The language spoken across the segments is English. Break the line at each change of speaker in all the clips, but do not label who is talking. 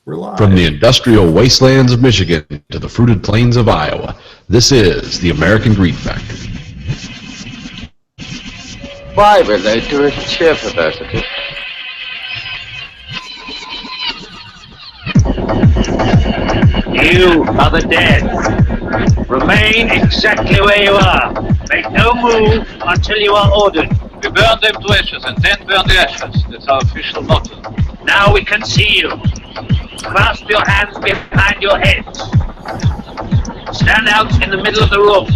We're live.
From the industrial wastelands of Michigan to the fruited plains of Iowa, this is the American Greed Factory.
Why relate to its sheer perversity?
You are the dead. Remain exactly where you are. Make no move until you are ordered.
We burn them to ashes and then burn the ashes. That's our official motto.
Now we can see you. Clasp your hands behind your heads. Stand out in the middle of the room.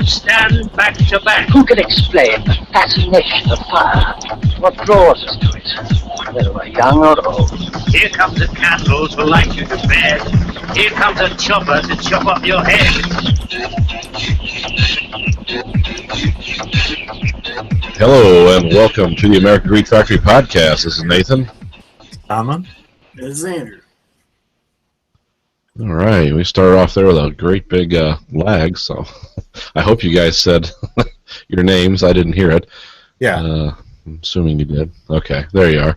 Stand back to back.
Who can explain the fascination of fire? What draws us to it, whether we're young or old?
Here comes a candle to light you to bed. Here comes a chopper to chop up your head.
Hello and welcome to the American Greed Factory podcast. This is Nathan.
Alan.
This is Andrew.
All right, we started off there with a great big lag, so I hope you guys said your names. I didn't hear it.
Yeah.
I'm assuming you did. Okay, there you are.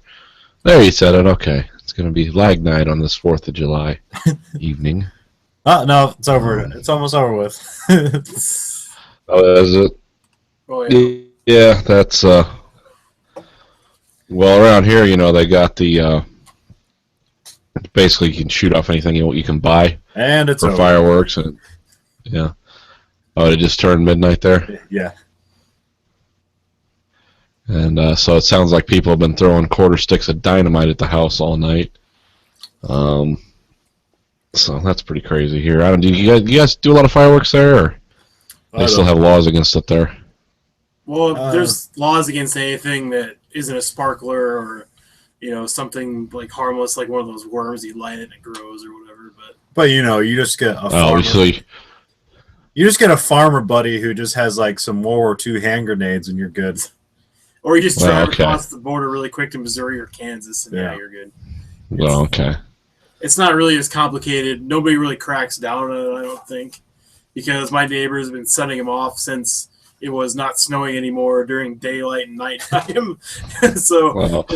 There you said it. Okay, it's going to be lag night on this 4th of July evening.
Oh, no, it's over. It's almost over with.
Oh, is it?
Oh, yeah.
Yeah, that's, well, around here, you know, they got the, basically you can shoot off anything you can buy
And it's
for
over.
fireworks. And yeah. Oh, it just turned midnight there?
Yeah.
And so it sounds like people have been throwing quarter sticks of dynamite at the house all night. So that's pretty crazy here. I don't. Do you guys do a lot of fireworks there, or they still have laws against it there?
Well, there's laws against anything that isn't a sparkler or, you know, something like harmless, like one of those worms you light it and it grows or whatever.
But you know, you just get a
Oh,
farmer.
so
You just get a farmer buddy who just has like some World War II hand grenades, and you're good.
Or you just
Well,
drive
okay.
across the border really quick to Missouri or Kansas, and
Yeah.
you're good.
well, okay.
It's not really as complicated. Nobody really cracks down on it, I don't think, because my neighbors have been setting them off since it was not snowing anymore during daylight and nighttime. So
Well,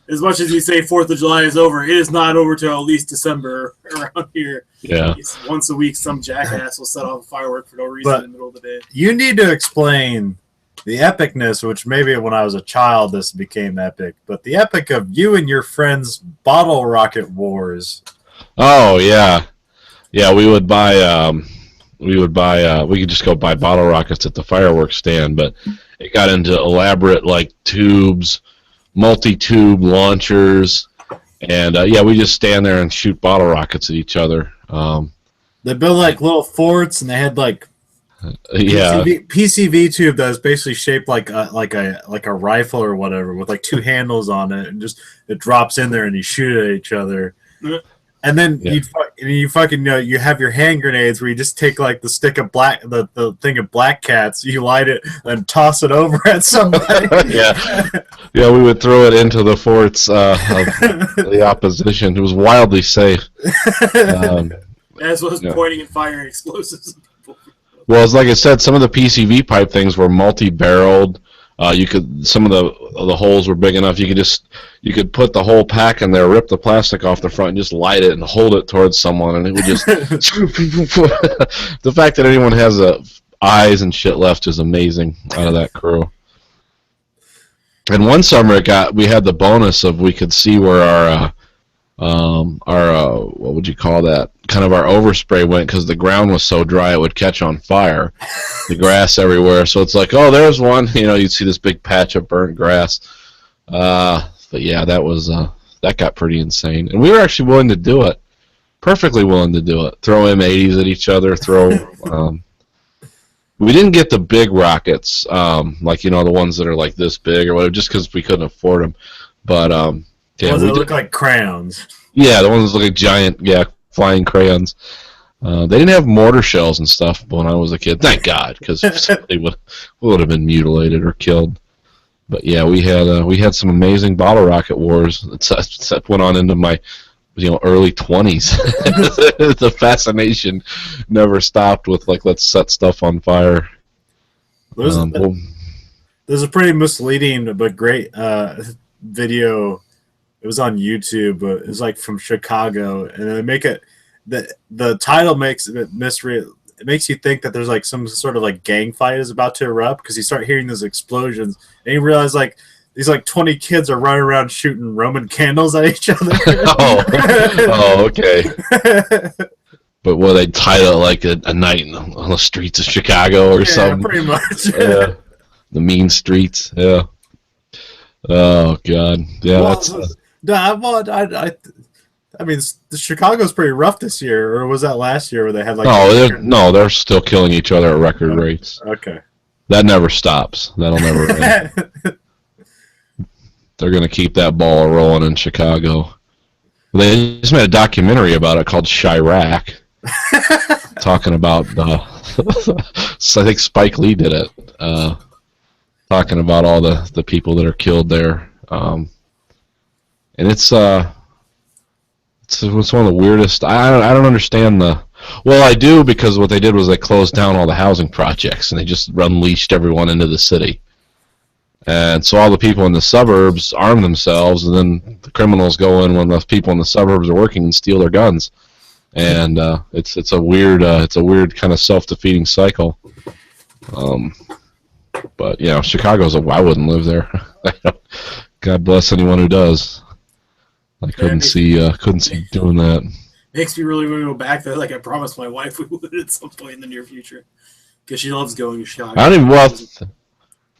as much as you say 4th of July is over, it is not over till at least December around here.
yeah.
It's once a week, some jackass will set off a firework for no reason
But-
in the middle of the day.
You need to explain the epicness, which maybe when I was a child this became epic, but the epic of you and your friends' bottle rocket wars.
Oh, yeah. Yeah, we could just go buy bottle rockets at the fireworks stand, but it got into elaborate, like, tubes, multi-tube launchers, and, yeah, we just stand there and shoot bottle rockets at each other.
They built like little forts, and they had like
Yeah,
PCV tube that was basically shaped like a rifle or whatever, with like two handles on it, and just it drops in there and you shoot at each other. And then
Yeah.
you fucking you have your hand grenades where you just take like the stick of the thing of black cats, you light it and toss it over at somebody.
yeah. Yeah, we would throw it into the forts of the opposition. It was wildly safe.
As well as
Yeah.
pointing and firing explosives.
Well, it's like I said, some of the PCV pipe things were multi-barreled. Some of the holes were big enough. You could put the whole pack in there, rip the plastic off the front, and just light it and hold it towards someone, and it would just. The fact that anyone has eyes and shit left is amazing out of that crew. And one summer we had the bonus of we could see where our what would you call that? Kind of our overspray went, because the ground was so dry it would catch on fire. The grass everywhere, so it's like, oh, there's one. You know, you'd see this big patch of burnt grass. But yeah, that got pretty insane, and we were actually willing to do it. Perfectly willing to do it. Throw M80s at each other. We didn't get the big rockets, like, you know, the ones that are like this big or whatever, just because we couldn't afford them. But yeah,
Ones
we
that
did.
look like crayons.
Yeah, the ones that look like giant, flying crayons. They didn't have mortar shells and stuff when I was a kid. Thank God, because somebody would have been mutilated or killed. But yeah, we had some amazing bottle rocket wars that went on into my early 20s. The fascination never stopped with, like, let's set stuff on fire.
There's a pretty misleading but great video It was on YouTube, but it was like from Chicago, and they make it. The title makes it mystery. It makes you think that there's like some sort of like gang fight is about to erupt because you start hearing those explosions, and you realize like these like 20 kids are running around shooting Roman candles at each other.
Oh, okay. But what they title it like a night on the streets of Chicago or something?
Pretty much.
Yeah. The mean streets. Yeah. Oh God. Yeah.
Well, I mean, the Chicago's pretty rough this year, or was that last year where they had like?
They're still killing each other at record rates.
Okay.
That never stops. That'll never end. They're gonna keep that ball rolling in Chicago. They just made a documentary about it called Chirac, talking about. So I think Spike Lee did it, talking about all the people that are killed there, and it's one of the weirdest. I don't understand well, I do, because what they did was they closed down all the housing projects and they just unleashed everyone into the city. And so all the people in the suburbs arm themselves, and then the criminals go in when the people in the suburbs are working and steal their guns. And it's a weird kind of self-defeating cycle. But Chicago's I wouldn't live there. God bless anyone who does. I couldn't see doing that.
Makes me really want to go back there. Like I promised my wife we would at some point in the near future, because she loves going to Chicago.
I don't even. Well, the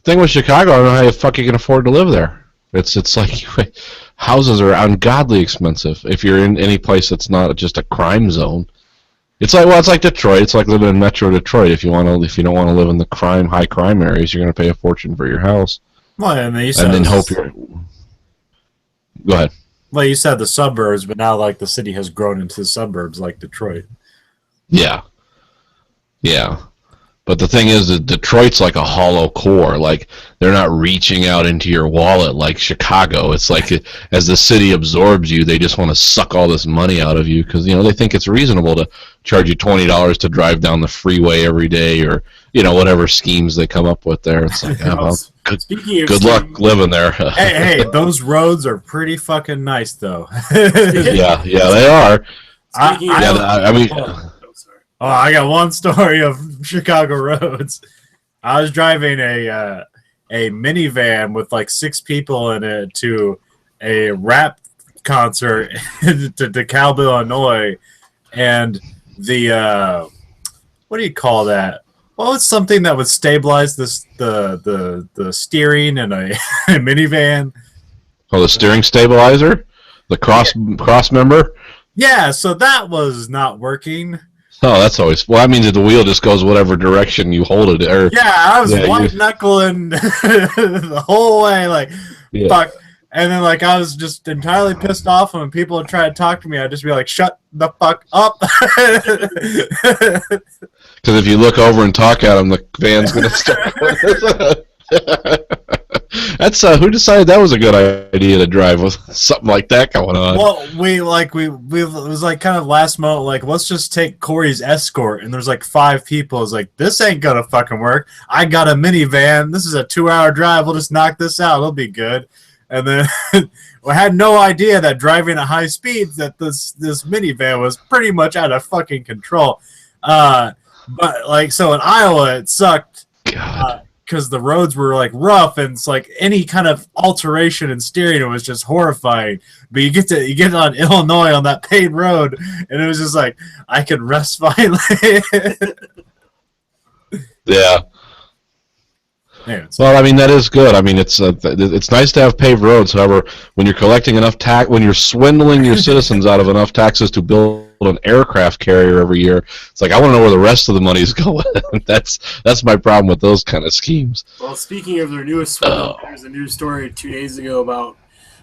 thing with Chicago, I don't know how the fuck you can afford to live there. It's like houses are ungodly expensive if you're in any place that's not just a crime zone. It's like Detroit. It's like living in Metro Detroit. If you don't want to live in the high crime areas, you're going to pay a fortune for your house.
Well, and
then hope you're. Go ahead.
Well, you said the suburbs, but now like the city has grown into the suburbs, like Detroit.
Yeah. But the thing is that Detroit's like a hollow core. Like, they're not reaching out into your wallet like Chicago. It's like as the city absorbs you, they just want to suck all this money out of you because, they think it's reasonable to charge you $20 to drive down the freeway every day, or, whatever schemes they come up with there. It's like, good luck living there.
hey, those roads are pretty fucking nice, though.
yeah, they are.
I got one story of Chicago roads. I was driving a minivan with like 6 people in it to a rap concert to DeKalb, Illinois, and the what do you call that? Well, it's something that would stabilize the steering in a minivan.
Oh, the steering stabilizer, the cross member.
Yeah, so that was not working.
Oh, that's always... Well, that means that the wheel just goes whatever direction you hold it.
I was white-knuckling the whole way, like, fuck. And then, like, I was just entirely pissed off, and when people would try to talk to me, I'd just be like, shut the fuck up.
Because if you look over and talk at them, the van's going to start... That's who decided that was a good idea to drive with something like that going on?
Well, we it was like kind of last moment, like, let's just take Corey's Escort, and there's like 5 people. It's like, this ain't gonna fucking work. I got a minivan. This is a 2-hour drive. We'll just knock this out. It'll be good. And then I had no idea that driving at high speeds that this minivan was pretty much out of fucking control. But like, so in Iowa, it sucked.
God.
Because the roads were like rough, and it's like any kind of alteration in steering was just horrifying. But you get on Illinois on that paved road, and it was just like I could rest finally.
Yeah.
Anyways.
Well, I mean, that is good. I mean, it's nice to have paved roads. However, when you're collecting enough tax, when you're swindling your citizens out of enough taxes to build an aircraft carrier every year, it's like, I want to know where the rest of the money is going. That's my problem with those kind of schemes.
Well, speaking of their newest swindle, there's a news story 2 days ago about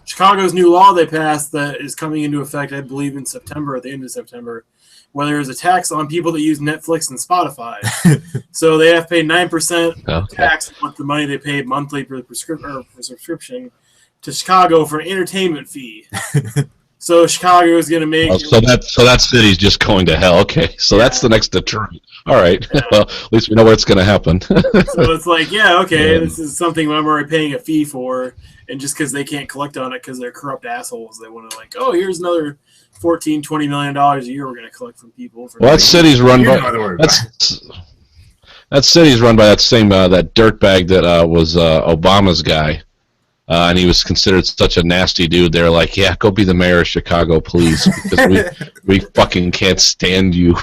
Chicago's new law they passed that is coming into effect, I believe, in September, at the end of September, where there's a tax on people that use Netflix and Spotify. So they have to pay 9% tax on the money they paid monthly for the subscription to Chicago for an entertainment fee. So Chicago is going to make.
So that city's just going to hell. Okay, so that's the next Detroit. All right.
Yeah.
Well, at least we know what's going to happen.
So it's like, yeah, okay,
Yeah.
this is something I'm already paying a fee for, and just because they can't collect on it because they're corrupt assholes, they want to like, oh, here's another $14-20 million a year we're going to collect from people. For
Well, that city's run
You know
by
the word.
that city's run by that same that dirtbag that was Obama's guy, and he was considered such a nasty dude. They're like, yeah, go be the mayor of Chicago, please, because we fucking can't stand you.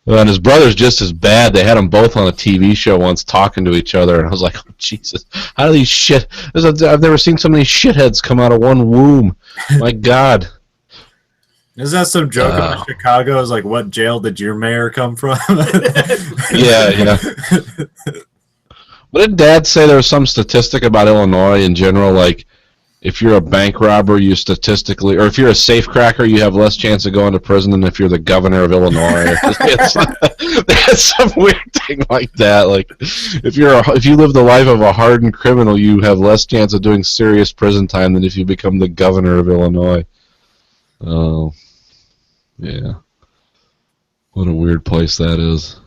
And his brother's just as bad. They had them both on a TV show once talking to each other, and I was like, oh, Jesus, how do these shit? I've never seen so many shitheads come out of one womb. My God.
Isn't that some joke about Chicago? Is like, what jail did your mayor come from?
Yeah. But didn't Dad say there was some statistic about Illinois in general, like if you're a bank robber, you statistically, or if you're a safecracker, you have less chance of going to prison than if you're the governor of Illinois. That's some weird thing like that. Like if you live the life of a hardened criminal, you have less chance of doing serious prison time than if you become the governor of Illinois. Oh, yeah. What a weird place that is.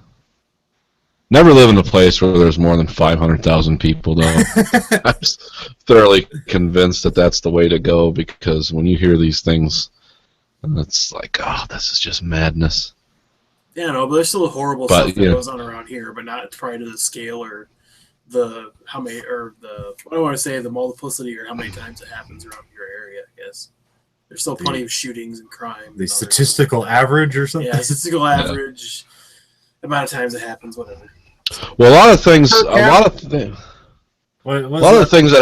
Never live in a place where there's more than 500,000 people, though. I'm thoroughly convinced that that's the way to go, because when you hear these things, it's like, oh, this is just madness.
Yeah, no, but there's still horrible stuff that goes on around here, but not probably to the scale or the how many or the what do I want to say, the multiplicity or how many times it happens around your area. I guess there's still plenty of shootings and crime.
The statistical average or something?
Yeah, statistical average amount of times it happens, whatever.
Well, a lot of things that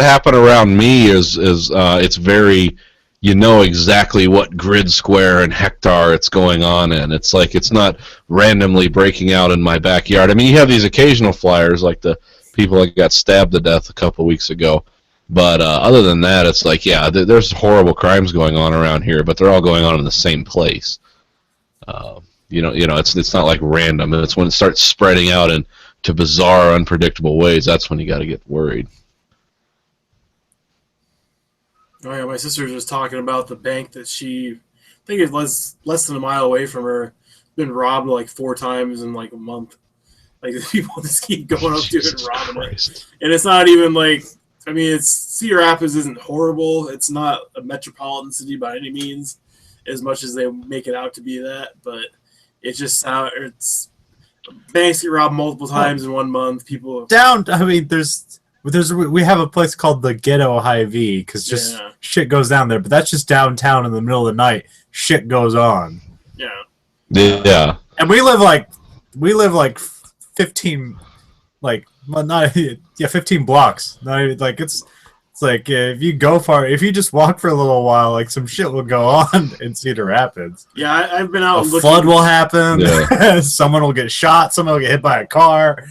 happen around me is it's very, you know exactly what grid square and hectare it's going on in. It's like it's not randomly breaking out in my backyard. I mean, you have these occasional flyers like the people that got stabbed to death a couple weeks ago, but other than that, it's like, yeah, there's horrible crimes going on around here, but they're all going on in the same place. You know, it's not like random. It's when it starts spreading out into bizarre, unpredictable ways. That's when you got to get worried.
Oh yeah, my sister was just talking about the bank that I think it was less than a mile away from her, been robbed like 4 times in like a month. Like the people just keep going up to it and robbing it. And it's not even like, I mean, Cedar Rapids isn't horrible. It's not a metropolitan city by any means, as much as they make it out to be that. But it's just it's banks get robbed multiple times in 1 month. People
I mean, we have a place called the Ghetto Hy-Vee because just shit goes down there, but that's just downtown in the middle of the night. Shit goes on.
Yeah.
Yeah.
And we live like 15, like, well, not 15 blocks. Not even, like it's like if you go far, if you just walk for a little while, like some shit will go on in Cedar Rapids.
Yeah, I've been out.
A flood will happen. Yeah. Someone will get shot. Someone will get hit by a car.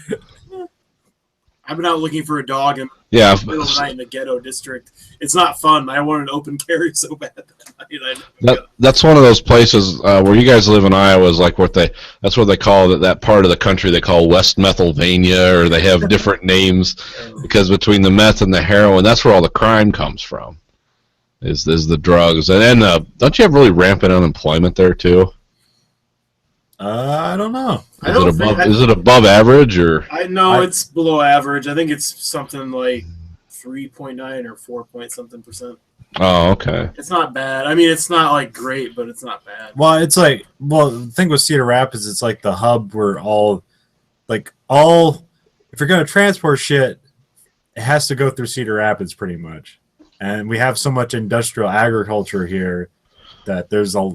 I've been out looking for a dog in
Yeah.
the middle of the night in the ghetto district. It's not fun. I wanted an open carry so bad that night.
That's one of those places where you guys live in Iowa is like that's what they call that part of the country they call West Methylvania, or they have different names because between the meth and the heroin, that's where all the crime comes from. Is the drugs, and then don't you have really rampant unemployment there too?
I don't know.
Is it above average or?
I know it's below average. I think it's something like 3.9 or 4 point something %.
Oh, okay.
It's not bad. I mean, it's not like great, but it's not bad.
Well, it's like, the thing with Cedar Rapids, it's like the hub where if you're going to transport shit, it has to go through Cedar Rapids pretty much. And we have so much industrial agriculture here that there's a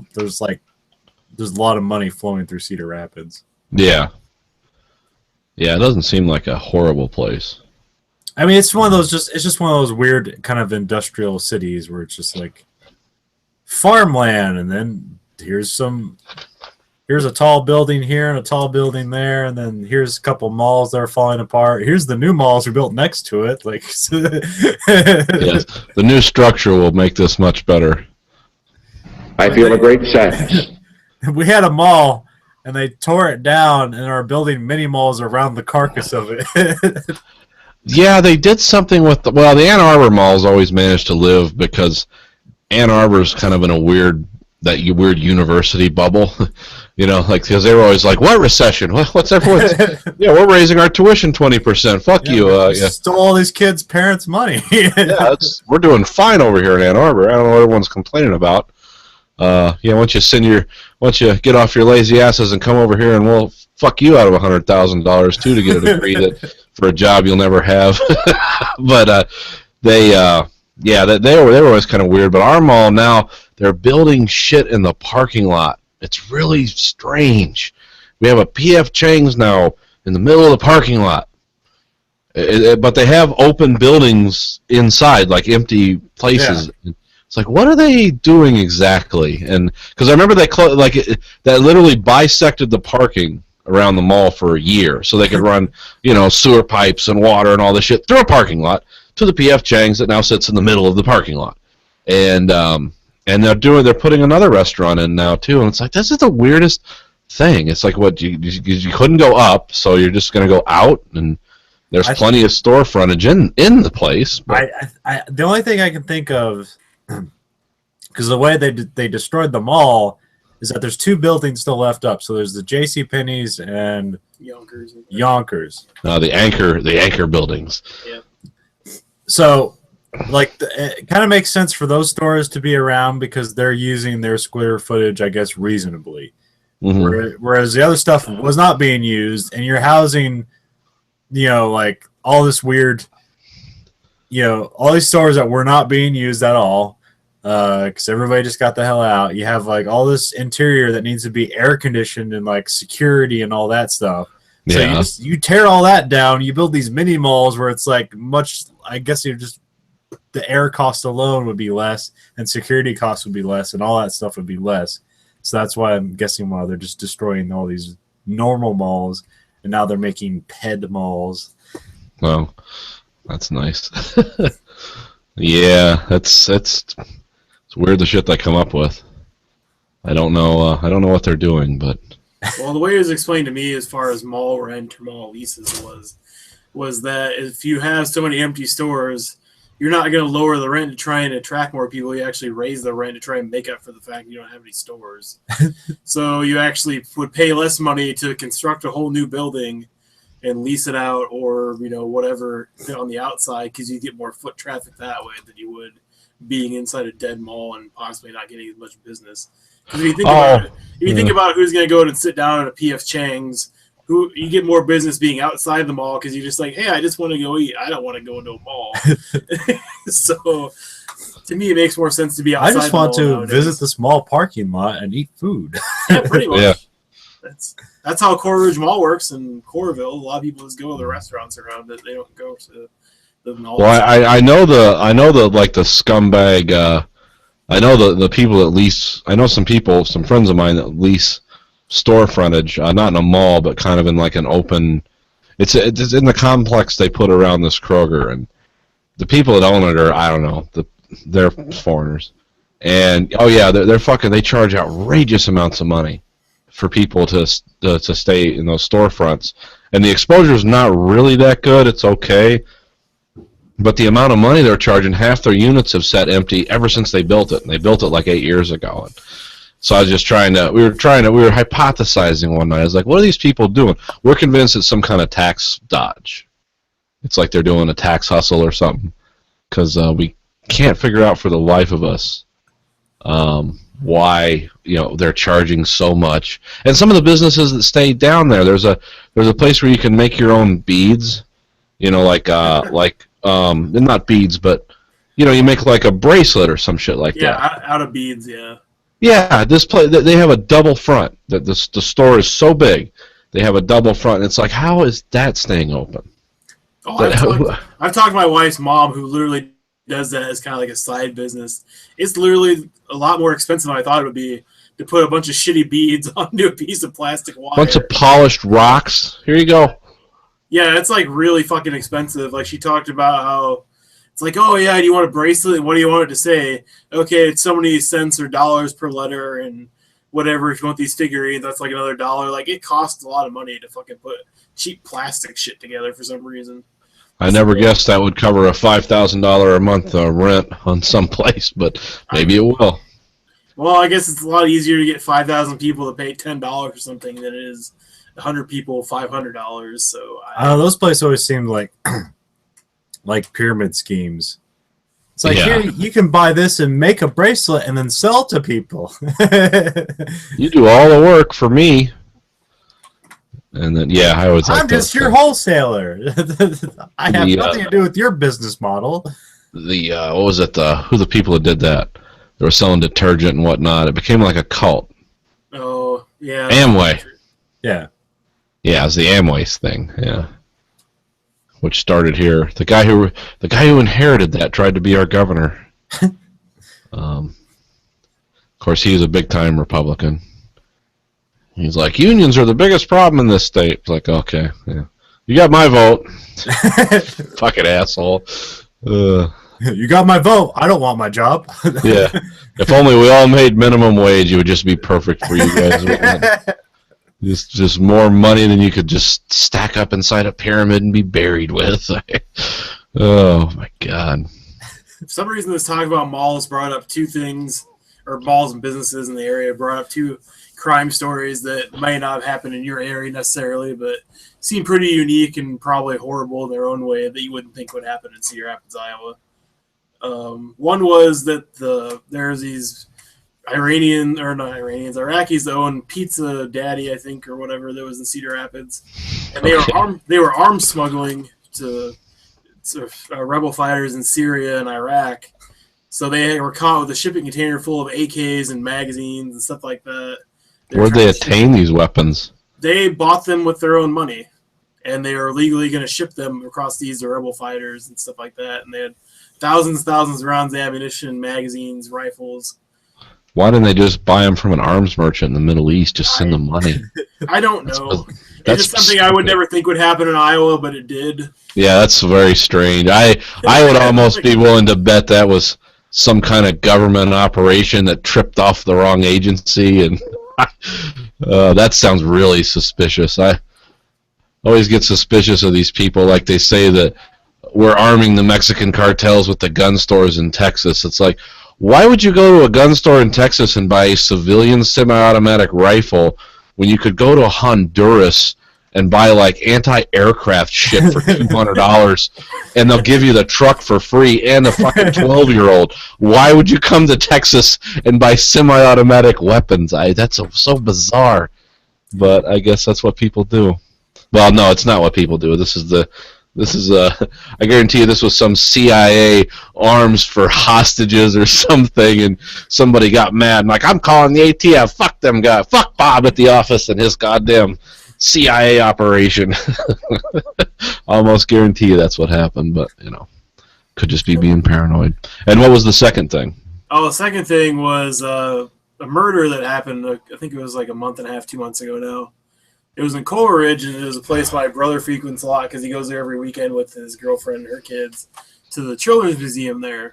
lot of money flowing through Cedar Rapids.
Yeah. Yeah, it doesn't seem like a horrible place.
I mean, it's just one of those weird kind of industrial cities where it's just like farmland, and then here's a tall building here and a tall building there, and then here's a couple malls that are falling apart. Here's the new malls we built next to it. Like,
yes, the new structure will make this much better.
I feel a great sadness.
We had a mall, and they tore it down and are building mini malls around the carcass of it.
Yeah, they did something with the Ann Arbor malls always managed to live because Ann Arbor's kind of in a weird university bubble, like because they were always like, "What recession? What's everyone's? Yeah, we're raising our tuition 20%. Fuck you." Yeah.
Stole all these kids' parents' money.
Yeah, we're doing fine over here in Ann Arbor. I don't know what everyone's complaining about. Once you get off your lazy asses and come over here, and we'll fuck you out of $100,000 too to get a degree for a job you'll never have. But they were always kind of weird. But our mall now, they're building shit in the parking lot. It's really strange. We have a P.F. Chang's now in the middle of the parking lot. But they have open buildings inside, like empty places. Yeah. It's like, what are they doing exactly? And because I remember that literally bisected the parking around the mall for a year, so they could run, sewer pipes and water and all this shit through a parking lot to the P.F. Chang's that now sits in the middle of the parking lot. And they're putting another restaurant in now too, and it's like, this is the weirdest thing. It's like, what, you couldn't go up, so you're just going to go out, and there's plenty of store frontage in the place. But
the only thing I can think of, because the way they destroyed the mall, is that there's two buildings still left up. So there's the JCPenney's and Yonkers.
The anchor buildings.
Yeah.
So, it kind of makes sense for those stores to be around because they're using their square footage, I guess, reasonably. Mm-hmm. Whereas the other stuff was not being used, and you're housing, all this weird, all these stores that were not being used at all, because everybody just got the hell out. You have all this interior that needs to be air conditioned and security and all that stuff.
Yeah.
So you tear all that down. You build these mini malls where it's much. I guess the air cost alone would be less, and security costs would be less, and all that stuff would be less. So that's why I'm guessing why they're just destroying all these normal malls, and now they're making ped malls.
Well, that's nice. Yeah, it's weird the shit they come up with. I don't know what they're doing, but
well, the way it was explained to me as far as mall rent or mall leases was that if you have so many empty stores, you're not going to lower the rent to try and attract more people. You actually raise the rent to try and make up for the fact you don't have any stores. So you actually would pay less money to construct a whole new building and lease it out, or whatever on the outside, because you get more foot traffic that way than you would being inside a dead mall and possibly not getting as much business. Because if you think about who's going to go and sit down at a P.F. Chang's, you get more business being outside the mall because you're just like, hey, I just want to go eat. I don't want to go into a mall. So to me, it makes more sense to be outside.
I just want to visit the small parking lot and eat food.
Yeah, pretty much.
Yeah.
That's how Core Ridge Mall works in Coralville. A lot of people just go to the restaurants around it. They don't go to the mall.
Well, I know the scumbag. I know the people that lease. I know some friends of mine that lease store frontage, not in a mall, but kind of in an open. It's in the complex they put around this Kroger, and the people that own it are, I don't know, they're foreigners, and they're fucking. They charge outrageous amounts of money for people to stay in those storefronts, and the exposure is not really that good. It's okay, but the amount of money they're charging, half their units have sat empty ever since they built it, and they built it 8 years ago. And so I was just we were hypothesizing one night. I was like, what are these people doing? We're convinced it's some kind of tax dodge. It's like they're doing a tax hustle or something, because we can't figure out for the life of us why they're charging so much. And some of the businesses that stay down there's a place where you can make your own beads, not beads, but you make a bracelet or some shit like that.
Yeah, out of beads, yeah.
Yeah, this place, they have a double front. The store is so big, they have a double front. And it's like, how is that staying open?
Oh, I've talked to my wife's mom, who literally does that as kind of a side business. It's literally a lot more expensive than I thought it would be to put a bunch of shitty beads onto a piece of plastic wire.
Bunch of polished rocks. Here you go.
Yeah, it's really fucking expensive. She talked about how it's oh yeah, do you want a bracelet? What do you want it to say? Okay, it's so many cents or dollars per letter and whatever. If you want these figurines, that's another $1. It costs a lot of money to fucking put cheap plastic shit together for some reason.
I never guessed that would cover a $5,000 a month rent on some place, but maybe it will.
Well, I guess it's a lot easier to get 5,000 people to pay $10 or something than it is 100 people $500. So
those places always seemed like like pyramid schemes. It's like,
Yeah.
here, you can buy this and make a bracelet and then sell to people.
You do all the work for me. And then, yeah, I always like
I'm just
those
your
things.
wholesaler. I have
The,
nothing to do with your business model.
The what was it? Who the people that did that? They were selling detergent and whatnot. It became like a cult.
oh yeah,
Amway.
Yeah.
Yeah, it was the Amway thing. Yeah, which started here. The guy who inherited that tried to be our governor. Of course, he was a big time Republican. He's like, unions are the biggest problem in this state. It's like, okay, yeah, you got my vote. Fucking asshole.
You got my vote. I don't want my job.
Yeah. If only we all made minimum wage, it would just be perfect for you guys. wouldn't it? Just more money than you could just stack up inside a pyramid and be buried with. Oh my God.
For some reason, this talk about malls brought up two things, or malls and businesses in the area brought up two crime stories that might not have happened in your area necessarily, but seem pretty unique and probably horrible in their own way that you wouldn't think would happen in Cedar Rapids, Iowa. One was that there's these Iraqis that own Pizza Daddy, I think, or whatever, that was in Cedar Rapids, and they were arms smuggling to rebel fighters in Syria and Iraq. So they were caught with a shipping container full of AKs and magazines and stuff like that.
Where'd they attain these weapons?
They bought them with their own money, and they were legally going to ship them across these to rebel fighters and stuff like that. And they had thousands of rounds of ammunition, magazines, rifles.
Why didn't they just buy them from an arms merchant in the Middle East? Just send them money.
I don't know.
That's
It's just something I would never think would happen in Iowa, but it did.
Yeah, that's very strange. I would almost be willing to bet that was some kind of government operation that tripped off the wrong agency, and that sounds really suspicious. I always get suspicious of these people, like they say that we're arming the Mexican cartels with the gun stores in Texas. It's like, why would you go to a gun store in Texas and buy a civilian semi-automatic rifle when you could go to Honduras and buy like anti-aircraft shit for $200 and they'll give you the truck for free and a fucking 12-year-old? Why would you come to Texas and buy semi-automatic weapons? That's so bizarre, but I guess that's what people do. Well, no, it's not what people do. This is I guarantee you this was some CIA arms for hostages or something, and somebody got mad and like, I'm calling the ATF, fuck them guys, fuck Bob at the office and his goddamn CIA operation. Almost guarantee you that's what happened, but could just be being paranoid. And what was the second thing?
Oh, the second thing was a murder that happened, I think it was like a month and a half, 2 months ago now. It was in Coleridge, and it was a place my brother frequents a lot because he goes there every weekend with his girlfriend and her kids to the Children's Museum there.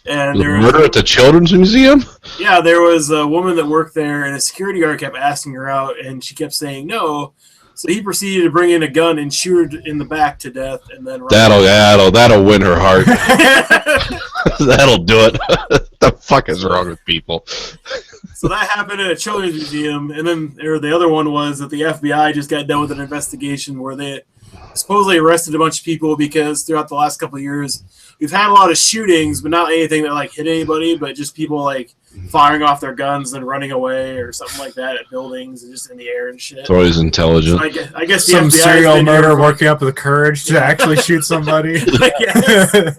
And there was
murder at the Children's Museum?
Yeah, there was a woman that worked there, and a security guard kept asking her out, and she kept saying no. So he proceeded to bring in a gun and shoot her in the back to death, and then
that'll win her heart. That'll do it. What the fuck is wrong with people?
So that happened at a Children's Museum, and then the other one was that the FBI just got done with an investigation where they supposedly arrested a bunch of people because throughout the last couple of years, we've had a lot of shootings, but not anything that like hit anybody, but just people like firing off their guns and running away or something like that at buildings and just in the air and shit.
It's always intelligent.
So I guess the
Some
FBI 's
serial
been
murder
here for-
working up the courage to actually shoot somebody.
Yes.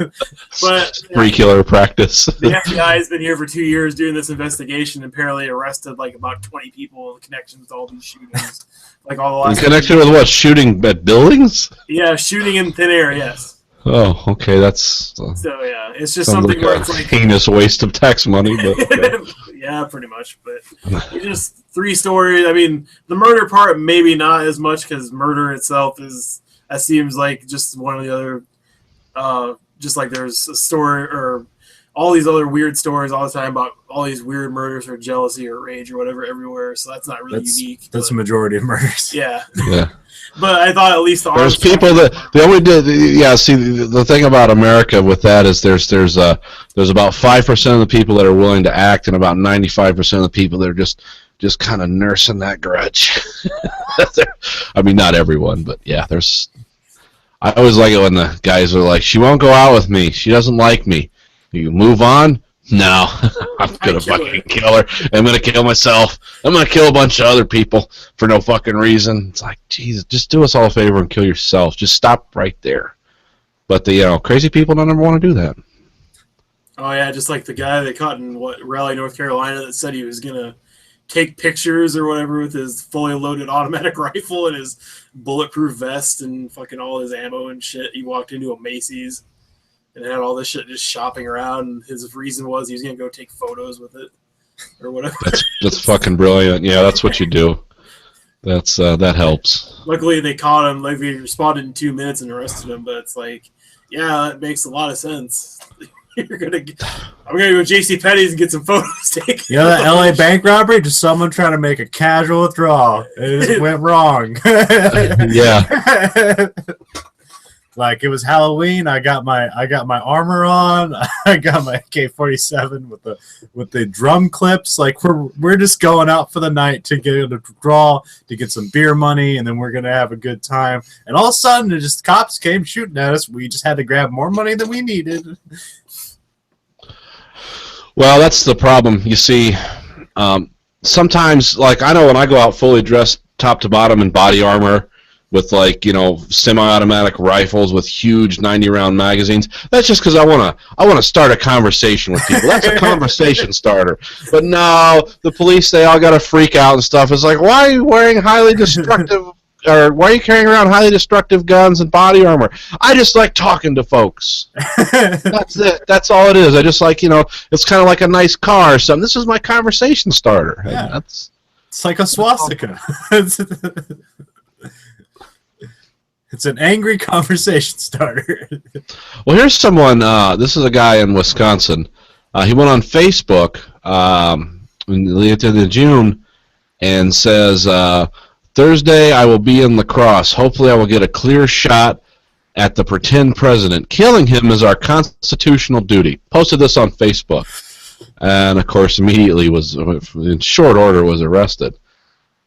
But
Spree killer practice.
the FBI has been here for 2 years doing this investigation and apparently arrested like about 20 people in connection with all these shootings. Like all the
In
last
connection with what? Shooting at buildings?
Yeah, shooting in thin air, yes.
Oh, okay. That's
So yeah, it's just
sounds
something
like
where
a
it's like
heinous waste of tax money. But okay.
yeah, pretty much. But it's just 3 stories. I mean, the murder part maybe not as much because murder itself seems like just one of the other. Just like there's a story or all these other weird stories all the time about all these weird murders or jealousy or rage or whatever everywhere. So that's not really unique.
That's the majority of murders.
Yeah.
Yeah.
But I thought at least the
There's people that they only did. Yeah. See, the thing about America with that is there's about 5% of the people that are willing to act, and about 95% of the people that are just kind of nursing that grudge. I mean, not everyone, but yeah, there's. I always like it when the guys are like, "She won't go out with me. She doesn't like me." You move on. No, I'm gonna fucking kill her. I'm gonna kill myself. I'm gonna kill a bunch of other people for no fucking reason. It's like, Jesus, just do us all a favor and kill yourself. Just stop right there. But the crazy people don't ever want to do that.
Oh yeah, just like the guy they caught in Raleigh, North Carolina, that said he was gonna take pictures or whatever with his fully loaded automatic rifle and his bulletproof vest and fucking all his ammo and shit. He walked into a Macy's and had all this shit just shopping around. And his reason was he was gonna go take photos with it or whatever.
That's fucking brilliant. Yeah, that's what you do. That helps.
Luckily they caught him. Like, they responded in 2 minutes and arrested him. But it's like, yeah, that makes a lot of sense. I'm gonna go to JCPenney's and get some photos taken.
You know that LA bank robbery? Just someone trying to make a casual withdrawal. It just went wrong.
Yeah.
Like, it was Halloween. I got my armor on. I got my AK-47 with the drum clips. Like, we're just going out for the night to get a withdrawal, to get some beer money, and then we're gonna have a good time. And all of a sudden, just cops came shooting at us. We just had to grab more money than we needed.
Well, that's the problem. You see, sometimes, like, I know when I go out fully dressed top to bottom in body armor with, like, semi-automatic rifles with huge 90-round magazines, that's just because I wanna start a conversation with people. That's a conversation starter. But no, the police, they all got to freak out and stuff. It's like, why are you wearing highly destructive or why are you carrying around highly destructive guns and body armor? I just like talking to folks. That's it. That's all it is. I just like, it's kind of like a nice car or something. This is my conversation starter.
Yeah. It's like a swastika. It's an angry conversation starter.
Well, here's someone. This is a guy in Wisconsin. He went on Facebook in the end of June and says, Thursday, I will be in La Crosse. Hopefully, I will get a clear shot at the pretend president. Killing him is our constitutional duty. Posted this on Facebook. And, of course, immediately in short order, was arrested.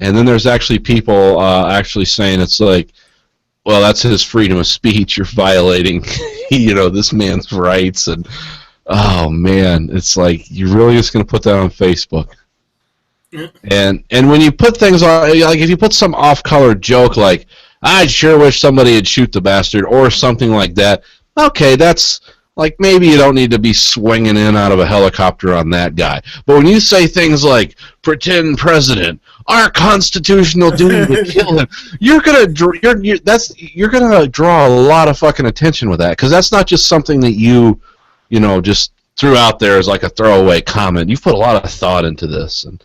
And then there's actually people actually saying it's like, well, that's his freedom of speech. You're violating, this man's rights. And, oh, man, it's like, you're really just going to put that on Facebook. And when you put things on, like if you put some off-color joke like, I sure wish somebody would shoot the bastard, or something like that, okay, that's, like, maybe you don't need to be swinging in out of a helicopter on that guy. But when you say things like, pretend president, our constitutional duty to kill him, you're gonna draw a lot of fucking attention with that, because that's not just something that you just threw out there as like a throwaway comment. You've put a lot of thought into this, and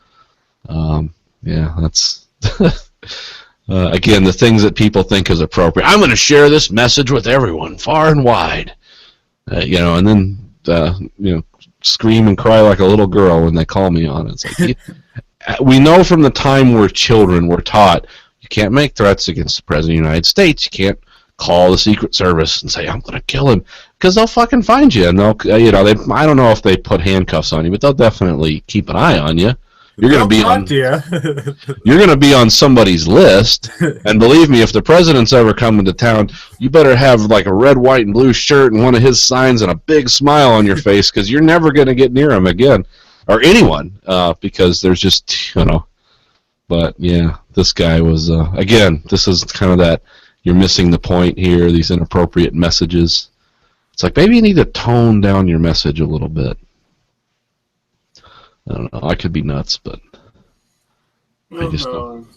yeah, that's again the things that people think is appropriate. I'm going to share this message with everyone, far and wide, and then scream and cry like a little girl when they call me on it. It's like, we know from the time we're children, we're taught you can't make threats against the President of the United States. You can't call the Secret Service and say, I'm going to kill him, because they'll fucking find you, and they'll, I don't know if they put handcuffs on you, but they'll definitely keep an eye on you. You're going to be on somebody's list, and believe me, if the president's ever coming to town, you better have like a red, white, and blue shirt and one of his signs and a big smile on your face, because you're never going to get near him again, or anyone, because there's just, But yeah, this guy was again. This is kind of that you're missing the point here. These inappropriate messages. It's like maybe you need to tone down your message a little bit. I don't know. I could be nuts, but I just don't.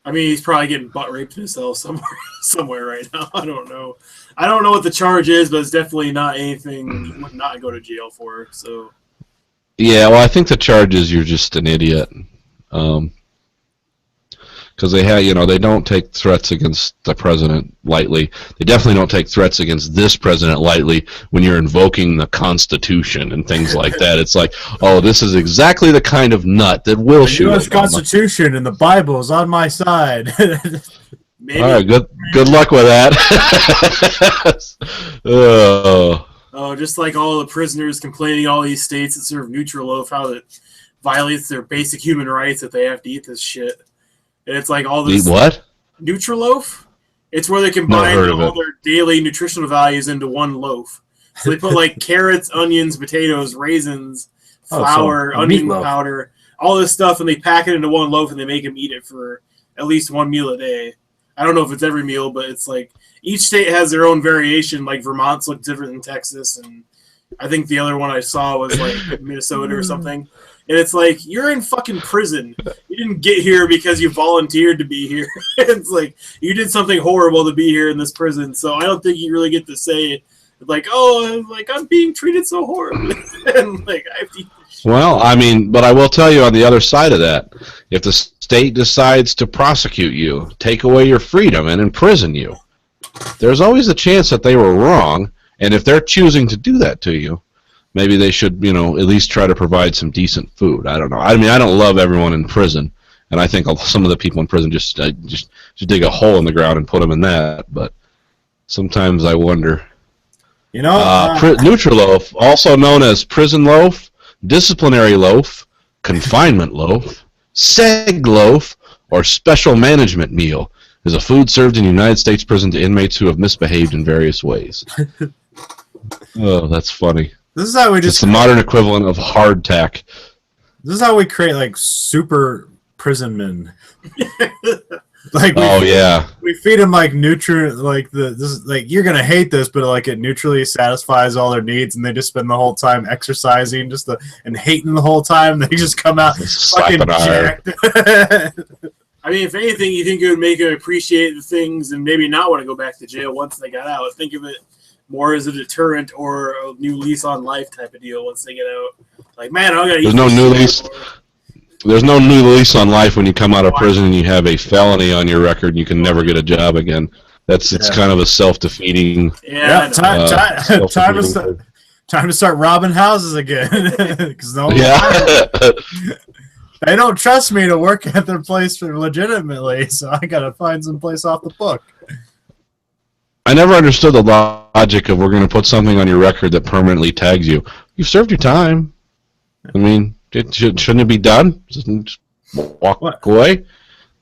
I mean, he's probably getting butt raped himself somewhere right now. I don't know. I don't know what the charge is, but it's definitely not anything you would not go to jail for. So.
Yeah, well, I think the charge is you're just an idiot. because they have, they don't take threats against the president lightly. They definitely don't take threats against this president lightly when you're invoking the Constitution and things like that. It's like, oh, this is exactly the kind of nut that will shoot.
The U.S. Constitution and the Bible is on my side.
Maybe.
All right, good luck with that.
Oh, just like all the prisoners complaining, all these states that serve Nutriloaf, how that violates their basic human rights that they have to eat this shit. And it's like all this.
Eat what?
Nutriloaf? It's where they combine all their daily nutritional values into one loaf. So they put like carrots, onions, potatoes, raisins, flour, onion powder, all this stuff, and they pack it into one loaf and they make them eat it for at least one meal a day. I don't know if it's every meal, but it's like each state has their own variation. Like Vermont's look different than Texas, and I think the other one I saw was like Minnesota or something. And it's like, you're in fucking prison. You didn't get here because you volunteered to be here. It's like, you did something horrible to be here in this prison. So I don't think you really get to say, like, oh, like, I'm being treated so horribly. And like, I have to eat this shit.
Well, I mean, but I will tell you on the other side of that, if the state decides to prosecute you, take away your freedom, and imprison you, there's always a chance that they were wrong. And if they're choosing to do that to you, maybe they should, at least try to provide some decent food. I don't know. I mean, I don't love everyone in prison, and I think some of the people in prison just dig a hole in the ground and put them in that. But sometimes I wonder. Nutriloaf, also known as prison loaf, disciplinary loaf, confinement loaf, seg loaf, or special management meal, is a food served in the United States prison to inmates who have misbehaved in various ways. Oh, that's funny.
This is how we just.
It's the modern equivalent of hardtack.
This is how we create like super prison men. We feed them like nutrient, like this is like, you're gonna hate this, but like it neutrally satisfies all their needs, and they just spend the whole time exercising, and hating the whole time. They just come out fucking jacked.
I mean, if anything, you think it would make them appreciate the things and maybe not want to go back to jail once they got out. Think of it more as a deterrent or a new lease on life type of deal once they get out. Like, man, I gotta eat.
There's no new lease. There's no new lease on life when you come out of prison and you have a felony on your record and you can never get a job again. It's kind of a self-defeating.
Time to start robbing houses again. Because they don't trust me to work at their place legitimately, so I gotta find some place off the book.
I never understood the logic of we're going to put something on your record that permanently tags you. You've served your time. I mean, shouldn't it be done? Just walk away?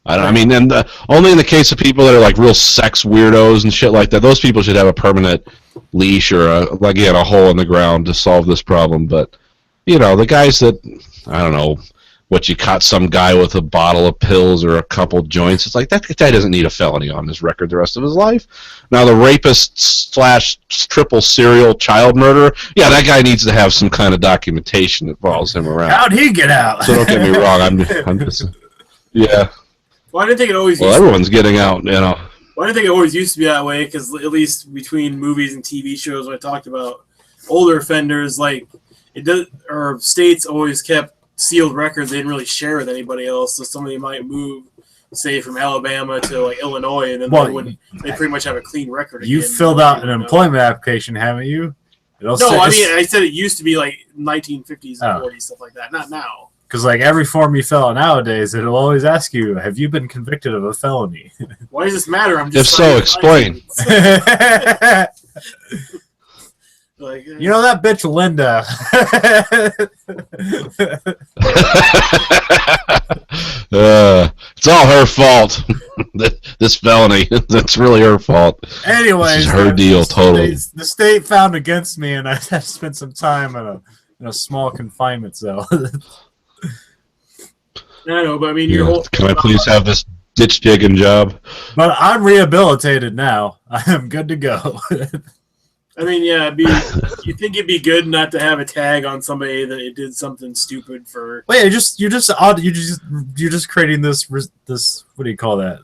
I mean, and only in the case of people that are like real sex weirdos and shit like that, those people should have a permanent leash or a hole in the ground to solve this problem. But, the guys that, I don't know, you caught some guy with a bottle of pills or a couple joints. It's like, that guy doesn't need a felony on his record the rest of his life. Now, the rapist / triple serial child murderer, that guy needs to have some kind of documentation that follows him around.
How'd he get out?
So don't get me wrong. I'm just, yeah.
Well, I didn't think it always.
Well, everyone's getting out,
Well, I didn't think it always used to be that way, because at least between movies and TV shows, when I talked about older offenders, like states always kept sealed records. They didn't really share with anybody else, so somebody might move, say, from Alabama to like Illinois, and then they pretty much have a clean record.
You filled out an employment application, haven't you?
I said it used to be like 1950s and 40s, stuff like that. Not now.
Because like every form you fill out nowadays, it'll always ask you, "Have you been convicted of a felony?"
Why does this matter? I'm
if
just.
so, explain.
Like,
that bitch Linda.
It's all her fault. This felony, that's really her fault.
Anyways,
her deal, totally.
The state found against me, and I had to spend some time in a small confinement cell.
I know, but I mean, your whole.
Can I please have this ditch digging job?
But I'm rehabilitated now. I am good to go.
I mean, yeah, you think it'd be good not to have a tag on somebody that it did something stupid for?
Wait, you're just creating this what do you call that?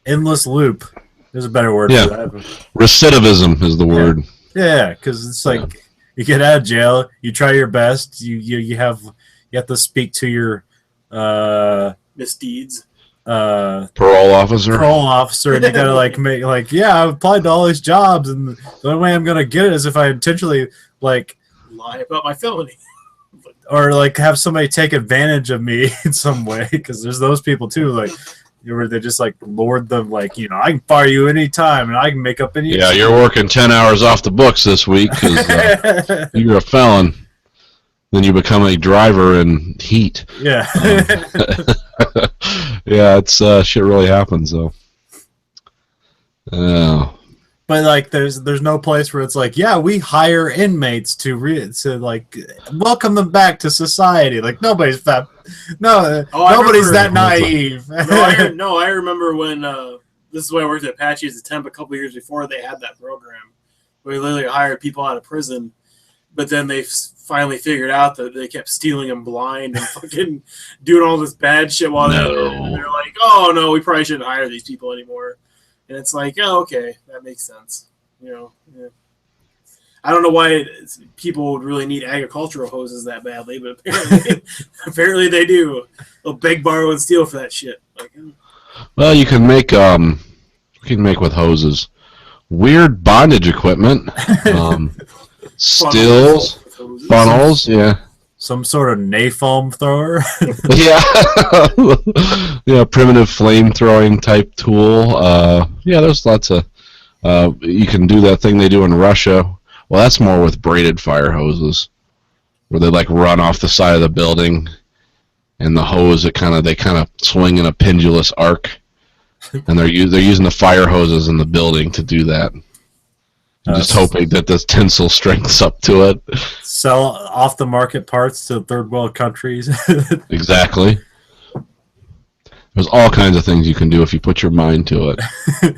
Endless loop. There's a better word for that.
Recidivism is the word.
Yeah, because it's like you get out of jail, you try your best, you have to speak to your
misdeeds.
Parole officer.
parole officer, and you gotta like make like, yeah, I've applied to all these jobs, and the only way I'm gonna get it is if I intentionally like
Lie about my felony.
or like have somebody take advantage of me in some way, because there's those people too, like where they just like lord them, like, you know, I can fire you anytime and I can make up any.
Yeah, you're working 10 hours off the books this week because you're a felon. Then you become a driver in heat.
Yeah.
Yeah, it's shit really happens though.
But like, there's no place where it's like, yeah, we hire inmates to like welcome them back to society. Like nobody's that, nobody's that naive.
I remember when this is when I worked at Apache as a temp a couple years before they had that program where they literally hired people out of prison, but then they finally figured out that they kept stealing them blind and fucking doing all this bad shit while they're there. And they're like, oh no, we probably shouldn't hire these people anymore. And it's like, oh, okay, that makes sense. You know, yeah. I don't know why people would really need agricultural hoses that badly, but apparently they do. They'll beg, borrow, and steal for that shit. Like,
well, you can make with hoses weird bondage equipment, stills, funnels, yeah.
Some sort of napalm thrower.
Yeah. Yeah, primitive flame throwing type tool. Yeah, there's lots of you can do that thing they do in Russia. Well, that's more with braided fire hoses, where they like run off the side of the building, and the hose they kind of swing in a pendulous arc, and they're using the fire hoses in the building to do that. Just hoping that the tensile strength's up to it.
Sell off the market parts to third world countries.
Exactly. There's all kinds of things you can do if you put your mind to it.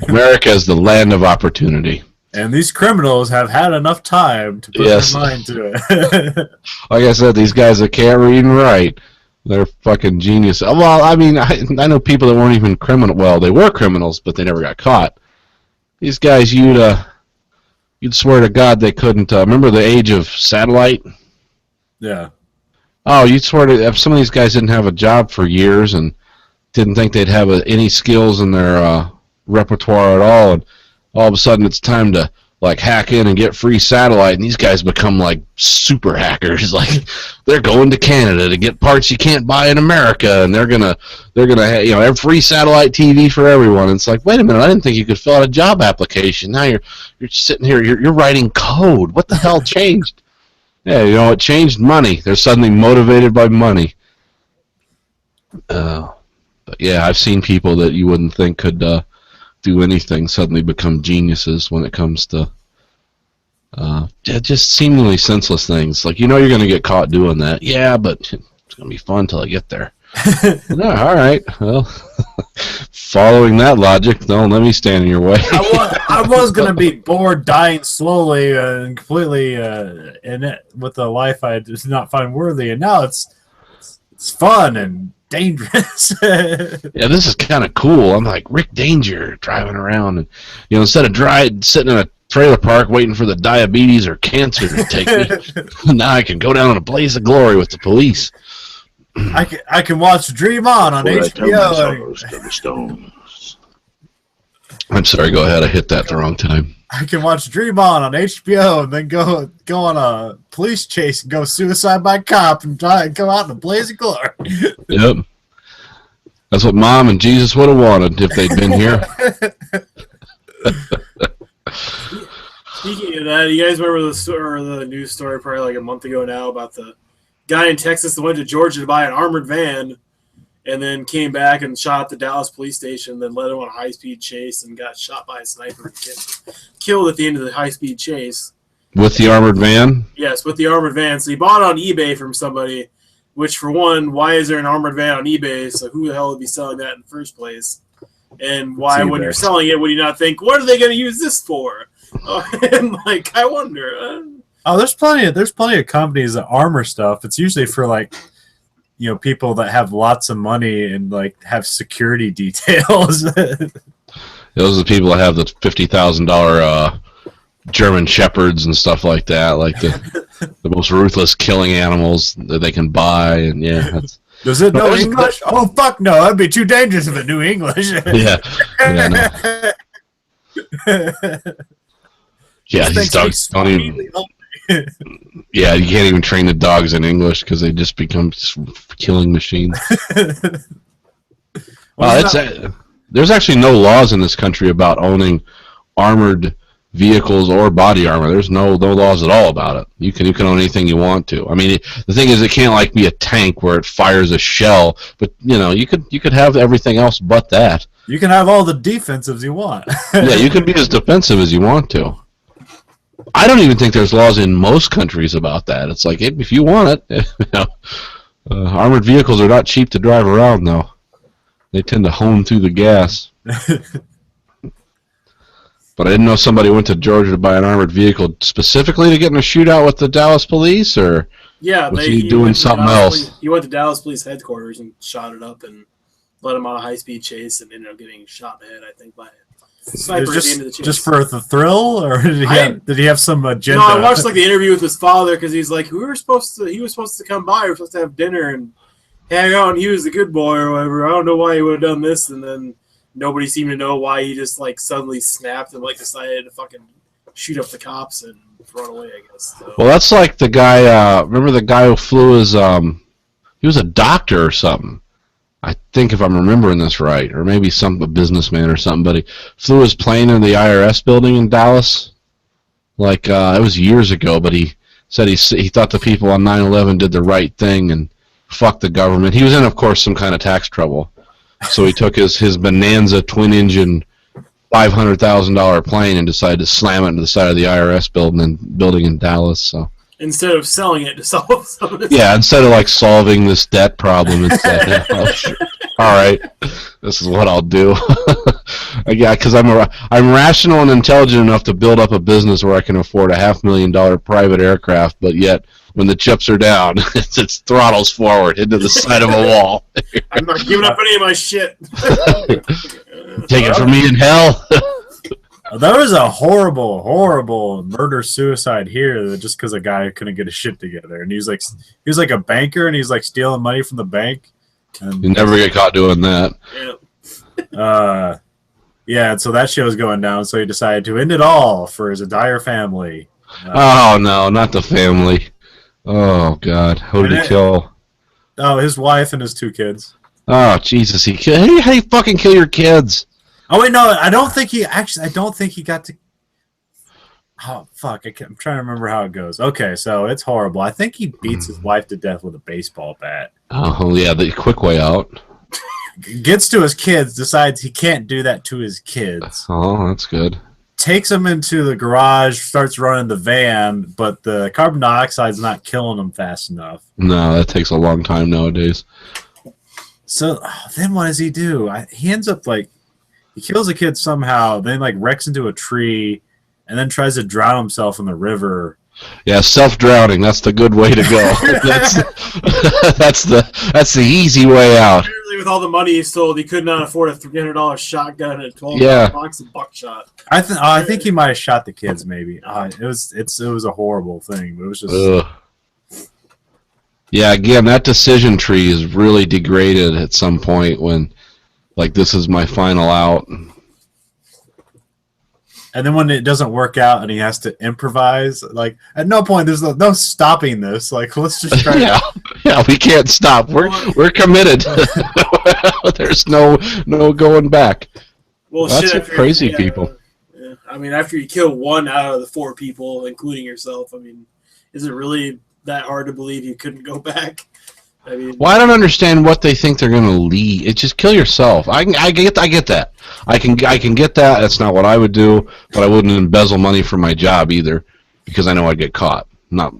America is the land of opportunity.
And these criminals have had enough time to put their mind to it.
Like I said, these guys that can't read and write, they're fucking geniuses. Well, I mean, I know people that weren't even criminal. Well, they were criminals, but they never got caught. These guys, you'd swear to God they couldn't. Remember the age of satellite?
Yeah.
Oh, you'd swear to if some of these guys didn't have a job for years and didn't think they'd have any skills in their repertoire at all, and all of a sudden it's time to like hack in and get free satellite, and these guys become like super hackers. Like they're going to Canada to get parts you can't buy in America, and they're gonna have free satellite TV for everyone. And it's like, wait a minute, I didn't think you could fill out a job application. Now you're sitting here, you're writing code. What the hell changed? Yeah, it changed money. They're suddenly motivated by money. But yeah, I've seen people that you wouldn't think could do anything suddenly become geniuses when it comes to just seemingly senseless things. Like, you're going to get caught doing that. Yeah, but it's going to be fun until I get there. No, all right. Well, following that logic, don't let me stand in your way.
I was going to be bored, dying slowly and completely in it with a life I did not find worthy, and now it's fun and dangerous.
Yeah, this is kind of cool. I'm like Rick Danger driving around, and instead of sitting in a trailer park waiting for the diabetes or cancer to take me, now I can go down in a blaze of glory with the police.
I can watch Dream On HBO.
I'm sorry, go ahead. I hit that the wrong time.
I can watch Dream On HBO and then go on a police chase and go suicide by cop and go out in a blaze of glory.
Yep. That's what Mom and Jesus would have wanted if they'd been here.
Speaking of that, you guys remember the news story probably like a month ago now about the guy in Texas that went to Georgia to buy an armored van and then came back and shot at the Dallas police station, then led him on a high-speed chase and got shot by a sniper and killed at the end of the high-speed chase.
With the armored van?
Yes, with the armored van. So he bought it on eBay from somebody, which, for one, why is there an armored van on eBay? So who the hell would be selling that in the first place? And why, when you're selling it, would you not think, what are they going to use this for? And, like, I wonder.
Oh, there's plenty of companies that armor stuff. It's usually for, like, people that have lots of money and like have security details.
Those are the people that have the $50,000 German Shepherds and stuff like that, like the most ruthless killing animals that they can buy. And yeah,
Does it
No,
know
there's-
English? Oh fuck no! That'd be too dangerous if it knew English.
Yeah. Yeah, no. Yeah, these dogs don't even. Yeah, you can't even train the dogs in English because they just become killing machines. There's actually no laws in this country about owning armored vehicles or body armor. There's no laws at all about it. You can own anything you want to. I mean, the thing is, it can't like be a tank where it fires a shell. But you could have everything else but that.
You can have all the defensives you want.
Yeah, you can be as defensive as you want to. I don't even think there's laws in most countries about that. It's like if you want it, armored vehicles are not cheap to drive around though. They tend to hone through the gas. But I didn't know somebody went to Georgia to buy an armored vehicle specifically to get in a shootout with the Dallas police, or
Yeah,
was he doing something else?
He went to Dallas Police headquarters and shot it up and let him on a high-speed chase and ended up getting shot in the head, I think, by a sniper at the end of the chase.
Just for the thrill, or did he have some agenda?
No, I watched like the interview with his father because he's like, he was supposed to come by, we were supposed to have dinner and hang out, and he was the good boy or whatever. I don't know why he would have done this, and then nobody seemed to know why he just like suddenly snapped and like decided to fucking shoot up the cops and run away, I guess. So.
Well, that's like the guy. Remember the guy who flew his? He was a doctor or something. I think if I'm remembering this right, or maybe a businessman or something. But he flew his plane in the IRS building in Dallas. Like it was years ago, but he said he thought the people on 9/11 did the right thing and fucked the government. He was in, of course, some kind of tax trouble. So he took his Bonanza twin-engine $500,000 plane and decided to slam it into the side of the IRS building in Dallas. So
Instead of selling it to solve some of this.
yeah, instead of like solving this debt problem, instead, all right, this is what I'll do. Yeah, because I'm rational and intelligent enough to build up a business where I can afford a $500,000 private aircraft, but yet when the chips are down, it's throttles forward into the side of a wall.
I'm not giving up any of my shit.
Take it from me in hell.
There was a horrible murder-suicide here just because a guy couldn't get his shit together, and he was like a banker, and he's like stealing money from the bank. And,
You never get caught doing that.
Yeah.
yeah, and so that shit was going down, so he decided to end it all for his entire family.
Oh no, not the family. Oh God, who did he kill?
Oh, his wife and his 2 kids.
Oh Jesus, how do you fucking kill your kids?
Oh wait, no, I don't think he got to. Oh fuck! I'm trying to remember how it goes. Okay, so it's horrible. I think he beats his wife to death with a baseball bat.
Oh yeah, the quick way out.
Gets to his kids, decides he can't do that to his kids.
Oh, that's good.
Takes them into the garage, starts running the van, but the carbon dioxide's not killing them fast enough.
No, that takes a long time nowadays.
So then what does he do? He ends up he kills a kid somehow, then wrecks into a tree, and then tries to drown himself in the river.
Yeah, self-drowning. That's the good way to go. that's the easy way out.
Apparently, with all the money he stole, he could not afford a $300 shotgun and a 12 box of buckshot.
I think he might have shot the kids. Maybe it was a horrible thing. But it was just.
Ugh. Yeah, again, that decision tree is really degraded at some point when, this is my final out.
And then when it doesn't work out and he has to improvise, at no point there's no stopping this. Let's just try.
Yeah, we can't stop. We're committed. There's no going back.
Well,
that's
shit,
crazy people.
Yeah. I mean, after you kill 1 out of the 4 people, including yourself, I mean, is it really that hard to believe you couldn't go back? I mean,
well, I don't understand what they think they're going to lead. It's just kill yourself. I get that. I can get that. That's not what I would do, but I wouldn't embezzle money from my job either, because I know I'd get caught. Not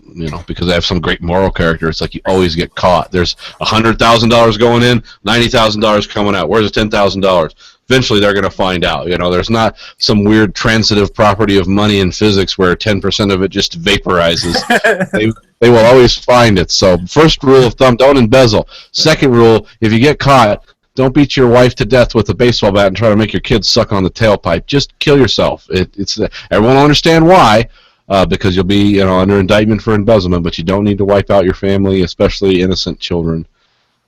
because I have some great moral character. It's like you always get caught. There's $100,000 going in, $90,000 coming out. Where's the $10,000? Eventually, they're going to find out. There's not some weird transitive property of money in physics where 10% of it just vaporizes. They will always find it. So, first rule of thumb: don't embezzle. Second rule: if you get caught, don't beat your wife to death with a baseball bat and try to make your kids suck on the tailpipe. Just kill yourself. Everyone will understand why. Because you'll be under indictment for embezzlement, but you don't need to wipe out your family, especially innocent children.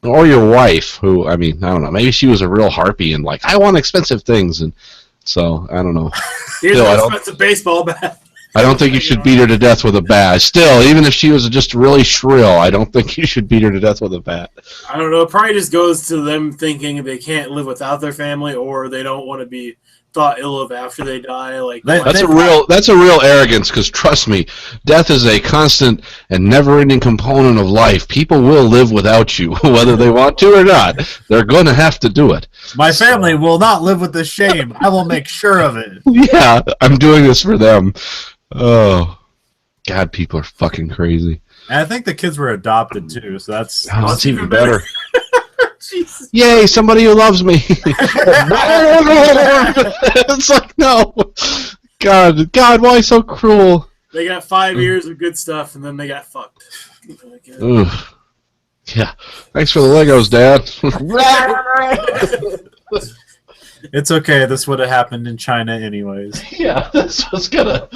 Or your wife, who, I mean, I don't know, maybe she was a real harpy and like, I want expensive things, and so, I don't know.
Here's
Still,
an expensive baseball bat.
I don't think you should beat her to death with a bat. Still, even if she was just really shrill, I don't think you should beat her to death with a bat.
I don't know. It probably just goes to them thinking they can't live without their family, or they don't want to be thought ill of after they die. Like
That's a real arrogance, because trust me, death is a constant and never-ending component of life. People will live without you, whether they want to or not. They're going to have to do it.
My family will not live with this shame. I will make sure of it.
Yeah, I'm doing this for them. Oh, God, people are fucking crazy.
And I think the kids were adopted too, so that's
even better.
Jesus.
Yay, somebody who loves me. It's like, no. God, why so cruel?
They got 5 years of good stuff, and then they got fucked.
Ugh. Yeah. Thanks for the Legos, Dad.
It's okay. This would have happened in China anyways.
Yeah, this was gonna.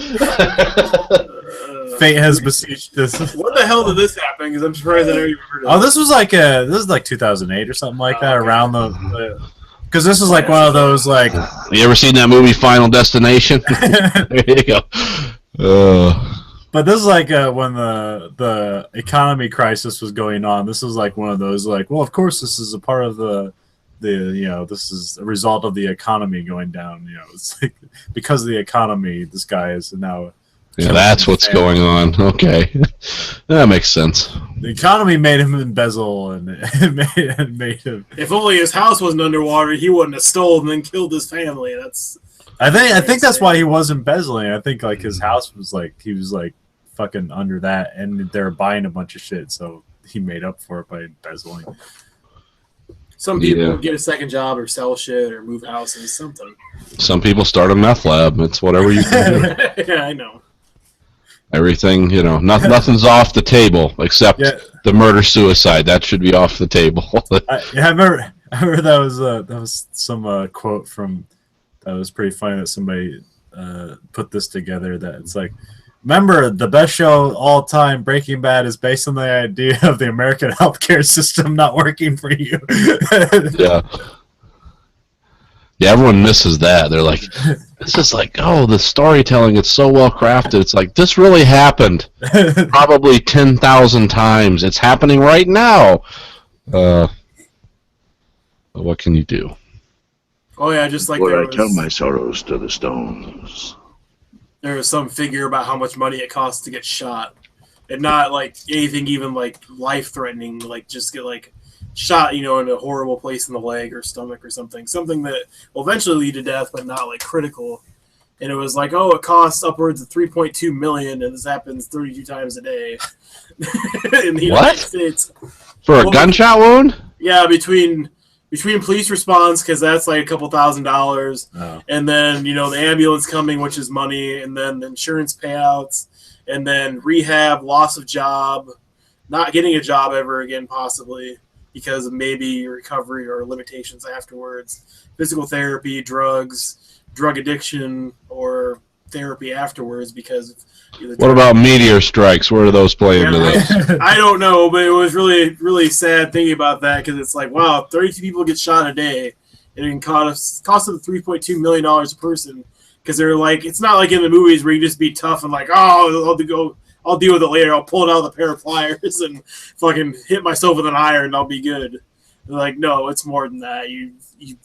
Fate has besieged this.
What the hell did this happen? Because I'm surprised I never even heard of
Oh, this was like 2008 or something like that.
okay.
Around the because this was like one of those like.
You ever seen that movie Final Destination? There you go.
But this is like when the economy crisis was going on. This was like one of those like, well, of course this is a part of the this is a result of the economy going down. It's like because of the economy, this guy is now.
Yeah, that's what's going on. Okay, that makes sense.
The economy made him embezzle, and it made him.
If only his house wasn't underwater, he wouldn't have stolen and then killed his family.
I think that's why he was embezzling. I think like his house was like he was like fucking under that, and they're buying a bunch of shit, so he made up for it by embezzling.
Some people get a second job or sell shit or move houses, something.
Some people start a meth lab. It's whatever you can do.
Yeah, I know.
Everything, nothing's off the table except the murder-suicide. That should be off the table.
I remember that was some quote from that was pretty funny that somebody put this together. That it's like, remember the best show of all time, Breaking Bad, is based on the idea of the American healthcare system not working for you.
Yeah. Yeah, everyone misses that. They're like, this is like, the storytelling, it's so well crafted. It's like, this really happened probably 10,000 times. It's happening right now. What can you do?
Oh, yeah, just like
Where I tell my sorrows to the stones.
There was some figure about how much money it costs to get shot. And not like anything even like life-threatening, like just get like shot, in a horrible place in the leg or stomach or something that will eventually lead to death, but not like critical. And it was like, it costs upwards of $3.2 million, and this happens 32 times a day in the United States
for a gunshot wound.
Yeah, between police response, because that's like a couple $1,000s, and then the ambulance coming, which is money, and then the insurance payouts, and then rehab, loss of job, not getting a job ever again, possibly. Because of maybe recovery or limitations afterwards, physical therapy, drugs, drug addiction, or therapy afterwards. Because
what about meteor strikes? Where do those play into this?
I don't know, but it was really, really sad thinking about that because it's like, wow, 32 people get shot a day, and it can cost them $3.2 million a person. Because they're like, it's not like in the movies where you just be tough and like, I'll deal with it later. I'll pull it out of the pair of pliers and fucking hit myself with an iron and I'll be good. They're like, no, it's more than that. You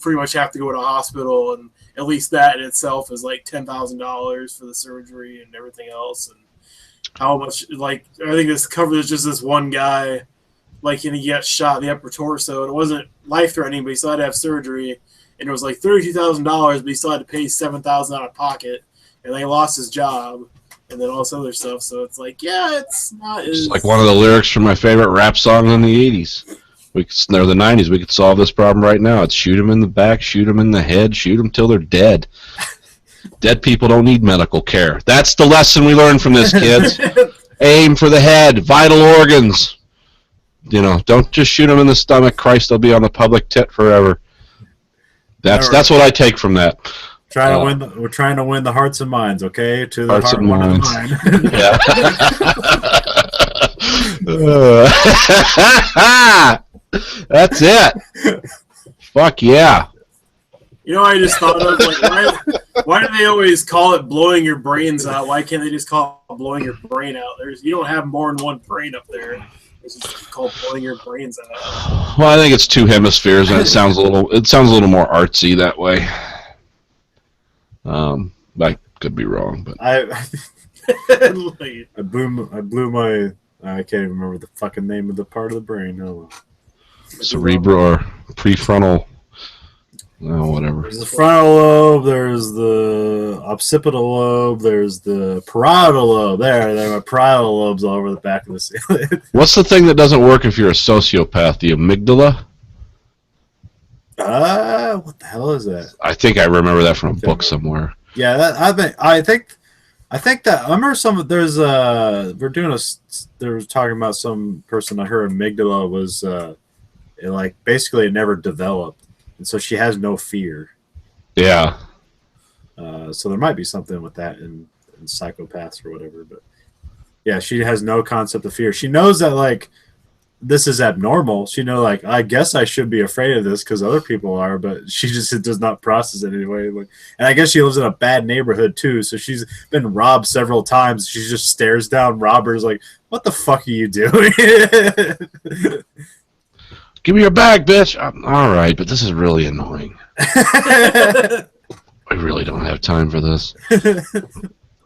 pretty much have to go to a hospital, and at least that in itself is like $10,000 for the surgery and everything else. And how much, like, I think this covers just this one guy, like, and he got shot in the upper torso. And it wasn't life-threatening, but he still had to have surgery. And it was like $32,000, but he still had to pay $7,000 out of pocket. And then he lost his job. And then all this other stuff, so it's like, it's not as...
It's like one of the lyrics from my favorite rap song in the 80s. Or the 90s. We could solve this problem right now. It's shoot them in the back, shoot them in the head, shoot them till they're dead. Dead people don't need medical care. That's the lesson we learned from this, kids. Aim for the head, vital organs. Don't just shoot them in the stomach. Christ, they'll be on the public tit forever. That's what I take from that.
We're trying to win the hearts and minds, okay? To the
hearts and minds. That's it. Fuck yeah.
You know, I just thought of like, why do they always call it blowing your brains out? Why can't they just call it blowing your brain out? You don't have more than one brain up there. It's just called blowing your brains out.
Well, I think it's two hemispheres, and it sounds a little more artsy that way. I could be wrong, but
I blew my. I can't even remember the fucking name of the part of the brain. Oh,
cerebral or prefrontal. Oh, whatever.
There's the frontal lobe. There's the occipital lobe. There's the parietal lobe. There are parietal lobes all over the back of the ceiling.
What's the thing that doesn't work if you're a sociopath? The amygdala?
What the hell is that?
I think I remember that from a book somewhere.
Yeah, I think that I remember some. There's we're doing they were talking about some person. I heard amygdala was basically it never developed. And so she has no fear.
Yeah.
So there might be something with that in psychopaths or whatever. But yeah, she has no concept of fear. She knows that like this is abnormal. She knows like I guess I should be afraid of this because other people are, but she just does not process it anyway. And I guess she lives in a bad neighborhood too. So she's been robbed several times. She just stares down robbers like, "What the fuck are you doing?"
Give me your bag, bitch. All right, but this is really annoying. I really don't have time for this.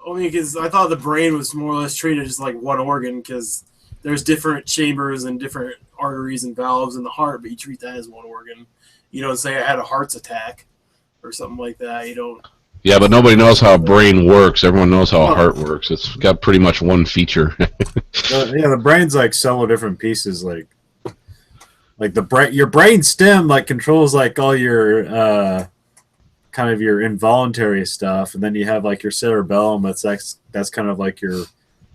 Only because I thought the brain was more or less treated as like one organ because there's different chambers and different arteries and valves in the heart, but you treat that as one organ. You don't say I had a heart attack or something like that. You don't.
Yeah, but nobody knows how a brain works. Everyone knows how a heart works. It's got pretty much one feature.
Yeah, the brain's like several different pieces, like the brain, your brain stem like controls like all your kind of your involuntary stuff, and then you have like your cerebellum that's kind of like your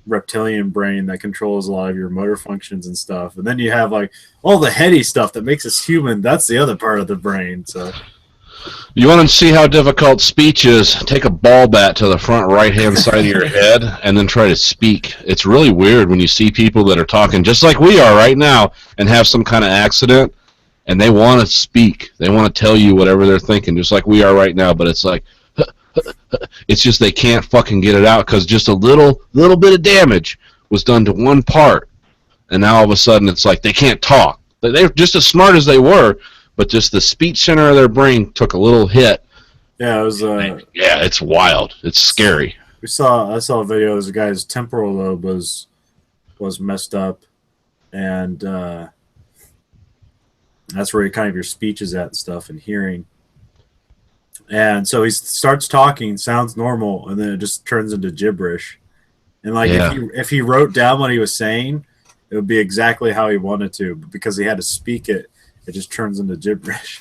reptilian brain that controls a lot of your motor functions and stuff, and then you have like all the heady stuff that makes us human. That's the other part of the brain. So
you want to see how difficult speech is? Take a ball bat to the front right-hand side of your head and then try to speak. It's really weird when you see people that are talking just like we are right now and have some kind of accident, and they want to speak. They want to tell you whatever they're thinking, just like we are right now, but it's like, it's just they can't fucking get it out because just a little bit of damage was done to one part, and now all of a sudden it's like they can't talk. They're just as smart as they were, but just the speech center of their brain took a little hit.
yeah, it was.
Yeah, it's wild. It's scary.
I saw a video. There's a guy's temporal lobe was messed up, and that's where kind of your speech is at and stuff and hearing. And so he starts talking, sounds normal, and then it just turns into gibberish. And like if he wrote down what he was saying, it would be exactly how he wanted to, but because he had to speak it, it just turns into gibberish.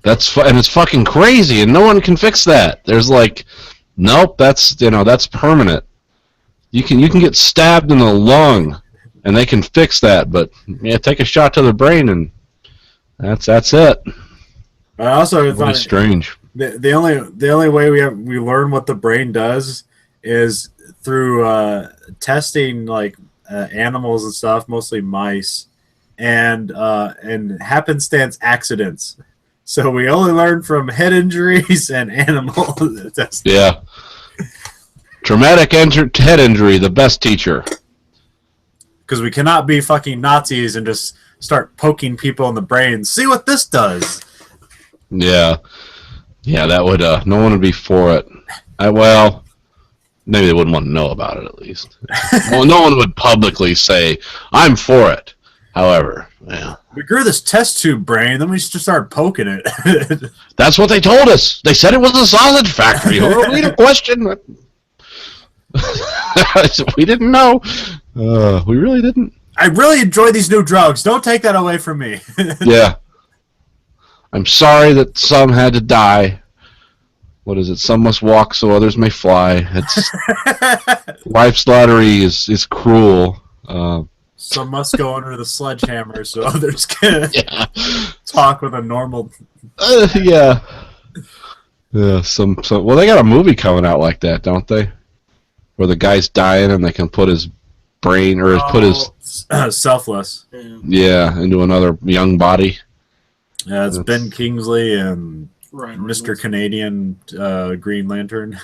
And it's fucking crazy, and no one can fix that. There's like, nope, that's permanent. You can get stabbed in the lung, and they can fix that. But yeah, take a shot to the brain, and that's it.
I also
It's
find
strange.
The only way we learn what the brain does is through testing like animals and stuff, mostly mice, and happenstance accidents. So we only learn from head injuries and animal testing.
Yeah. Traumatic head injury, the best teacher.
Because we cannot be fucking Nazis and just start poking people in the brain. See what this does.
Yeah. Yeah, that would, no one would be for it. Well, maybe they wouldn't want to know about it at least. Well, no one would publicly say, I'm for it. However, yeah.
We grew this test tube brain, then we just started poking it.
That's what they told us. They said it was a sausage factory. We had a question. We didn't know. We really didn't.
I really enjoy these new drugs. Don't take that away from me.
Yeah. I'm sorry that some had to die. What is it? Some must walk so others may fly. It's life's lottery is cruel.
Some must go under the sledgehammer so others can talk with a normal.
Yeah. Yeah. Some. Well, they got a movie coming out like that, don't they? Where the guy's dying and they can put his brain or put his
Selfless.
into another young body.
Yeah, it's Ben Kingsley and
Ryan
Mr.
Reynolds.
Canadian Green Lantern.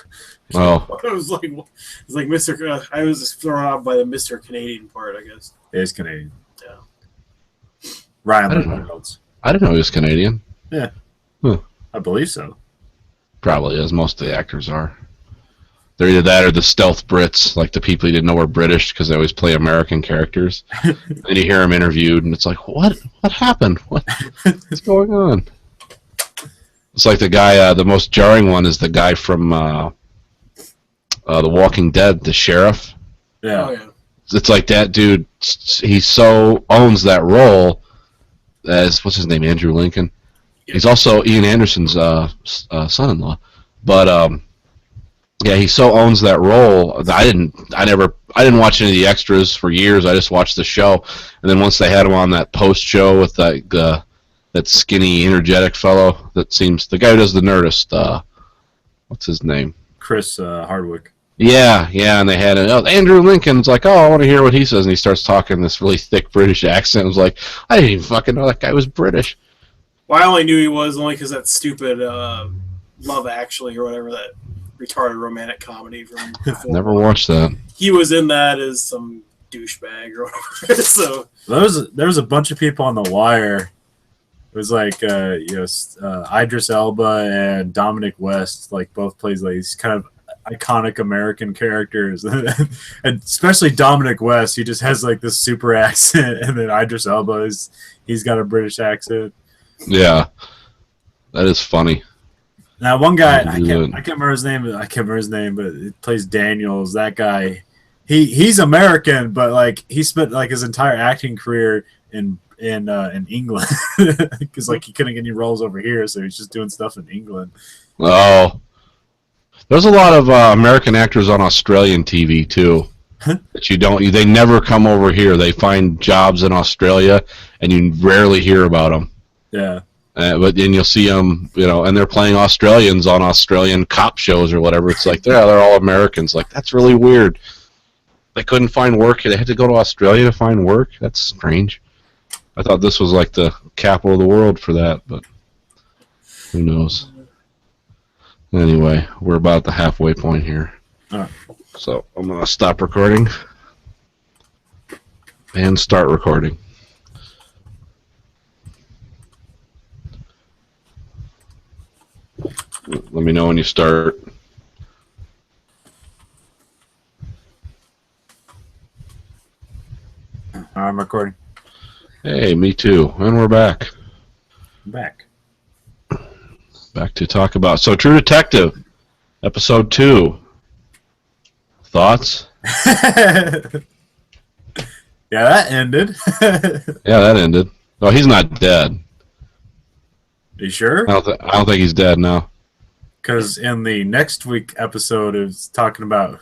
Oh,
It was like Mr. I was just thrown off by the Mr. Canadian part, I guess.
It is Canadian.
Yeah.
Ryan
I don't know.
Reynolds.
I didn't know he was Canadian.
I believe so.
Probably, as most of the actors are. They're either that or the stealth Brits, like the people you didn't know were British because they always play American characters. And you hear them interviewed, and it's like, what happened? What's going on? It's like the guy, the most jarring one is the guy from The Walking Dead, the sheriff.
Yeah.
Oh, yeah.
It's like that dude, he so owns that role as, what's his name, Andrew Lincoln? He's also Ian Anderson's son-in-law. But, yeah, he so owns that role. I didn't watch any of the extras for years. I just watched the show, and then once they had him on that post show with that skinny, energetic fellow that seems the guy who does the Nerdist. What's his name?
Chris Hardwick.
Yeah, and they had Andrew Lincoln. It's like, oh, I want to hear what he says, and he starts talking this really thick British accent. I was like, I didn't even fucking know that guy was British.
Well, I only knew he was only because that stupid Love Actually or whatever, that retarded romantic comedy from before.
Never watched that.
He was in that as some douchebag or whatever. So
There was a bunch of people on The Wire. It was like Idris Elba and Dominic West, like both plays like these kind of iconic American characters, and especially Dominic West. He just has like this super accent, and then Idris Elba he's got a British accent.
Yeah, that is funny.
Now one guy I
Good.
can't remember his name, but he plays Daniels. That guy, he's American, but like he spent like his entire acting career in England because like he couldn't get any roles over here, so he's just doing stuff in England.
Oh, there's a lot of American actors on Australian TV too. That they never come over here. They find jobs in Australia, and you rarely hear about them.
Yeah.
But then you'll see them, and they're playing Australians on Australian cop shows or whatever. It's like, they're all Americans. Like, that's really weird. They couldn't find work. They had to go to Australia to find work. That's strange. I thought this was like the capital of the world for that, but who knows? Anyway, we're about the halfway point here.
All right.
So I'm going to stop recording and start recording. Let me know when you start.
I'm recording.
Hey, me too. And we're back.
I'm back.
Back to talk about True Detective, episode 2. Thoughts?
Yeah, that ended.
Yeah, that ended. Oh, he's not dead.
You sure?
I don't think he's dead now.
Because in the next week episode, it was talking about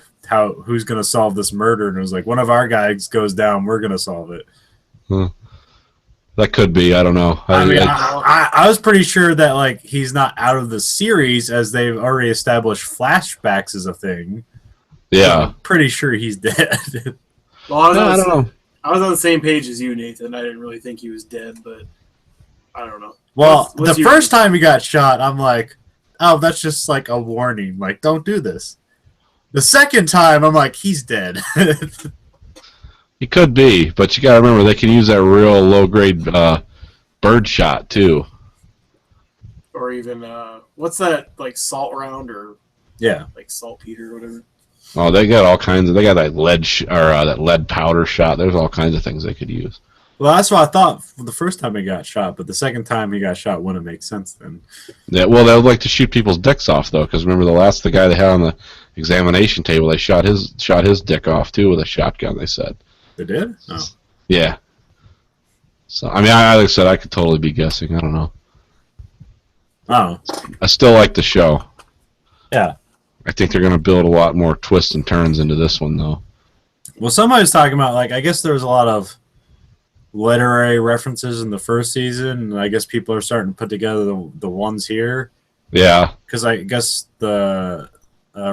who's going to solve this murder, and it was like one of our guys goes down, we're going to solve it.
That could be. I don't know.
I was pretty sure that like he's not out of the series, as they've already established flashbacks as a thing.
Yeah.
I'm pretty sure he's dead.
Well,
I don't know.
I was on the same page as you, Nathan. I didn't really think he was dead, but I don't know.
Well,
What's
the
your-
first time he got shot, I'm like, oh, that's just like a warning. Like, don't do this. The second time, I'm like, he's dead.
He could be, but you got to remember they can use that real low-grade bird shot too.
Or even what's that, like salt round or
Yeah.
like saltpeter or whatever.
Oh, they got all kinds of. They got that that lead powder shot. There's all kinds of things they could use.
Well, that's what I thought the first time he got shot, but the second time he got shot wouldn't make sense then.
Yeah, well, they would like to shoot people's dicks off though, because remember the guy they had on the examination table, they shot his dick off too with a shotgun. They said.
They did? Oh.
Yeah. So I mean, like I said, I could totally be guessing. I don't know.
Oh.
I still like the show.
Yeah.
I think they're going to build a lot more twists and turns into this one, though.
Well, somebody was talking about, like, I guess there was a lot of literary references in the first season, and I guess people are starting to put together the ones here.
Yeah.
Because I guess the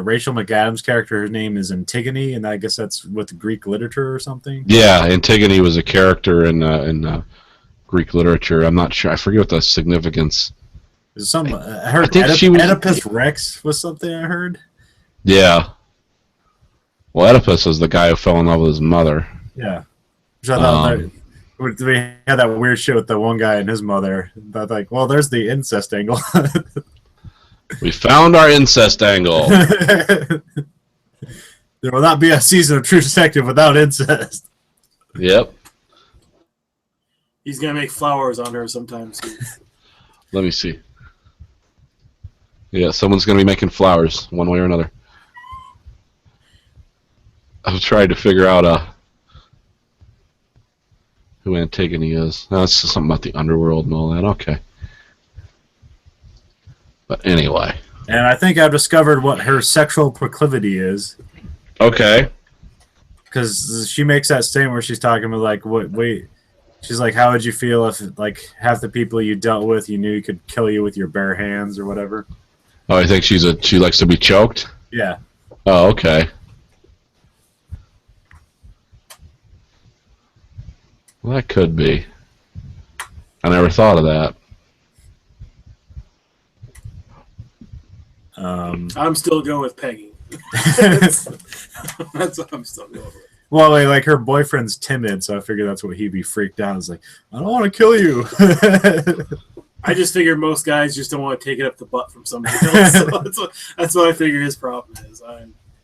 Rachel McAdams' character, her name is Antigone, and I guess that's with Greek literature or something.
Yeah, Antigone was a character in Greek literature. I'm not sure. I forget what the significance.
There's some I heard
I think she was-
Oedipus Rex was something I heard.
Yeah. Well, Oedipus is the guy who fell in love with his mother.
Yeah. Which I thought we had that weird shit with the one guy and his mother. But like, well, there's the incest angle.
We found our incest angle.
There will not be a season of True Detective without incest.
Yep.
He's gonna make flowers on her sometimes.
Let me see. Yeah, someone's going to be making flowers one way or another. I was trying to figure out who Antigone is. That's something about the underworld and all that. Okay. But anyway.
And I think I've discovered what her sexual proclivity is.
Okay.
Because she makes that statement where she's talking about, like, wait. She's like, how would you feel if, like, half the people you dealt with, you knew you could kill you with your bare hands or whatever?
Oh, I think she likes to be choked?
Yeah.
Oh, okay. Well, that could be. I never thought of that.
I'm still going with Peggy. That's what I'm still going with.
Well, like her boyfriend's timid, so I figured that's what he'd be freaked out. It's like, I don't want to kill you.
I just figure most guys just don't want to take it up the butt from somebody else. So that's what I figure his problem is.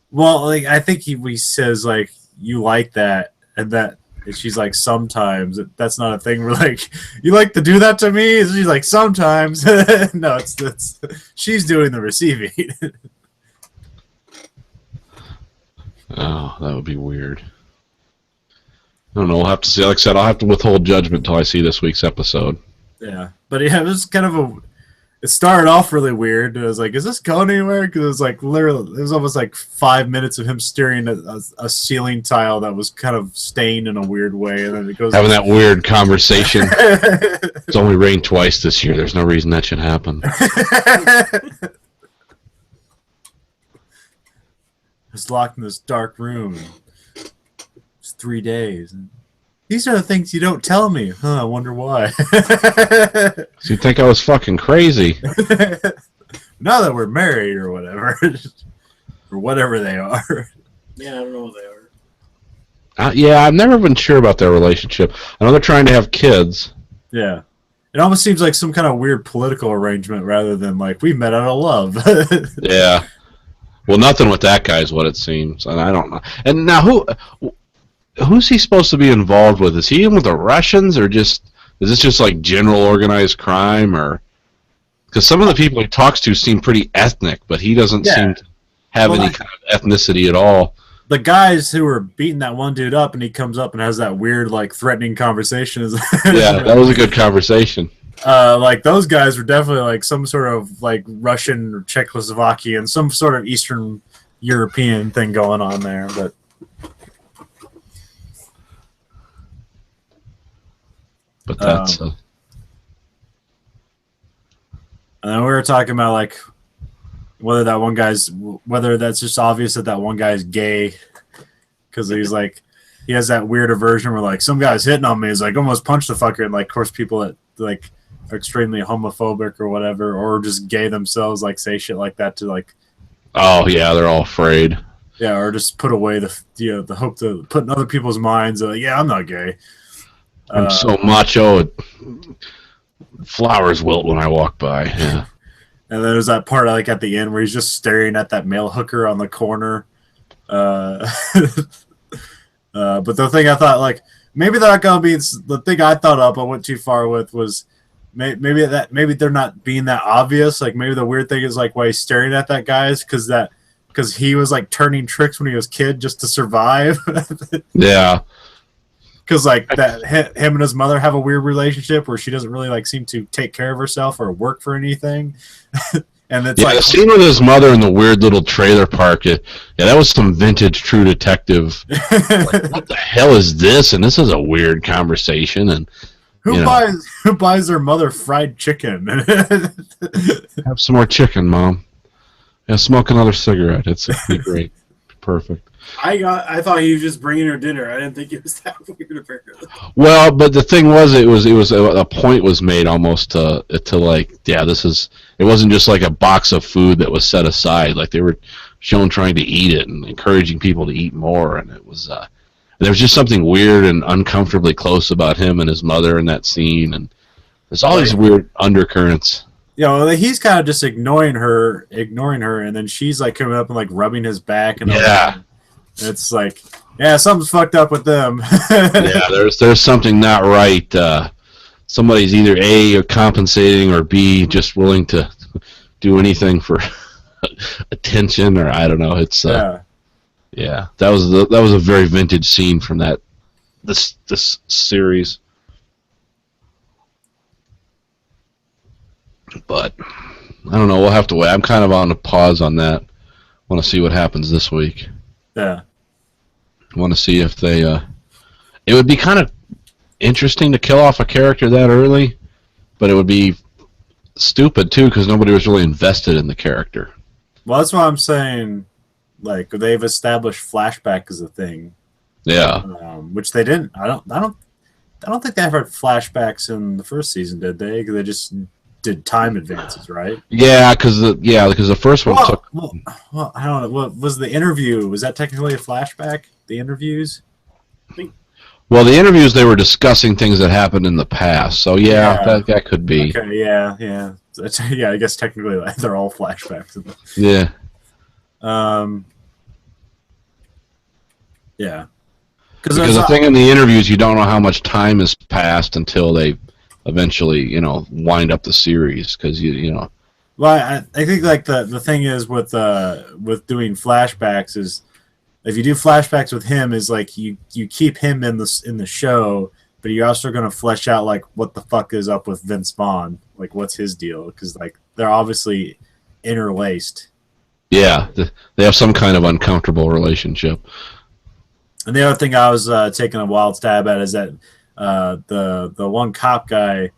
Well, like I think he says like you like that, and she's like sometimes that's not a thing. We're like, you like to do that to me? And she's like sometimes. No, it's she's doing the receiving.
Oh, that would be weird. I don't know. We'll have to see. Like I said, I'll have to withhold judgment until I see this week's episode.
Yeah, but yeah, it was kind of it started off really weird. I was like, is this going anywhere? Because it was like literally, it was almost like 5 minutes of him staring at a ceiling tile that was kind of stained in a weird way, and then it goes
having that weird conversation. It's only rained twice this year. There's no reason that should happen.
I was locked in this dark room. It's 3 days. These are the things you don't tell me. Huh, I wonder why.
So you think I was fucking crazy?
Now that we're married or whatever. Or whatever they are.
Yeah, I don't know what they are.
Yeah, I've never been sure about their relationship. I know they're trying to have kids.
Yeah. It almost seems like some kind of weird political arrangement rather than like, we met out of love.
Yeah. Well, nothing with that guy is what it seems, and I don't know. And now, who's he supposed to be involved with? Is he in with the Russians, or is this just like general organized crime, or because some of the people he talks to seem pretty ethnic, but he doesn't seem to have any kind of ethnicity at all.
The guys who were beating that one dude up, and he comes up and has that weird, like, threatening conversation.
Yeah, that was a good conversation.
Like those guys were definitely like some sort of like Russian or Czechoslovakian, some sort of Eastern European thing going on there.
But that's.
And then we were talking about like whether that's just obvious that one guy's gay, because he's like he has that weird aversion where like some guy's hitting on me, he's like almost punch the fucker, and like of course people that like are extremely homophobic or whatever, or just gay themselves, like say shit like that to like. Oh
yeah, they're all afraid.
Yeah, or just put away the hope to put in other people's minds. Yeah, I'm not gay.
I'm so macho. Flowers wilt when I walk by. Yeah.
And then there's that part like at the end where he's just staring at that male hooker on the corner. But the thing I thought, like, maybe they're not gonna be the thing I thought up. I went too far with was maybe they're not being that obvious. Like maybe the weird thing is like why he's staring at that guy is because he was like turning tricks when he was a kid just to survive.
Yeah.
Because like that, him and his mother have a weird relationship where she doesn't really like seem to take care of herself or work for anything. And it's like
the scene with his mother in the weird little trailer park. Yeah, that was some vintage True Detective. Like, what the hell is this? And this is a weird conversation. And
who buys their mother fried chicken?
Have some more chicken, Mom. Yeah, smoke another cigarette. It'd be great. Perfect.
I thought he was just bringing her dinner. I didn't think it was that weird. Apparently.
Well, but the thing was, it was a point was made almost to like, yeah, this is. It wasn't just like a box of food that was set aside. Like they were shown trying to eat it and encouraging people to eat more, and it was. There was just something weird and uncomfortably close about him and his mother in that scene, and there's all these weird undercurrents.
He's kind of just ignoring her, and then she's like coming up and like rubbing his back, and it's like, yeah, something's fucked up with them.
Yeah, there's something not right. Somebody's either A, compensating, or B, just willing to do anything for attention, or I don't know. It's yeah, that was a very vintage scene from this series. But I don't know. We'll have to wait. I'm kind of on a pause on that. Want to see what happens this week.
Yeah.
Want to see if they. It would be kind of interesting to kill off a character that early, but it would be stupid too because nobody was really invested in the character.
Well, that's why I'm saying, like, they've established flashback as a thing.
Yeah.
Which they didn't. I don't think they ever had flashbacks in the first season, did they? Because they just did time advances, right?
Yeah, because the first one took.
Well, I don't know. What was the interview? Was that technically a flashback? The interviews?
Well, the interviews, they were discussing things that happened in the past. So yeah. That could be.
Okay, yeah. Yeah, I guess technically they're all flashbacks.
Yeah.
Yeah.
Because the thing in the interviews, you don't know how much time has passed until they eventually, wind up the series. Because you know.
Well, I think like the thing is with doing flashbacks is if you do flashbacks with him is like you keep him in the show, but you're also going to flesh out like what the fuck is up with Vince Vaughn, like what's his deal? Because like they're obviously interlaced.
Yeah, they have some kind of uncomfortable relationship.
And the other thing I was taking a wild stab at is that the one cop guy,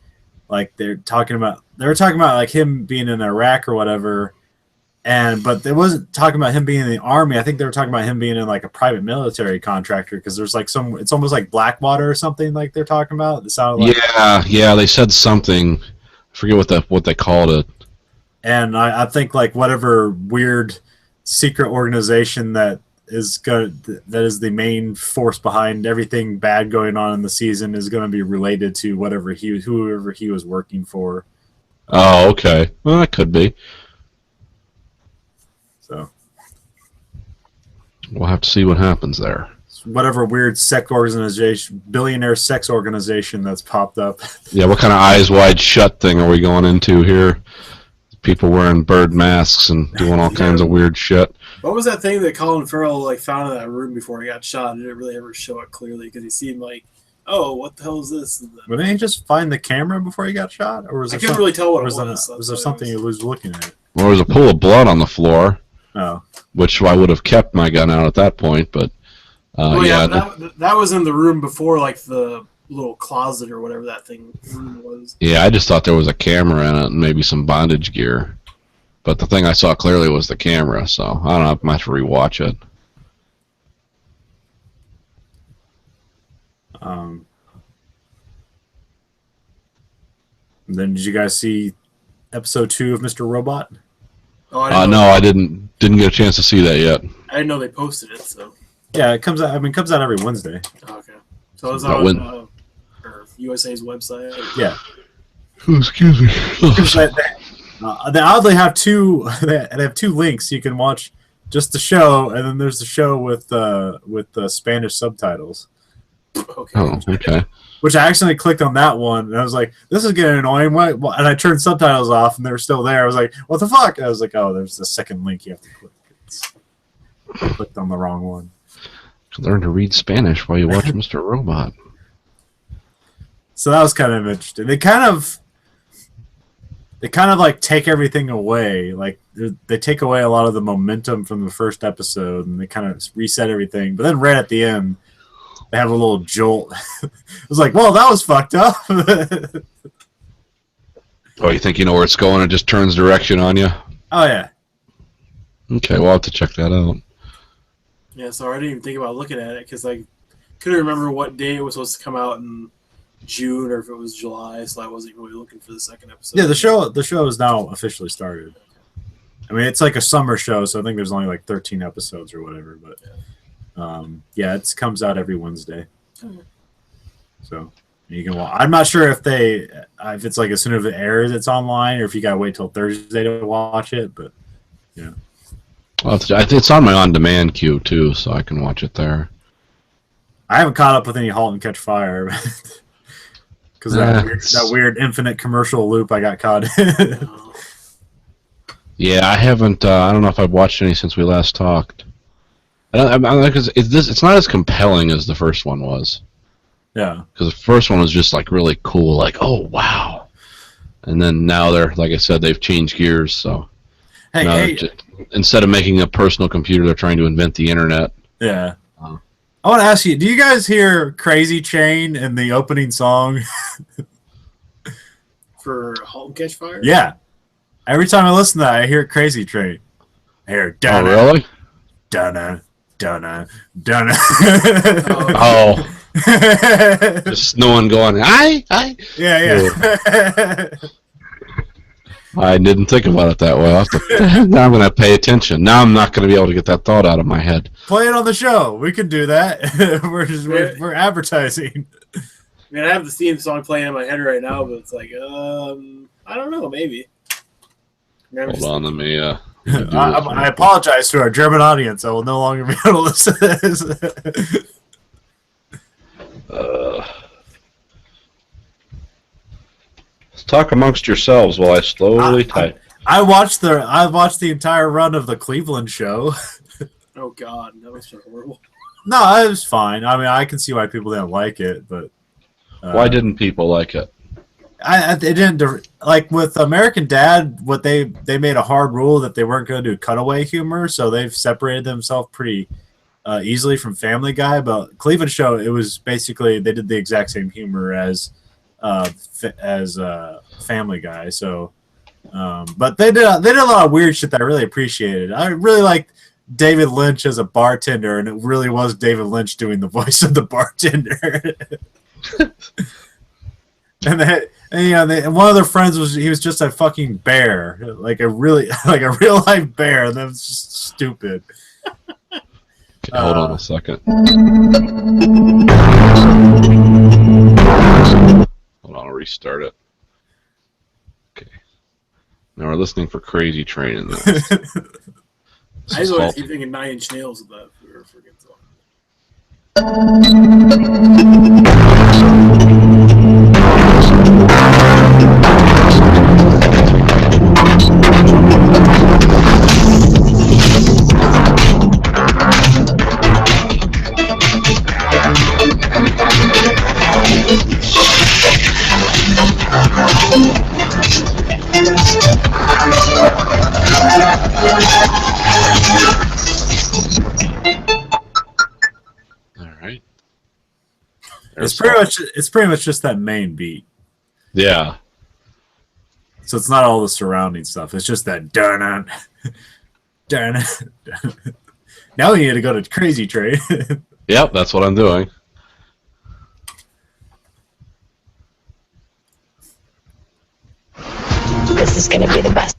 like they were talking about like him being in Iraq or whatever, but they wasn't talking about him being in the army. I think they were talking about him being in like a private military contractor because there's like it's almost like Blackwater or something like they're talking about. It sounded like
they said something. I forget what they called it.
And I think like whatever weird secret organization that is the main force behind everything bad going on in the season is going to be related to whoever he was working for.
Oh, okay. Well, that could be.
So
we'll have to see what happens there.
Whatever weird billionaire sex organization that's popped up.
Yeah, what kind of eyes wide shut thing are we going into here? People wearing bird masks and doing all kinds of weird shit.
What was that thing that Colin Farrell like found in that room before he got shot? It didn't really ever show it clearly because he seemed like, oh, what the hell is this?
But didn't he just find the camera before he got shot, or was
I couldn't really tell what it was.
Was there something he was looking at?
Well, there was a pool of blood on the floor.
Oh,
which I would have kept my gun out at that point, but
that was in the room before, like the little closet or whatever that room was.
Yeah, I just thought there was a camera in it and maybe some bondage gear. But the thing I saw clearly was the camera, so I don't know, I might have to rewatch it.
Then did you guys see episode 2 of Mr. Robot?
Oh,
no, I didn't get a chance to see that yet.
I didn't know they posted it, so.
Yeah, it comes out. It comes out every Wednesday.
Okay, so it was on USA's website.
Yeah.
Oh, excuse me.
They oddly have two. They have 2 links. You can watch just the show, and then there's the show with the Spanish subtitles.
Okay.
Oh, okay.
Which I accidentally clicked on that one, and I was like, "This is getting annoying." And I turned subtitles off, and they were still there. I was like, "What the fuck?" And I was like, "Oh, there's the second link you have to click." I clicked on the wrong one.
Learn to read Spanish while you watch Mr. Robot.
So that was kind of interesting. They kind of like take everything away. Like they take away a lot of the momentum from the first episode, and they kind of reset everything. But then right at the end, they have a little jolt. I was like, "Well, that was fucked up."
Oh, you think you know where it's going? It just turns direction on you.
Oh yeah.
Okay, we'll have to check that out.
Yeah, so I didn't even think about looking at it because I couldn't remember what day it was supposed to come out in June or if it was July, so I wasn't really looking for the second episode.
Yeah, the show is now officially started. I mean, it's like a summer show, so I think there's only like 13 episodes or whatever. But yeah, it comes out every Wednesday. So you can watch. I'm not sure if it's like as soon as it airs, it's online, or if you gotta wait till Thursday to watch it. But yeah,
Well, I think it's on my on-demand queue too, so I can watch it there.
I haven't caught up with any *Halt and Catch Fire* because that weird infinite commercial loop I got caught in.
Yeah, I haven't. I don't know if I've watched any since we last talked. It's not as compelling as the first one was.
Yeah,
because the first one was just like really cool, like oh wow, and then now they're like I said, they've changed gears. So instead of making a personal computer, they're trying to invent the internet.
Yeah. I want to ask you: do you guys hear "Crazy Train" in the opening song?
For *Halt and Catch Fire*?
Yeah. Every time I listen to that, I hear "Crazy Train." I hear
"Dunna, really?
Dunna, dunna, dunna."
Oh. Just no one going, I.
Yeah.
I didn't think about it that way. Now I'm going to pay attention. Now I'm not going to be able to get that thought out of my head.
Play it on the show. We can do that. we're advertising.
I mean, I have the theme song playing in my head right now, but it's like, I don't know, maybe.
Hold on, let me.
I apologize to our German audience. I will no longer be able to listen to this.
Let's talk amongst yourselves while I slowly type.
I watched the entire run of the Cleveland show.
Oh God, that was horrible.
No, it was fine. I mean, I can see why people didn't like it, but
why didn't people like it?
It didn't like with American Dad. What they made a hard rule that they weren't going to do cutaway humor, so they've separated themselves pretty easily from Family Guy. But Cleveland show, it was basically they did the exact same humor as Family Guy. So, but they did a lot of weird shit that I really appreciated. I really liked David Lynch as a bartender, and it really was David Lynch doing the voice of the bartender. And one of their friends was just a fucking bear, like a real life bear, and that was just stupid.
Okay, hold on a second. Hold on, I'll restart it. Okay. Now we're listening for Crazy Train in this.
I was always keep thinking 9 Inch Nails with that.
All right.
It's pretty much just that main beat.
Yeah.
So it's not all the surrounding stuff. It's just that dun dun. Now we need to go to Crazy Train.
Yep, that's what I'm doing.
This is going to be the best.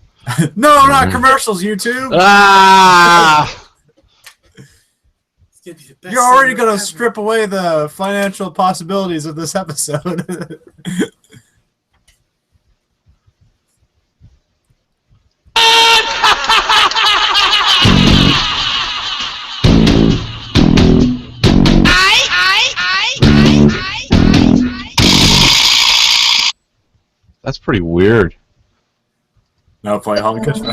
No, not commercials, YouTube.
Ah!
You're already going to strip away the financial possibilities of this episode.
That's pretty weird.
Now play Halt and Catch Fire.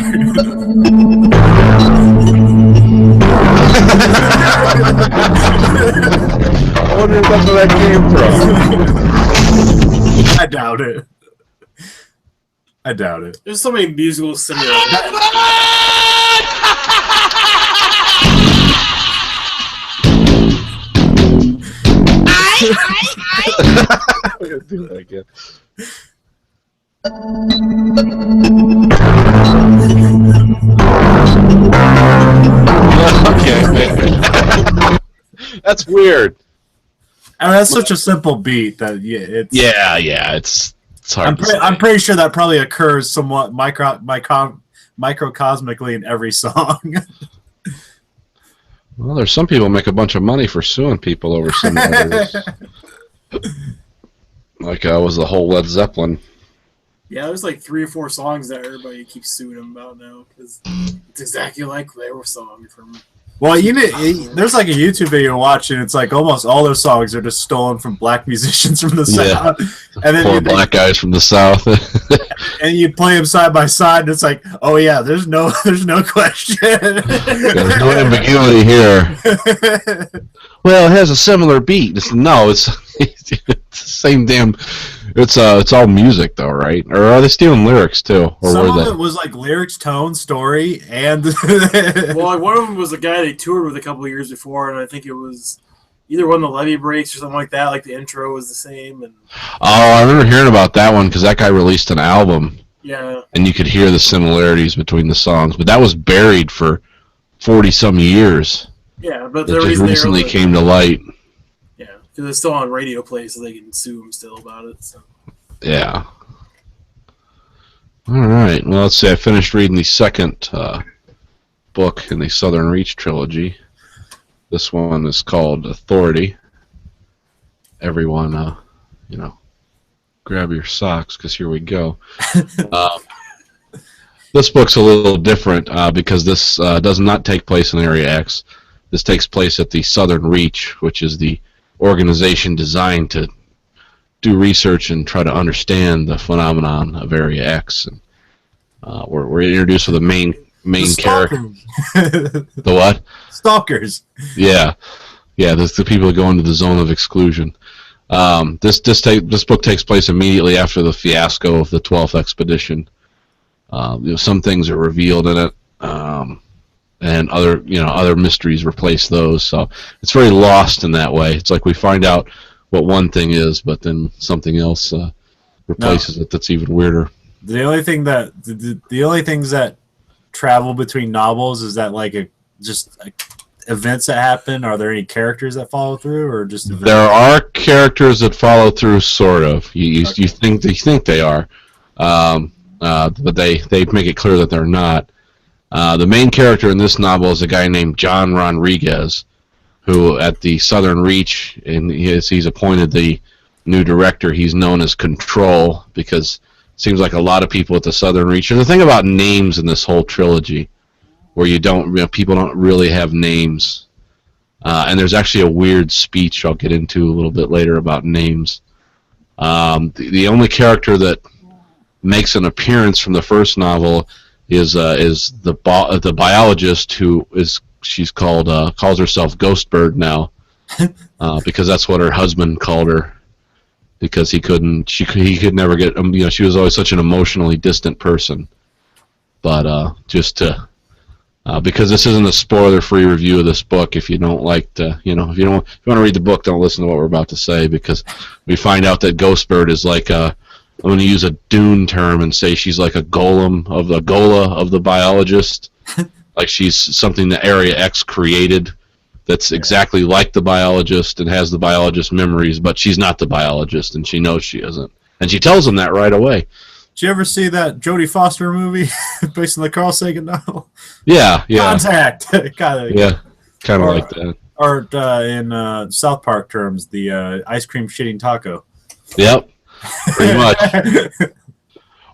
I wonder if that's where that came from.
I doubt it. I doubt it.
There's so many musical similarities.
I'm gonna do that again. That's weird.
I mean, that's such a simple beat that it's
it's hard.
I'm pretty sure that probably occurs somewhat microcosmically in every song.
Well, there's some people make a bunch of money for suing people over similarities. Like was the whole Led Zeppelin.
Yeah, there's like 3 or 4 songs that everybody keeps suing them about now because it's exactly like their song from.
Well, there's like a YouTube video watching. It's like almost all their songs are just stolen from black musicians from the South, and then
Poor black guys from the South.
And you play them side by side, and it's like, oh yeah, there's no question.
There's no ambiguity here. Well, it has a similar beat. It's the same damn. It's all music though, right? Or are they stealing lyrics too? Or
some of it was like lyrics, tone, story, and
well, like one of them was a guy they toured with a couple of years before, and I think it was either one of the Levee Breaks or something like that. Like the intro was the same. And
I remember hearing about that one because that guy released an album.
Yeah.
And you could hear the similarities between the songs, but that was buried for 40-some years.
Yeah, but
the reason recently came to light.
Yeah, because it's still on radio play, so they can sue him still about it. So.
Yeah. All right. Well, let's see. I finished reading the second book in the Southern Reach trilogy. This one is called Authority. Everyone, grab your socks because here we go. This book's a little different because this does not take place in Area X. This takes place at the Southern Reach, which is the organization designed to do research and try to understand the phenomenon of Area X. And we're introduced with a main character. The what?
Stalkers.
Yeah. There's the people that go into the zone of exclusion. This book takes place immediately after the fiasco of the 12th expedition. Some things are revealed in it, and other mysteries replace those. So it's very lost in that way. It's like we find out what one thing is, but then something else replaces it. That's even weirder.
The only things that travel between novels is that just events that happen. Are there any characters that follow through, or just events?
There are characters that follow through, sort of. You think they are. But they make it clear that they're not. The main character in this novel is a guy named John Rodriguez, who at the Southern Reach, and he's appointed the new director. He's known as Control because it seems like a lot of people at the Southern Reach. And the thing about names in this whole trilogy, where people don't really have names, and there's actually a weird speech I'll get into a little bit later about names. The only character that makes an appearance from the first novel is the biologist who calls herself Ghostbird now, because that's what her husband called her, because he could never get she was always such an emotionally distant person, but because this isn't a spoiler-free review of this book, if you don't like to, if you want to read the book, don't listen to what we're about to say, because we find out that Ghostbird is like I'm going to use a Dune term and say she's like a golem of the Gola of the biologist. Like she's something that Area X created that's exactly like the biologist and has the biologist's memories, but she's not the biologist, and she knows she isn't. And she tells him that right away.
Did you ever see that Jodie Foster movie based on the Carl Sagan novel?
Yeah.
Contact.
kind of like that.
Or in South Park terms, the ice cream shitting taco.
Yep. Pretty much.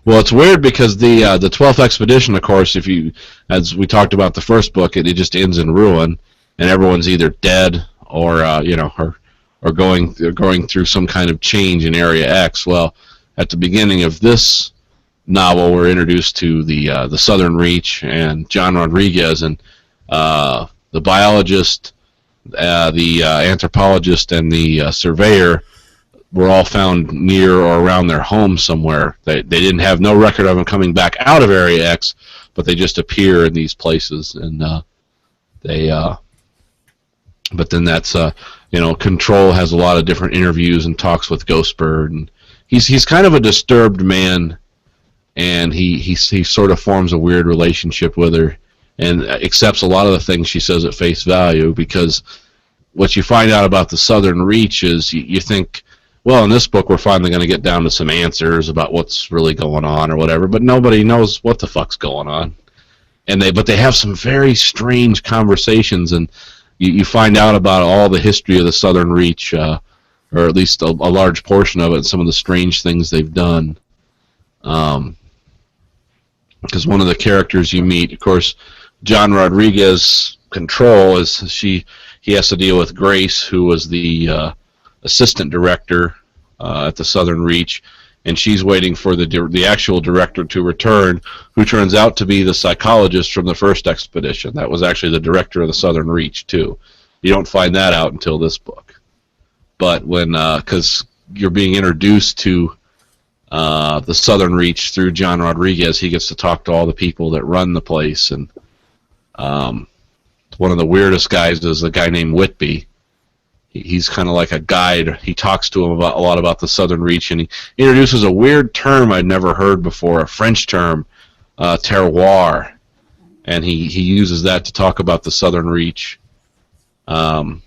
Well, it's weird because the 12th expedition, of course, as we talked about the first book, it just ends in ruin, and everyone's either dead or going through some kind of change in Area X. Well, at the beginning of this novel, we're introduced to the Southern Reach and John Rodriguez, and the biologist, the anthropologist, and the surveyor were all found near or around their home somewhere. They didn't have no record of them coming back out of Area X, but they just appear in these places, and but then that's Control has a lot of different interviews and talks with Ghostbird, and he's kind of a disturbed man, and he sort of forms a weird relationship with her and accepts a lot of the things she says at face value, because what you find out about the Southern Reach is you think, well, in this book we're finally going to get down to some answers about what's really going on or whatever, but nobody knows what the fuck's going on. But they have some very strange conversations, and you find out about all the history of the Southern Reach, or at least a large portion of it, and some of the strange things they've done. Because one of the characters you meet, of course, John Rodriguez Control, he has to deal with Grace, who was the assistant director at the Southern Reach, and she's waiting for the actual director to return, who turns out to be the psychologist from the first expedition. That was actually the director of the Southern Reach, too. You don't find that out until this book. But because you're being introduced to the Southern Reach through John Rodriguez, he gets to talk to all the people that run the place. And one of the weirdest guys is a guy named Whitby. He's kind of like a guide. He talks to him a lot about the Southern Reach, and he introduces a weird term I'd never heard before, a French term, terroir, and he uses that to talk about the Southern Reach. Or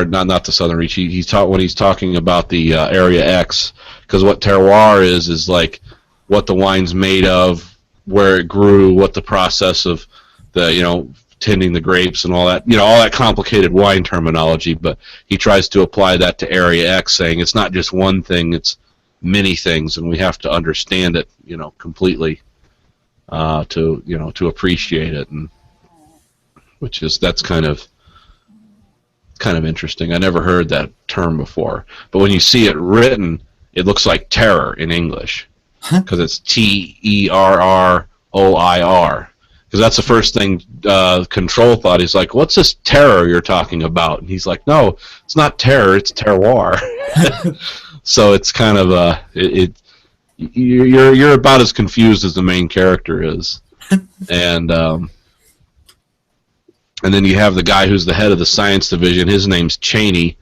not the Southern Reach. When he's talking about the Area X, because what terroir is like what the wine's made of, where it grew, what the process of the tending the grapes and all that, all that complicated wine terminology. But he tries to apply that to Area X, saying it's not just one thing, it's many things, and we have to understand it, completely to appreciate it, and that's kind of interesting. I never heard that term before, but when you see it written, it looks like terror in English, because it's Terroir. Because that's the first thing Control thought. He's like, "What's this terror you're talking about?" And he's like, "No, it's not terror. It's terroir." So it's kind of you're about as confused as the main character is, and then you have the guy who's the head of the science division. His name's Cheney,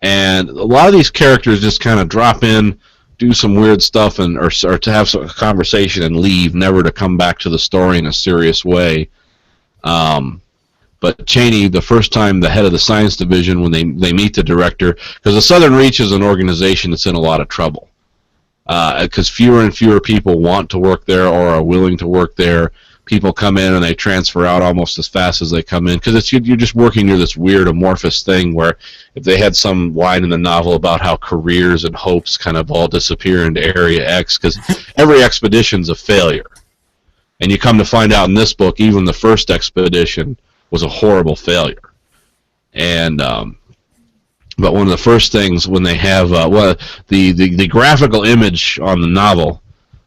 and a lot of these characters just kind of drop in, do some weird stuff, or to have a conversation and leave, never to come back to the story in a serious way. But Cheney, the first time the head of the science division, when they meet the director, because the Southern Reach is an organization that's in a lot of trouble, because fewer and fewer people want to work there or are willing to work there. People come in and they transfer out almost as fast as they come in, because you're just working near this weird amorphous thing where if they had some line in the novel about how careers and hopes kind of all disappear into Area X, because every expedition's a failure. And you come to find out in this book, even the first expedition was a horrible failure. And but one of the first things when they have the graphical image on the novel,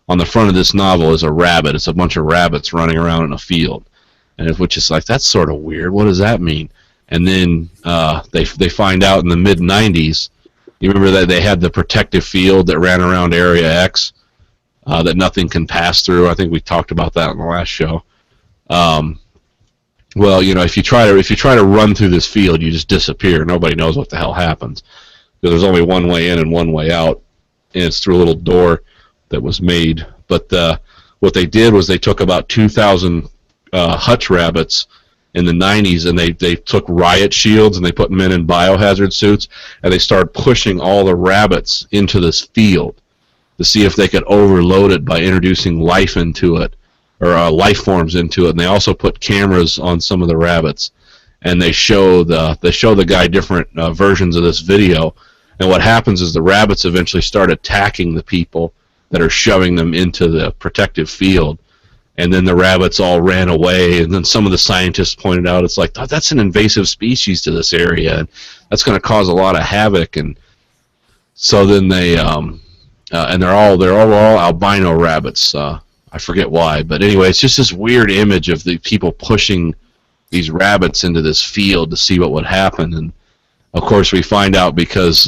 on the front of this novel, is a rabbit. It's a bunch of rabbits running around in a field, and which is like, that's sort of weird. What does that mean? And then they find out in the mid-'90s. You remember that they had the protective field that ran around Area X that nothing can pass through. I think we talked about that in the last show. Well, if you try to run through this field, you just disappear. Nobody knows what the hell happens, because there's only one way in and one way out, and it's through a little door that was made. But what they did was they took about 2,000 hutch rabbits in the 90s, and they took riot shields and they put men in biohazard suits, and they started pushing all the rabbits into this field to see if they could overload it by introducing life into it, or life forms into it. And they also put cameras on some of the rabbits, and they show the guy different versions of this video. And what happens is the rabbits eventually start attacking the people that are shoving them into the protective field, and then the rabbits all ran away. And then some of the scientists pointed out, it's like, that's an invasive species to this area, and that's going to cause a lot of havoc. And so then they and they're all albino rabbits. I forget why, but anyway, it's just this weird image of the people pushing these rabbits into this field to see what would happen. And of course we find out because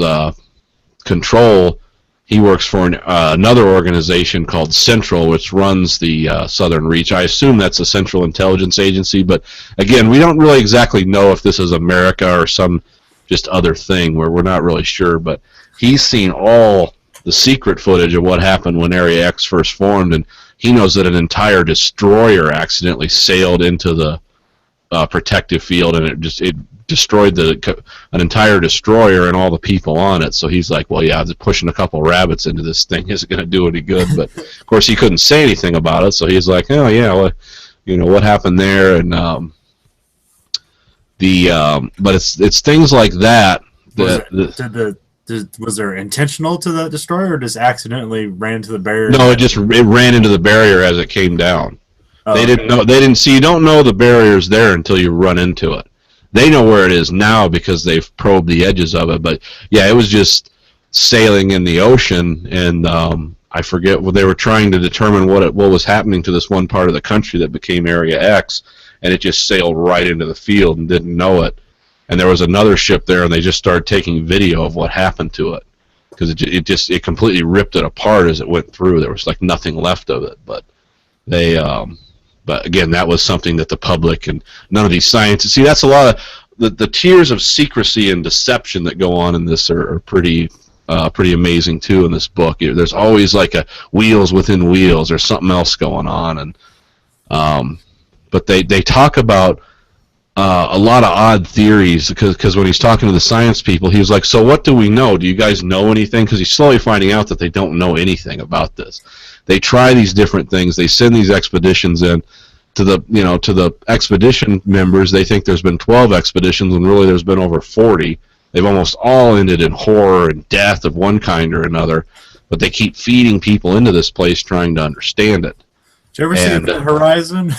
Control, he works for another organization called Central, which runs the Southern Reach. I assume that's a Central Intelligence Agency, but again, we don't really exactly know if this is America or some just other thing, where we're not really sure. But he's seen all the secret footage of what happened when Area X first formed, and he knows that an entire destroyer accidentally sailed into the protective field, and it destroyed an entire destroyer and all the people on it. So he's like, well, yeah, just pushing a couple rabbits into this thing isn't going to do any good. But of course, he couldn't say anything about it. So he's like, oh yeah, well, what happened there? And but it's things like that.
Was there intentional to the destroyer, or just accidentally ran into the barrier?
No, it ran into the barrier as it came down.
Oh,
they didn't know. They didn't see. You don't know the barrier's there until you run into it. They know where it is now because they've probed the edges of it. But yeah, it was just sailing in the ocean, and I forget what they were trying to determine what was happening to this one part of the country that became Area X, and it just sailed right into the field and didn't know it. And there was another ship there, and they just started taking video of what happened to it because it completely ripped it apart as it went through. There was like nothing left of it. But they but again, that was something that the public and none of these scientists see. That's a lot of the tiers of secrecy and deception that go on in this are pretty amazing too in this book. There's always like a wheels within wheels. There's something else going on, and but they talk about a lot of odd theories because when he's talking to the science people, he was like, so what do we know? Do you guys know anything? Because he's slowly finding out that they don't know anything about this. They try these different things. They send these expeditions in to the expedition members. They think there's been 12 expeditions when really there's been over 40. They've almost all ended in horror and death of one kind or another, but they keep feeding people into this place trying to understand it.
Did you ever see the Horizon?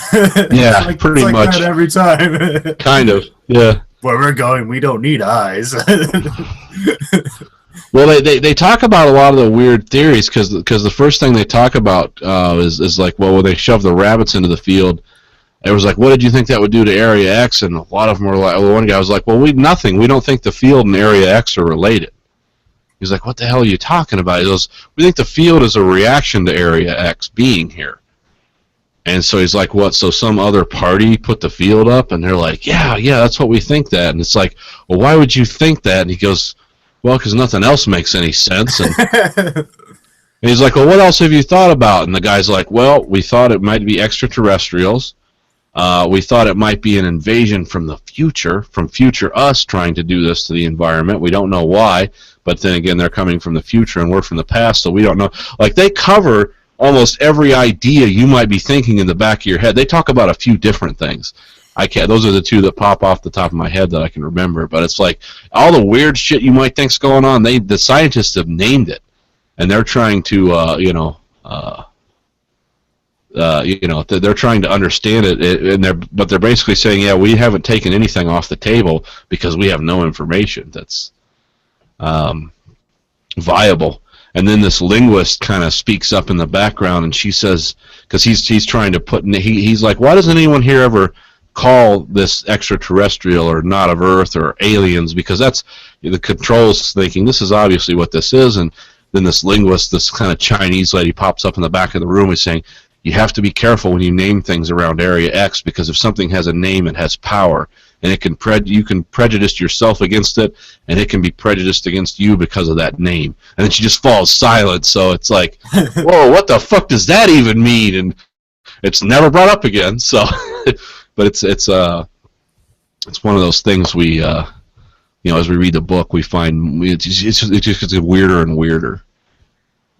Yeah, pretty
it's like
much.
That every time.
Kind of, yeah.
Where we're going, we don't need eyes.
Well, they talk about a lot of the weird theories because the first thing they talk about is like, well, when they shoved the rabbits into the field, it was like, what did you think that would do to Area X? And a lot of them were like, well, one guy was like, well, nothing. We don't think the field and Area X are related. He's like, what the hell are you talking about? He goes, we think the field is a reaction to Area X being here. And so he's like, what, so some other party put the field up? And they're like, yeah, that's what we think that. And it's like, well, why would you think that? And he goes, well, because nothing else makes any sense. And he's like, well, what else have you thought about? And the guy's like, well, we thought it might be extraterrestrials. We thought it might be an invasion from the future, from future us trying to do this to the environment. We don't know why, but then again, they're coming from the future and we're from the past, so we don't know. Like, they cover almost every idea you might be thinking in the back of your head. They talk about a few different things. Those are the two that pop off the top of my head that I can remember. But it's like all the weird shit you might think's going on. The scientists have named it, and they're trying to, they're trying to understand it. But they're basically saying, yeah, we haven't taken anything off the table because we have no information that's viable. And then this linguist kind of speaks up in the background, and she says, because he's trying to he's like, why doesn't anyone here ever call this extraterrestrial or not of Earth or aliens? Because that's the controls thinking this is obviously what this is. And then this linguist, this kind of Chinese lady, pops up in the back of the room and saying, you have to be careful when you name things around Area X, because if something has a name, it has power, and you can prejudice yourself against it, and it can be prejudiced against you because of that name. And then she just falls silent. So it's like, whoa, what the fuck does that even mean? And it's never brought up again. So, but it's one of those things we as we read the book, we find it just gets weirder and weirder.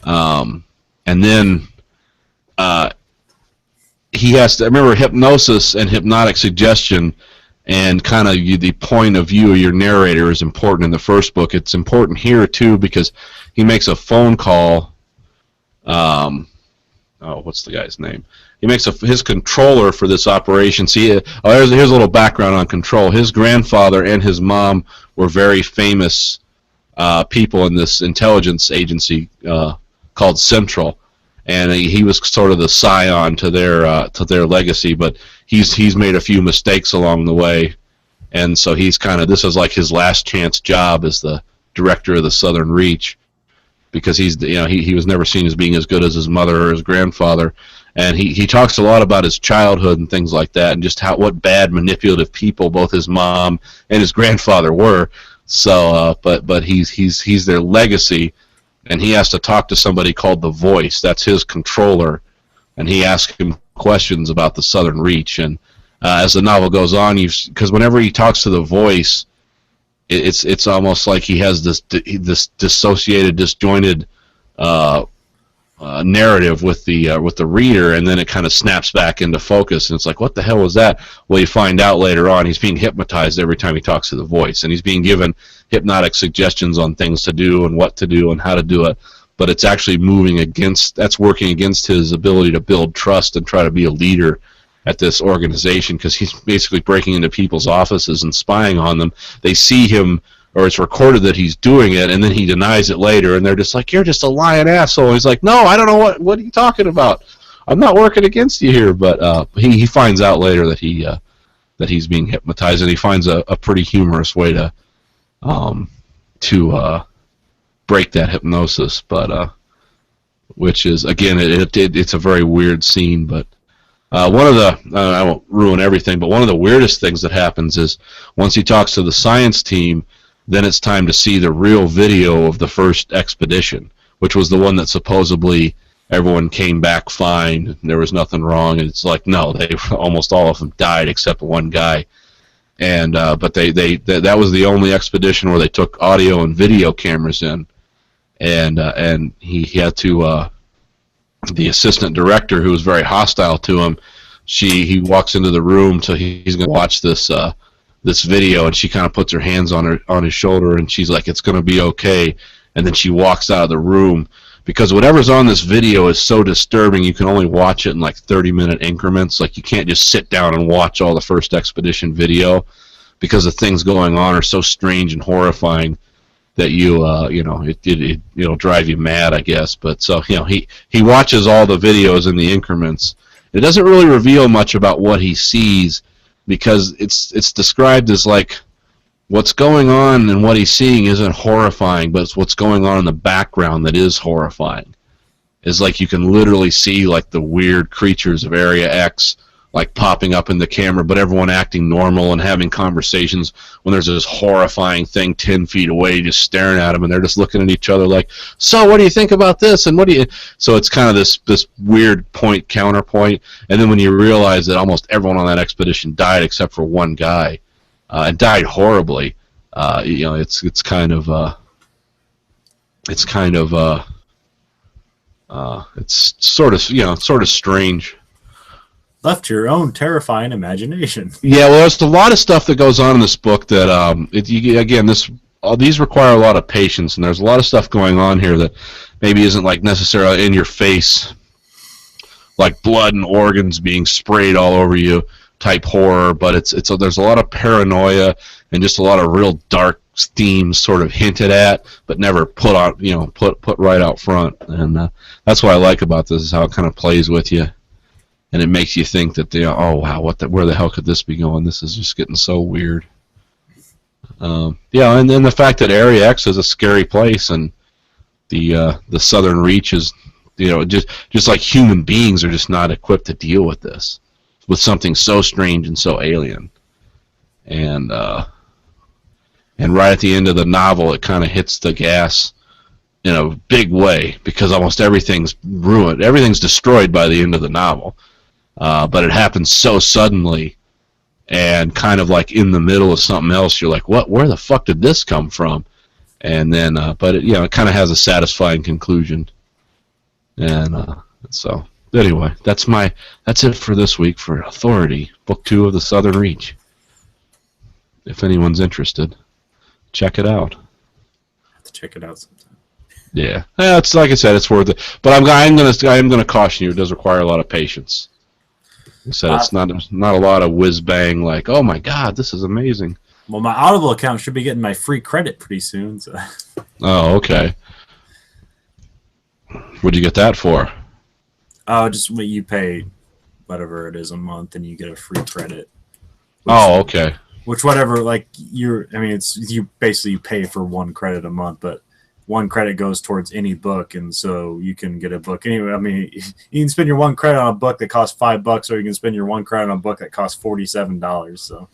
And then he has to remember hypnosis and hypnotic suggestion, and kind of the point of view of your narrator is important in the first book. It's important here too because he makes a phone call. What's the guy's name? He makes his controller for this operation. See, here's a little background on Control. His grandfather and his mom were very famous people in this intelligence agency called Central, and he was sort of the scion to their legacy. But he's made a few mistakes along the way, and so he's this is like his last chance job as the director of the Southern Reach, because he was never seen as being as good as his mother or his grandfather. And he talks a lot about his childhood and things like that, and just what bad manipulative people both his mom and his grandfather were. So, but he's their legacy, and he has to talk to somebody called the Voice. That's his controller, and he asks him questions about the Southern Reach, and as the novel goes on, because whenever he talks to the voice, it's almost like he has this dissociated, disjointed narrative with the reader, and then it kind of snaps back into focus, and it's like, what the hell was that? Well, you find out later on he's being hypnotized every time he talks to the voice, and he's being given hypnotic suggestions on things to do and what to do and how to do it, but it's actually working against his ability to build trust and try to be a leader at this organization, because he's basically breaking into people's offices and spying on them. They see him, or it's recorded that he's doing it, and then he denies it later, and they're just like, you're just a lying asshole. He's like, no, I don't know what are you talking about? I'm not working against you here. But he finds out later that he's being hypnotized, and he finds a pretty humorous way to break that hypnosis. But which is, again, it's a very weird scene. But one of the I won't ruin everything, but one of the weirdest things that happens is once he talks to the science team, then it's time to see the real video of the first expedition, which was the one that supposedly everyone came back fine, and there was nothing wrong. And it's like, no, almost all of them died except one guy. And but that was the only expedition where they took audio and video cameras in, and he had to the assistant director, who was very hostile to him. He walks into the room, so he's going to watch this video, and she kind of puts her hands on his shoulder, and she's like, it's going to be okay. And then she walks out of the room, because whatever's on this video is so disturbing, you can only watch it in like 30-minute increments. Like, you can't just sit down and watch all the first expedition video, because the things going on are so strange and horrifying that it'll drive you mad, I guess. But so, he watches all the videos in the increments. It doesn't really reveal much about what he sees, because it's described as like what's going on and what he's seeing isn't horrifying, but it's what's going on in the background that is horrifying. It's like you can literally see like the weird creatures of Area X like popping up in the camera, but everyone acting normal and having conversations when there's this horrifying thing 10 feet away just staring at them, and they're just looking at each other like, so what do you think about this? And so it's kind of this weird counterpoint, and then when you realize that almost everyone on that expedition died except for one guy, and died horribly, it's kind of sort of strange.
Left to your own terrifying imagination.
Yeah, well, there's a lot of stuff that goes on in this book that, these require a lot of patience, and there's a lot of stuff going on here that maybe isn't like necessarily in your face, like blood and organs being sprayed all over you type horror, but there's a lot of paranoia and just a lot of real dark themes sort of hinted at, but never put right out front, and that's what I like about this, is how it kind of plays with you. And it makes you think that oh wow, where the hell could this be going? This is just getting so weird. And then the fact that Area X is a scary place, and the Southern Reach is, just like human beings are just not equipped to deal with this, with something so strange and so alien. And right at the end of the novel, it kind of hits the gas in a big way, because almost everything's ruined, everything's destroyed by the end of the novel. But it happens so suddenly, and kind of like in the middle of something else. You're like, what? Where the fuck did this come from? And then, but it kind of has a satisfying conclusion. And so, anyway, that's it for this week for Authority, Book 2 of the Southern Reach. If anyone's interested, check it out.
Have to check it out sometime.
Yeah, it's like I said, it's worth it. But I am gonna caution you. It does require a lot of patience. So it's not a lot of whiz bang like, oh my god, this is amazing.
Well, my Audible account should be getting my free credit pretty soon. So.
Oh, okay. What'd you get that for?
Oh, just what you pay, whatever it is a month, and you get a free credit.
Oh, okay.
Which whatever, like it's you basically pay for one credit a month, but one credit goes towards any book, and so you can get a book anyway. I mean, you can spend your one credit on a book that costs $5, or you can spend your one credit on a book that costs $47. So,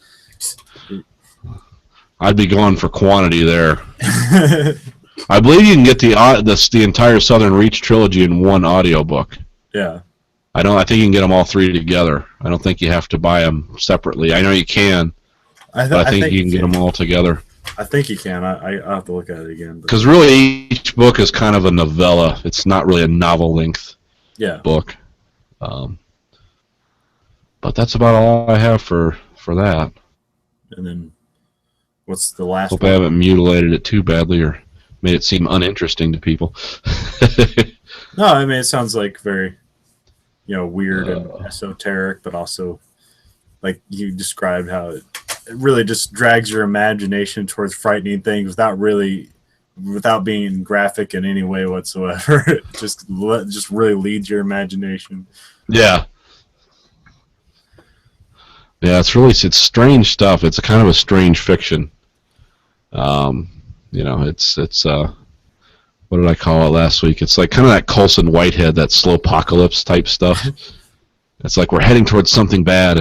I'd be going for quantity there. I believe you can get the entire Southern Reach trilogy in one audiobook.
Yeah.
I think you can get them all three together. I don't think you have to buy them separately. I know you can, but I think you can get them all together.
I think you can. I'll have to look at it again.
Because really, each book is kind of a novella. It's not really a novel-length book. But that's about all I have for that.
And then, what's the last
Hope
one?
I haven't mutilated it too badly or made it seem uninteresting to people.
No, I mean, it sounds like very, weird and esoteric, but also, like you described, how it really just drags your imagination towards frightening things without being graphic in any way whatsoever. It just really leads your imagination.
Yeah. Yeah, it's strange stuff. It's a kind of a strange fiction. It's what did I call it last week? It's like kind of that Colson Whitehead, that slowpocalypse type stuff. It's like we're heading towards something bad,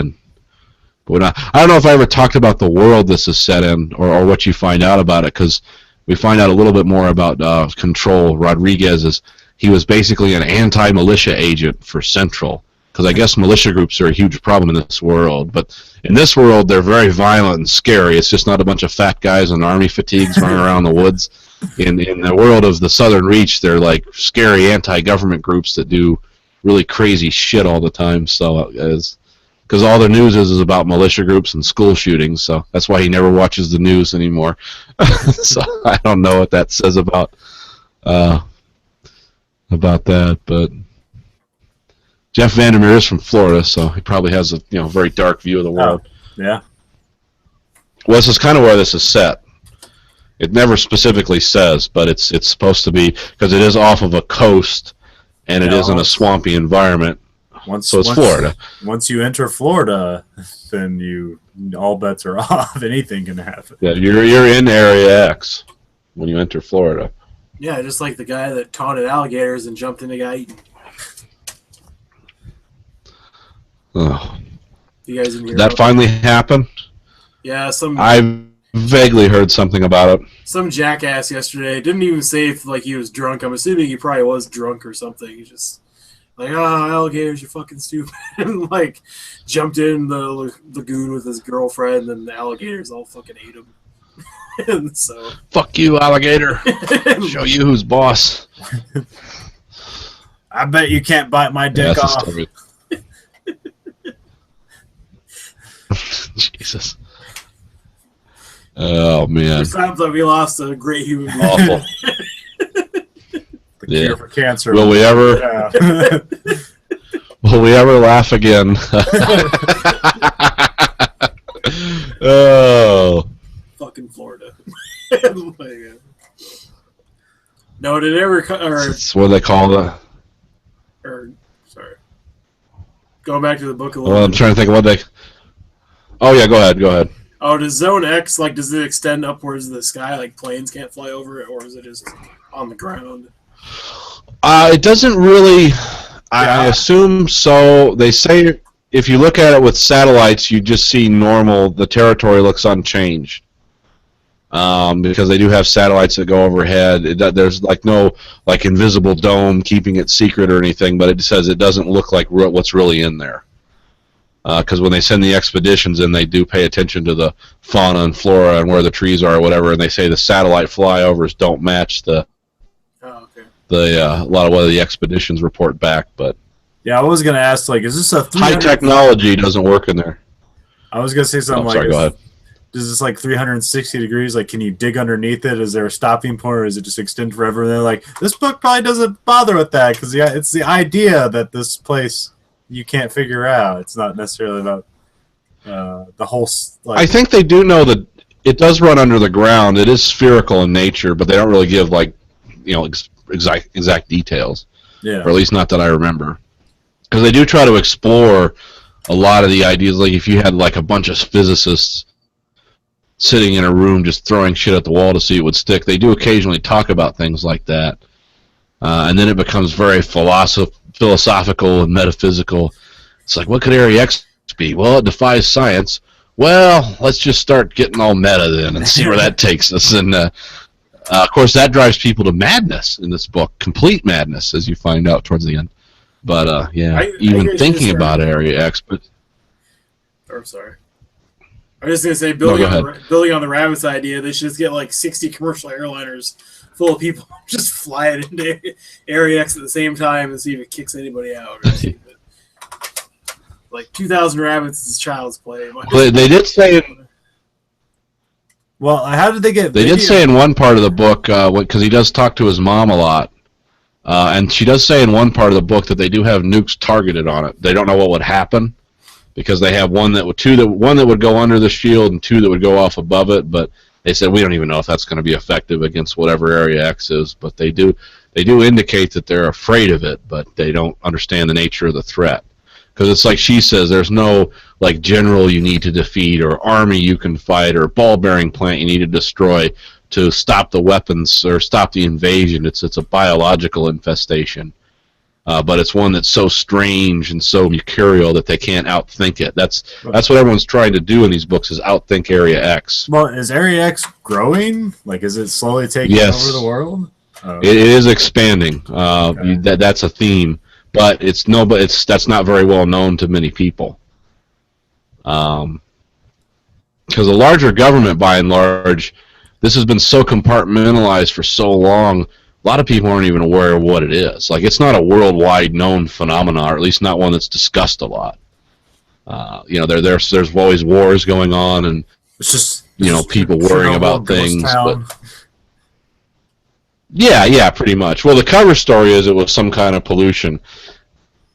but I don't know if I ever talked about the world this is set in, or what you find out about it, because we find out a little bit more about Control. Rodriguez he was basically an anti-militia agent for Central, because I guess militia groups are a huge problem in this world. But in this world, they're very violent and scary. It's just not a bunch of fat guys in army fatigues running around the woods. In the world of the Southern Reach, they're like scary anti-government groups that do really crazy shit all the time. So, because all the news is about militia groups and school shootings, so that's why he never watches the news anymore. So I don't know what that says about that, but Jeff Vandermeer is from Florida, so he probably has a very dark view of the world.
Yeah.
Well, this is kind of where this is set. It never specifically says, but it's supposed to be, because it is off of a coast, and it is in a swampy environment. So it's Florida.
Once you enter Florida, then all bets are off. Anything can happen.
Yeah, you're in Area X when you enter Florida.
Yeah, just like the guy that taunted alligators and jumped in a guy eating.
Oh.
You guys didn't hear
Did that finally happen?
Yeah,
I vaguely heard something about it.
Some jackass yesterday didn't even say if he was drunk. I'm assuming he probably was drunk or something. He just like, alligators, you're fucking stupid, and jumped in the lagoon with his girlfriend, and the alligators all fucking ate him. And so,
fuck you, alligator. Show you who's boss.
I bet you can't bite my dick off.
Jesus. Oh man.
It sounds like we lost a great human being.
Awful.
The cure for cancer.
Will we ever?
Yeah.
Will we ever laugh again? Oh.
Fucking Florida. No, did it ever?
It's what they call the.
Sorry. Going back to the book a little.
Well, I'm trying to think of what they. Oh yeah, go ahead.
Oh, does Zone X does it extend upwards of the sky? Like planes can't fly over it, or is it just on the ground?
It doesn't really. I assume so. They say if you look at it with satellites, you just see normal. The territory looks unchanged. Because they do have satellites that go overhead. There's no invisible dome keeping it secret or anything, but it says it doesn't look like what's really in there. Because when they send the expeditions in, they do pay attention to the fauna and flora and where the trees are or whatever, and they say the satellite flyovers don't match a lot of what the expeditions report back. But
yeah, I was gonna ask, is this a
high technology doesn't work in there?
I was gonna say something
sorry, go ahead.
Is this 360 degrees? Can you dig underneath it? Is there a stopping point, or is it just extend forever? And they're like, this book probably doesn't bother with that, because it's the idea that this place you can't figure out. It's not necessarily about the whole.
I think they do know that it does run under the ground. It is spherical in nature, but they don't really give exact details.
Yeah.
Or at least not that I remember, because they do try to explore a lot of the ideas. Like if you had a bunch of physicists sitting in a room just throwing shit at the wall to see it would stick, they do occasionally talk about things like that. And then it becomes very philosophical and metaphysical. It's like, what could Area X be? Well, it defies science. Well, let's just start getting all meta then and see where that takes us. And, of course, that drives people to madness in this book, complete madness, as you find out towards the end. But yeah,
I
even
guess
thinking
just
about Area X, but
Or sorry. I was just gonna say,
No, go
building on the Rabbits idea, they should just get like 60 commercial airliners full of people, just fly it into Area X at the same time and see if it kicks anybody out. Or like 2,000 rabbits is child's play.
They did say.
Well, how did they get?
They did say in one part of the book, because he does talk to his mom a lot, and she does say in one part of the book that they do have nukes targeted on it. They don't know what would happen because they have one that would go under the shield and two that would go off above it. But they said we don't even know if that's going to be effective against whatever Area X is. But they do indicate that they're afraid of it, but they don't understand the nature of the threat. Because it's like she says, there's no like general you need to defeat or army you can fight or ball bearing plant you need to destroy to stop the weapons or stop the invasion. It's a biological infestation, but it's one that's so strange and so mercurial that they can't outthink it. That's what everyone's trying to do in these books is outthink Area X.
Well, is Area X growing? Like, is it slowly taking over the world?
It is expanding. That's a theme. But that's not very well known to many people. Because the larger government, by and large, this has been so compartmentalized for so long, a lot of people aren't even aware of what it is. Like, it's not a worldwide known phenomenon, or at least not one that's discussed a lot. There's always wars going on, and
it's just
people worrying about things. But yeah, pretty much. Well, the cover story is it was some kind of pollution.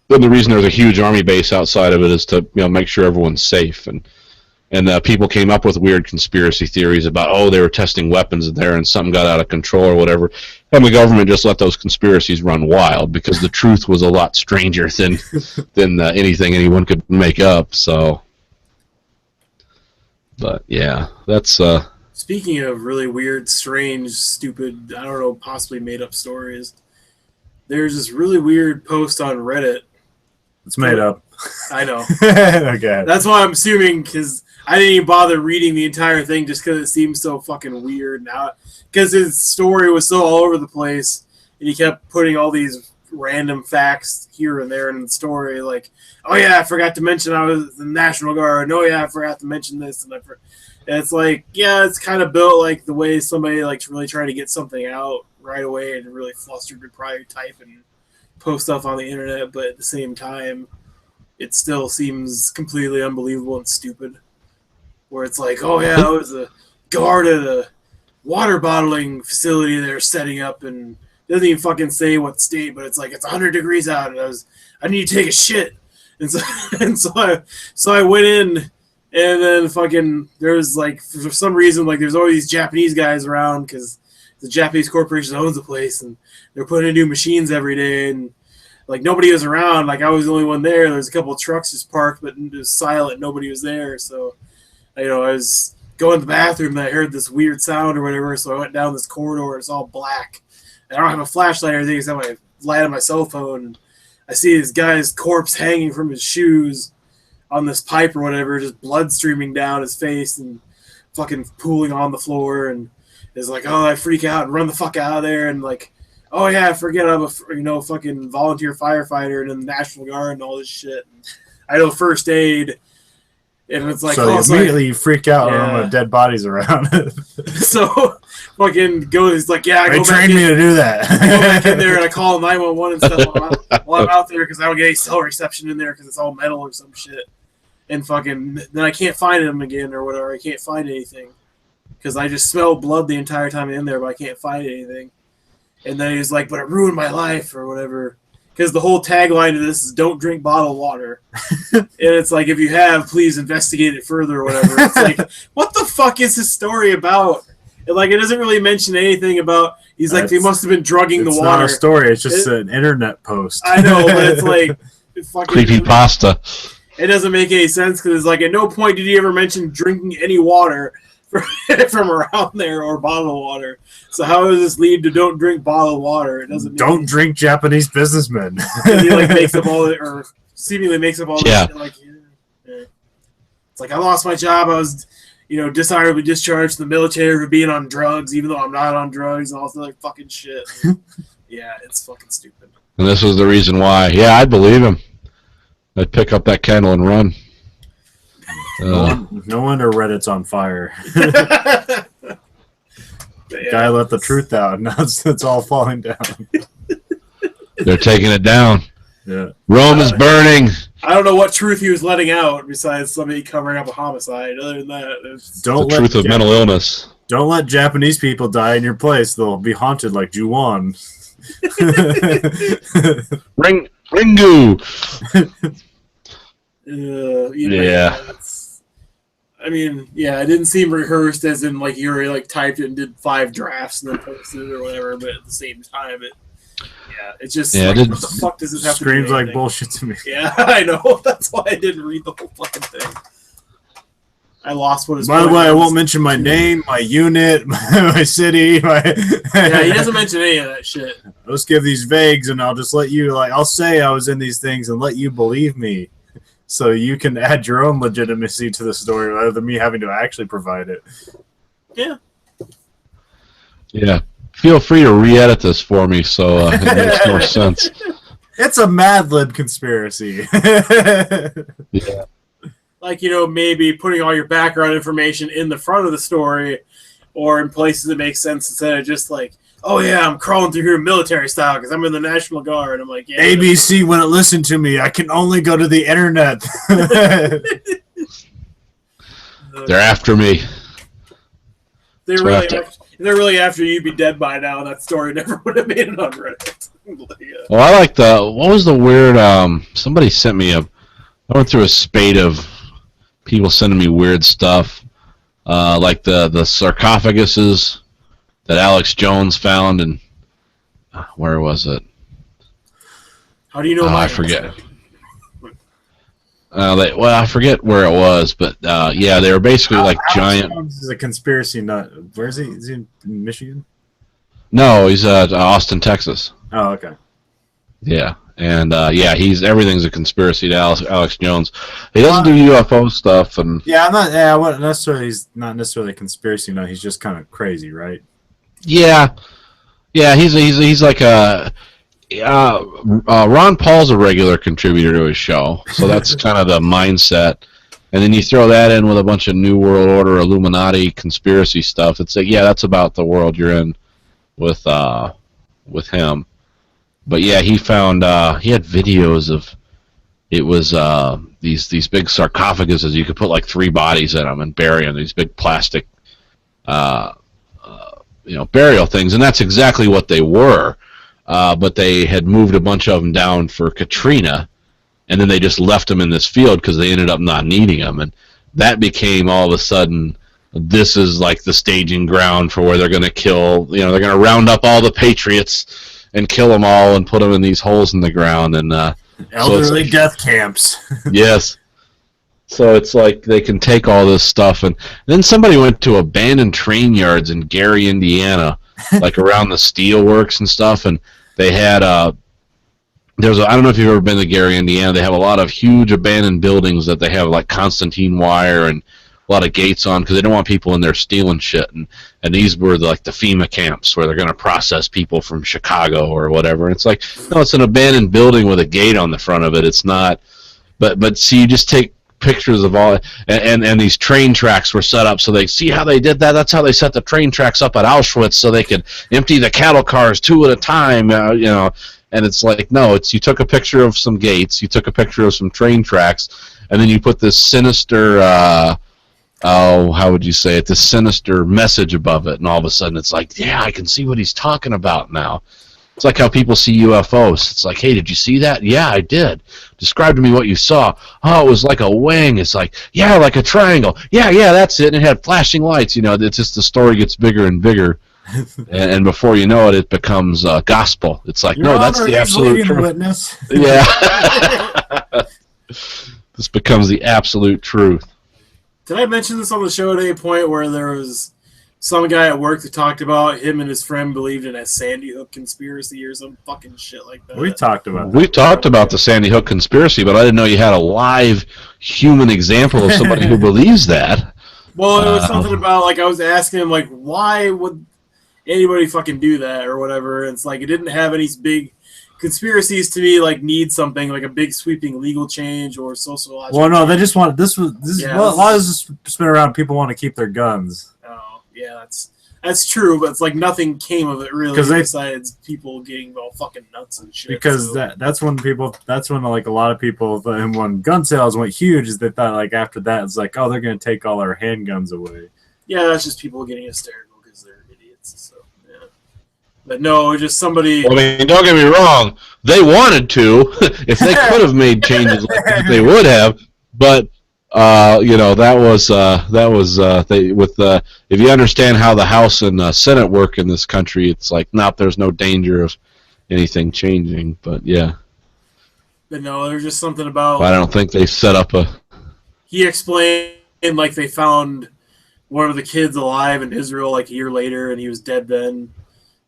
But the reason there's a huge army base outside of it is to make sure everyone's safe. And people came up with weird conspiracy theories about, they were testing weapons there and something got out of control or whatever. And the government just let those conspiracies run wild because the truth was a lot stranger than anything anyone could make up. So, but yeah, that's...
Speaking of really weird, strange, stupid, I don't know, possibly made-up stories, there's this really weird post on Reddit.
It's made up.
I know.
Okay.
That's why I'm assuming, because I didn't even bother reading the entire thing just because it seems so fucking weird now. Because his story was so all over the place, and he kept putting all these random facts here and there in the story, like, oh yeah, I forgot to mention I was in the National Guard. Oh yeah, I forgot to mention this, and and it's like, yeah, it's kind of built like the way somebody likes really trying to get something out right away and really flustered to probably type and post stuff on the internet, but at the same time, it still seems completely unbelievable and stupid. Where it's like, oh yeah, I was a guard at a water bottling facility they're setting up, and it doesn't even fucking say what state, but it's like it's 100 degrees out, and I need to take a shit, and so I went in. And then fucking there's like for some reason like there's all these Japanese guys around because the Japanese corporation owns the place and they're putting in new machines every day and like nobody was around. Like I was the only one there. There's a couple of trucks just parked, but it was silent. Nobody was there. So I was going to the bathroom and I heard this weird sound or whatever. So I went down this corridor. It's all black. And I don't have a flashlight or anything except my light on my cell phone. And I see this guy's corpse hanging from his shoes on this pipe or whatever, just blood streaming down his face and fucking pooling on the floor, and is like, oh, I freak out and run the fuck out of there, and like, oh yeah, I forget I'm a fucking volunteer firefighter and in the National Guard and all this shit. And I know first aid, and it's like,
so immediately you freak out when dead bodies around.
So fucking goes like, yeah,
they trained me to do that.
I go back in there and I call 911 and stuff while I'm out there because I don't get any cell reception in there because it's all metal or some shit. And fucking then I can't find him again or whatever. I can't find anything because I just smelled blood the entire time in there, but I can't find anything. And then he's like, but it ruined my life or whatever. Because the whole tagline of this is don't drink bottled water. And it's like, if you have, please investigate it further or whatever. It's like, what the fuck is this story about? And like, it doesn't really mention anything about, he's like, they must have been drugging the water.
It's not a story, it's just an internet post.
I know, but it's like,
creepypasta.
It doesn't make any sense because it's like, at no point did he ever mention drinking any water from around there or bottled water. So how does this lead to don't drink bottled water? It doesn't.
Don't drink Japanese businessmen.
He like makes up all it, or seemingly makes up all this shit. Like, it's like I lost my job. I was, dishonorably discharged from the military for being on drugs, even though I'm not on drugs and all that like fucking shit. Yeah, it's fucking stupid.
And this was the reason why. Yeah, I'd believe him. I'd pick up that candle and run.
No wonder Reddit's on fire. Guy let the truth out. Now it's all falling down.
They're taking it down.
Yeah.
Rome is burning.
I don't know what truth he was letting out besides somebody covering up a homicide. Other than that,
The truth of mental illness.
Don't let Japanese people die in your place. They'll be haunted like Ju-on.
Ringu. Yeah.
I mean, yeah, it didn't seem rehearsed as in like you already like typed it and did 5 drafts and then posted it or whatever. But at the same time, it's just what the fuck does this have to do?
Screams like bullshit to me.
Yeah, I know. That's why I didn't read the whole fucking thing. I lost what his.
By the way, I won't mention my name, my unit, my city.
Yeah, he doesn't mention any of that shit.
I'll just give these vagues, and I'll just let you I'll say I was in these things and let you believe me, so you can add your own legitimacy to the story rather than me having to actually provide it.
Yeah.
Yeah. Feel free to re-edit this for me so it makes more sense.
It's a Mad Lib conspiracy.
Yeah.
Like, maybe putting all your background information in the front of the story or in places that make sense instead of just like, oh, yeah, I'm crawling through here military style because I'm in the National Guard. I'm like, yeah.
ABC wouldn't listen to me. I can only go to the internet.
They're after me.
They're really after you'd be dead by now. That story never would have made it on Reddit.
Well, I like what was the weird, somebody sent me I went through a spate of people sending me weird stuff, like the sarcophaguses that Alex Jones found, and where was it?
How do you know?
I forget. I forget where it was, but yeah, they were basically like giant.
Jones is a conspiracy nut. Where is he? Is he in Michigan?
No, he's at Austin, Texas.
Oh, okay.
Yeah. And everything's a conspiracy to Alex Jones. He doesn't do UFO stuff, and
yeah, I'm not. Yeah, what necessarily? He's not necessarily a conspiracy nut. He's just kind of crazy, right?
Yeah. He's like a. Ron Paul's a regular contributor to his show, so that's kind of the mindset. And then you throw that in with a bunch of New World Order, Illuminati, conspiracy stuff. It's like, yeah, that's about the world you're in with him. But yeah, he found he had videos of it was these big sarcophaguses. You could put like 3 bodies in them and bury them. These big plastic burial things, and that's exactly what they were. But they had moved a bunch of them down for Katrina, and then they just left them in this field because they ended up not needing them, and that became all of a sudden. This is like the staging ground for where they're going to kill. They're going to round up all the patriots and kill them all and put them in these holes in the ground, and
elderly death camps.
Yes. So it's like they can take all this stuff, and then somebody went to abandoned train yards in Gary, Indiana, like around the steel works and stuff, and they had I don't know if you've ever been to Gary, Indiana. They have a lot of huge abandoned buildings that they have like Constantine wire and a lot of gates on because they don't want people in there stealing shit. And these were like the FEMA camps where they're going to process people from Chicago or whatever. And it's like, no, it's an abandoned building with a gate on the front of it. It's not. But see, you just take pictures of all, and these train tracks were set up so they see how they did that. That's how they set the train tracks up at Auschwitz so they could empty the cattle cars 2 at a time. And it's like, no, you took a picture of some gates, you took a picture of some train tracks, and then you put this sinister. How would you say it? This sinister message above it, and all of a sudden it's like, yeah, I can see what he's talking about now. It's like how people see UFOs. It's like, hey, did you see that? Yeah, I did. Describe to me what you saw. Oh, it was like a wing. It's like, yeah, like a triangle. Yeah, that's it. And it had flashing lights. It's just the story gets bigger and bigger, and before you know it, it becomes gospel. It's like, no, that's the absolute truth.
Witness.
Yeah. This becomes the absolute truth.
Did I mention this on the show at any point where there was some guy at work that talked about him and his friend believed in a Sandy Hook conspiracy or some fucking shit like that?
We talked about
the Sandy Hook conspiracy, but I didn't know you had a live human example of somebody who believes that.
Well, it was something about, like, I was asking him, like, why would anybody fucking do that or whatever? And it's like, it didn't have any big conspiracies to me like need something like a big sweeping legal change or sociological.
Well, no, they just want this was this.
Yeah,
well, a lot of this has been around. People want to keep their guns.
Oh, yeah, that's true, but it's like nothing came of it really, besides people getting all fucking nuts and shit.
Because that's when like a lot of people, and when gun sales went huge, is they thought like after that it's like, oh, they're gonna take all our handguns away.
Yeah, that's just people getting hysterical because they're idiots. So yeah, but no, just somebody.
I mean, don't get me wrong. They wanted to. If they could have made changes like that, they would have. But you know, that was if you understand how the House and Senate work in this country, it's like, there's no danger of anything changing. But yeah.
But no, there's just something about.
I don't think they set up a.
He explained like they found one of the kids alive in Israel like a year later, and he was dead then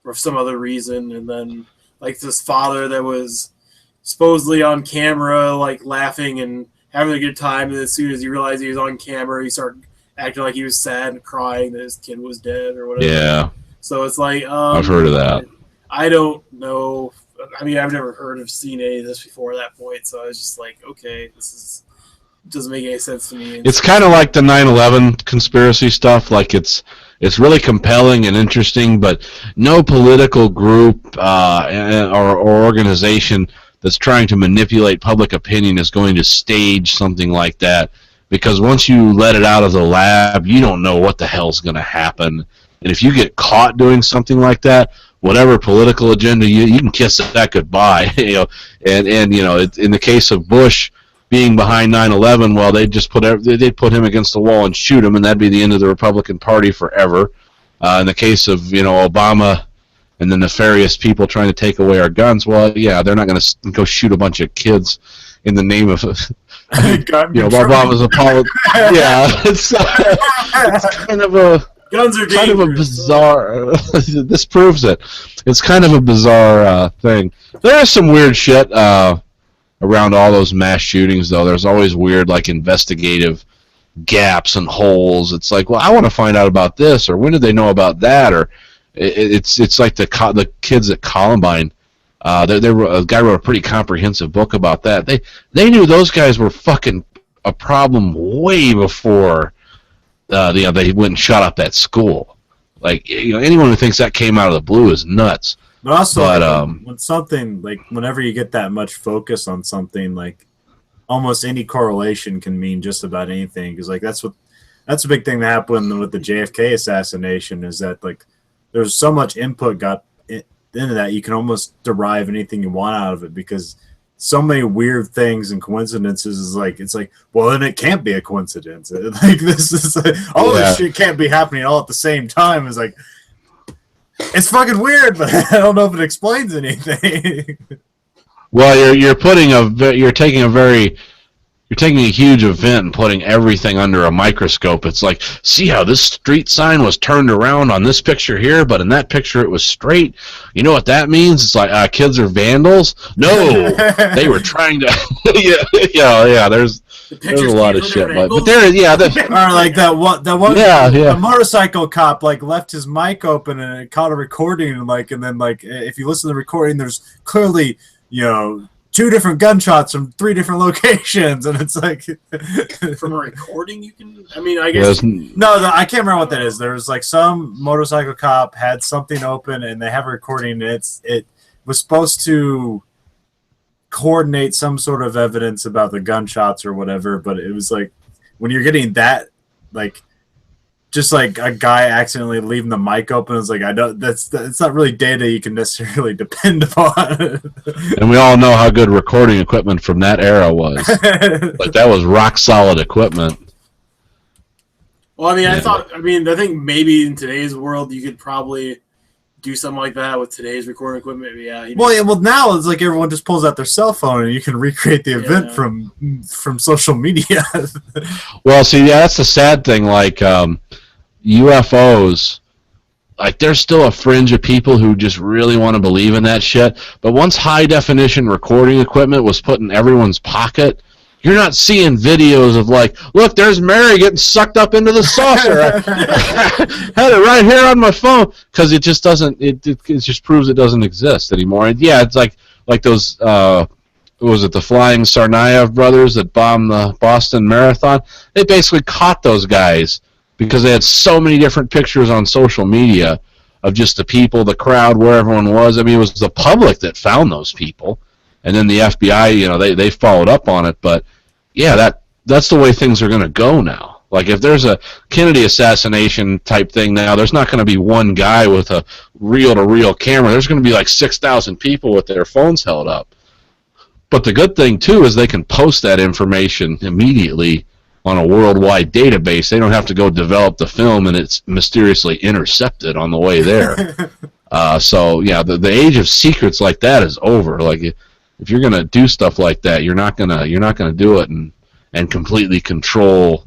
for some other reason, and then like this father that was supposedly on camera like laughing and having a good time, and as soon as he realized he was on camera, he started acting like he was sad and crying that his kid was dead or whatever.
Yeah.
So it's like
I've heard of that.
I don't know. I mean, I've never seen any of this before that point, so I was just like, okay, this doesn't make any sense to me.
It's kind of like the 9/11 conspiracy stuff. Like it's really compelling and interesting, but no political group or organization that's trying to manipulate public opinion is going to stage something like that, because once you let it out of the lab, you don't know what the hell's going to happen. And if you get caught doing something like that, whatever political agenda you can kiss that goodbye. You know, and you know, in the case of Bush being behind 9/11, well, they'd put him against the wall and shoot him, and that'd be the end of the Republican Party forever. In the case of, you know, Obama and the nefarious people trying to take away our guns, well, yeah, they're not going to go shoot a bunch of kids in the name of, you know, Obama's apology. Yeah, it's kind of a.
Guns are
kind of a bizarre. This proves it. It's kind of a bizarre thing. There is some weird shit around all those mass shootings, though. There's always weird, like, investigative gaps and holes. It's like, well, I want to find out about this, or when did they know about that, or it's like the kids at Columbine. A guy wrote a pretty comprehensive book about that. They knew those guys were fucking a problem way before. They went and shot up that school. Like, you know, anyone who thinks that came out of the blue is nuts.
But also, when something like whenever you get that much focus on something, like almost any correlation can mean just about anything. Because like that's a big thing that happened with the JFK assassination, is that like there's so much input got into that you can almost derive anything you want out of it, because so many weird things and coincidences is like, it's like, well, then it can't be a coincidence. Like this is like, all this shit can't be happening all at the same time. It's like, it's fucking weird, but I don't know if it explains anything.
Well, you're taking a huge event and putting everything under a microscope. It's like, see how this street sign was turned around on this picture here, but in that picture it was straight. You know what that means? It's like kids are vandals. No, they were trying to. yeah. There's a lot of shit, but there,
or like that one, the motorcycle cop like left his mic open and it caught a recording, and then if you listen to the recording, there's clearly, you know, 2 different gunshots from 3 different locations, and it's like
from a recording you can. I mean, I guess
I can't remember what that is. There was like some motorcycle cop had something open, and they have a recording. And it was supposed to coordinate some sort of evidence about the gunshots or whatever, but it was like when you're getting that, like, just like a guy accidentally leaving the mic open, it's like, it's not really data you can necessarily depend upon.
And we all know how good recording equipment from that era was. Like, that was rock solid equipment.
Well, I mean, I think maybe in today's world you could probably do something like that with today's recording equipment. Yeah.
Well, now it's like everyone just pulls out their cell phone and you can recreate the event from social media.
Well, see, that's the sad thing. Like UFOs, like there's still a fringe of people who just really want to believe in that shit. But once high definition recording equipment was put in everyone's pocket, you're not seeing videos of like, look, there's Mary getting sucked up into the saucer. I had it right here on my phone, because it just doesn't. It just proves it doesn't exist anymore. And yeah, it's like like those. Was it the Flying Tsarnaev brothers that bombed the Boston Marathon? They basically caught those guys because they had so many different pictures on social media of just the people, the crowd, where everyone was. I mean, it was the public that found those people, and then the FBI, they followed up on it. But yeah, that's the way things are going to go now. Like if there's a Kennedy assassination type thing now, there's not going to be one guy with a reel-to-reel camera. There's going to be like 6,000 people with their phones held up. But the good thing, too, is they can post that information immediately on a worldwide database. They don't have to go develop the film, and it's mysteriously intercepted on the way there. So, yeah, the age of secrets like that is over. Like, if you're going to do stuff like that, you're not gonna do it and completely control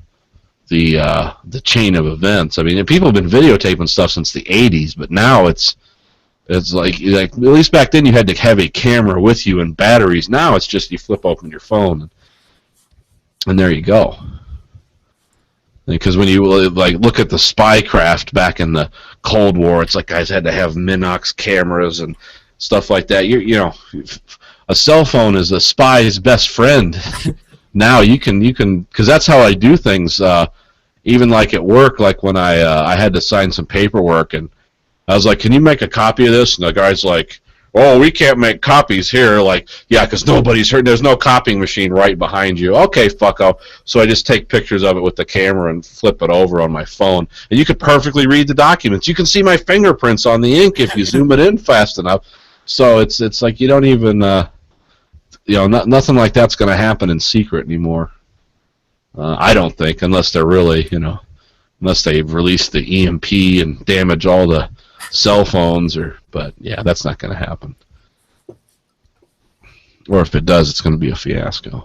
the chain of events. I mean, people have been videotaping stuff since the 80s, but now it's like at least back then you had to have a camera with you and batteries. Now it's just you flip open your phone and there you go. Because when you like look at the spycraft back in the Cold War, it's like guys had to have Minox cameras and stuff like that. You know, a cell phone is a spy's best friend. Now you can because that's how I do things. Even like at work, like when I had to sign some paperwork and I was like, can you make a copy of this? And the guy's like, oh, we can't make copies here. Like, yeah, because nobody's heard. There's no copying machine right behind you. Okay, fucko. So I just take pictures of it with the camera and flip it over on my phone. And you could perfectly read the documents. You can see my fingerprints on the ink if you zoom it in fast enough. So it's like you don't even, nothing like that's going to happen in secret anymore. I don't think, unless they're really, unless they've released the EMP and damage all the cell phones, but yeah, that's not going to happen. Or if it does, it's going to be a fiasco.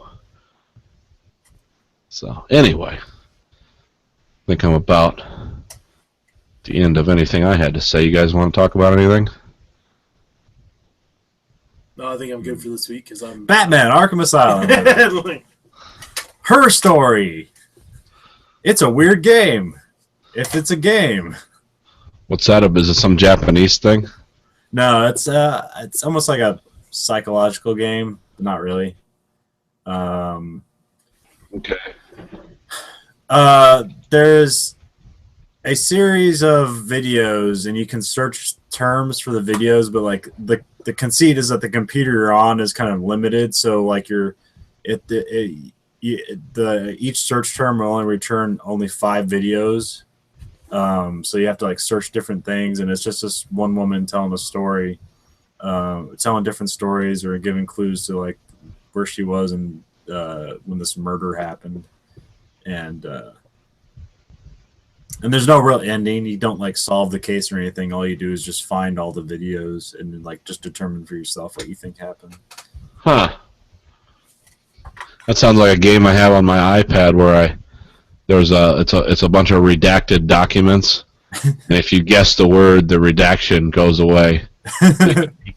So anyway, I think I'm about the end of anything I had to say. You guys want to talk about anything?
No, I think I'm good for this week because I'm
Batman: Arkham Asylum. Her Story. It's a weird game. If it's a game.
What's that? Is it some Japanese thing?
No, it's almost like a psychological game, but not really.
Okay.
There's a series of videos, and you can search terms for the videos, but like the conceit is that the computer you're on is kind of limited, so like each search term will only return only 5 videos. So you have to like search different things, and it's just this one woman telling a story, telling different stories or giving clues to like where she was and when this murder happened, and there's no real ending. You don't like solve the case or anything. All you do is just find all the videos and then like just determine for yourself what you think happened.
Huh. That sounds like a game I have on my iPad where it's a bunch of redacted documents, and if you guess the word, the redaction goes away.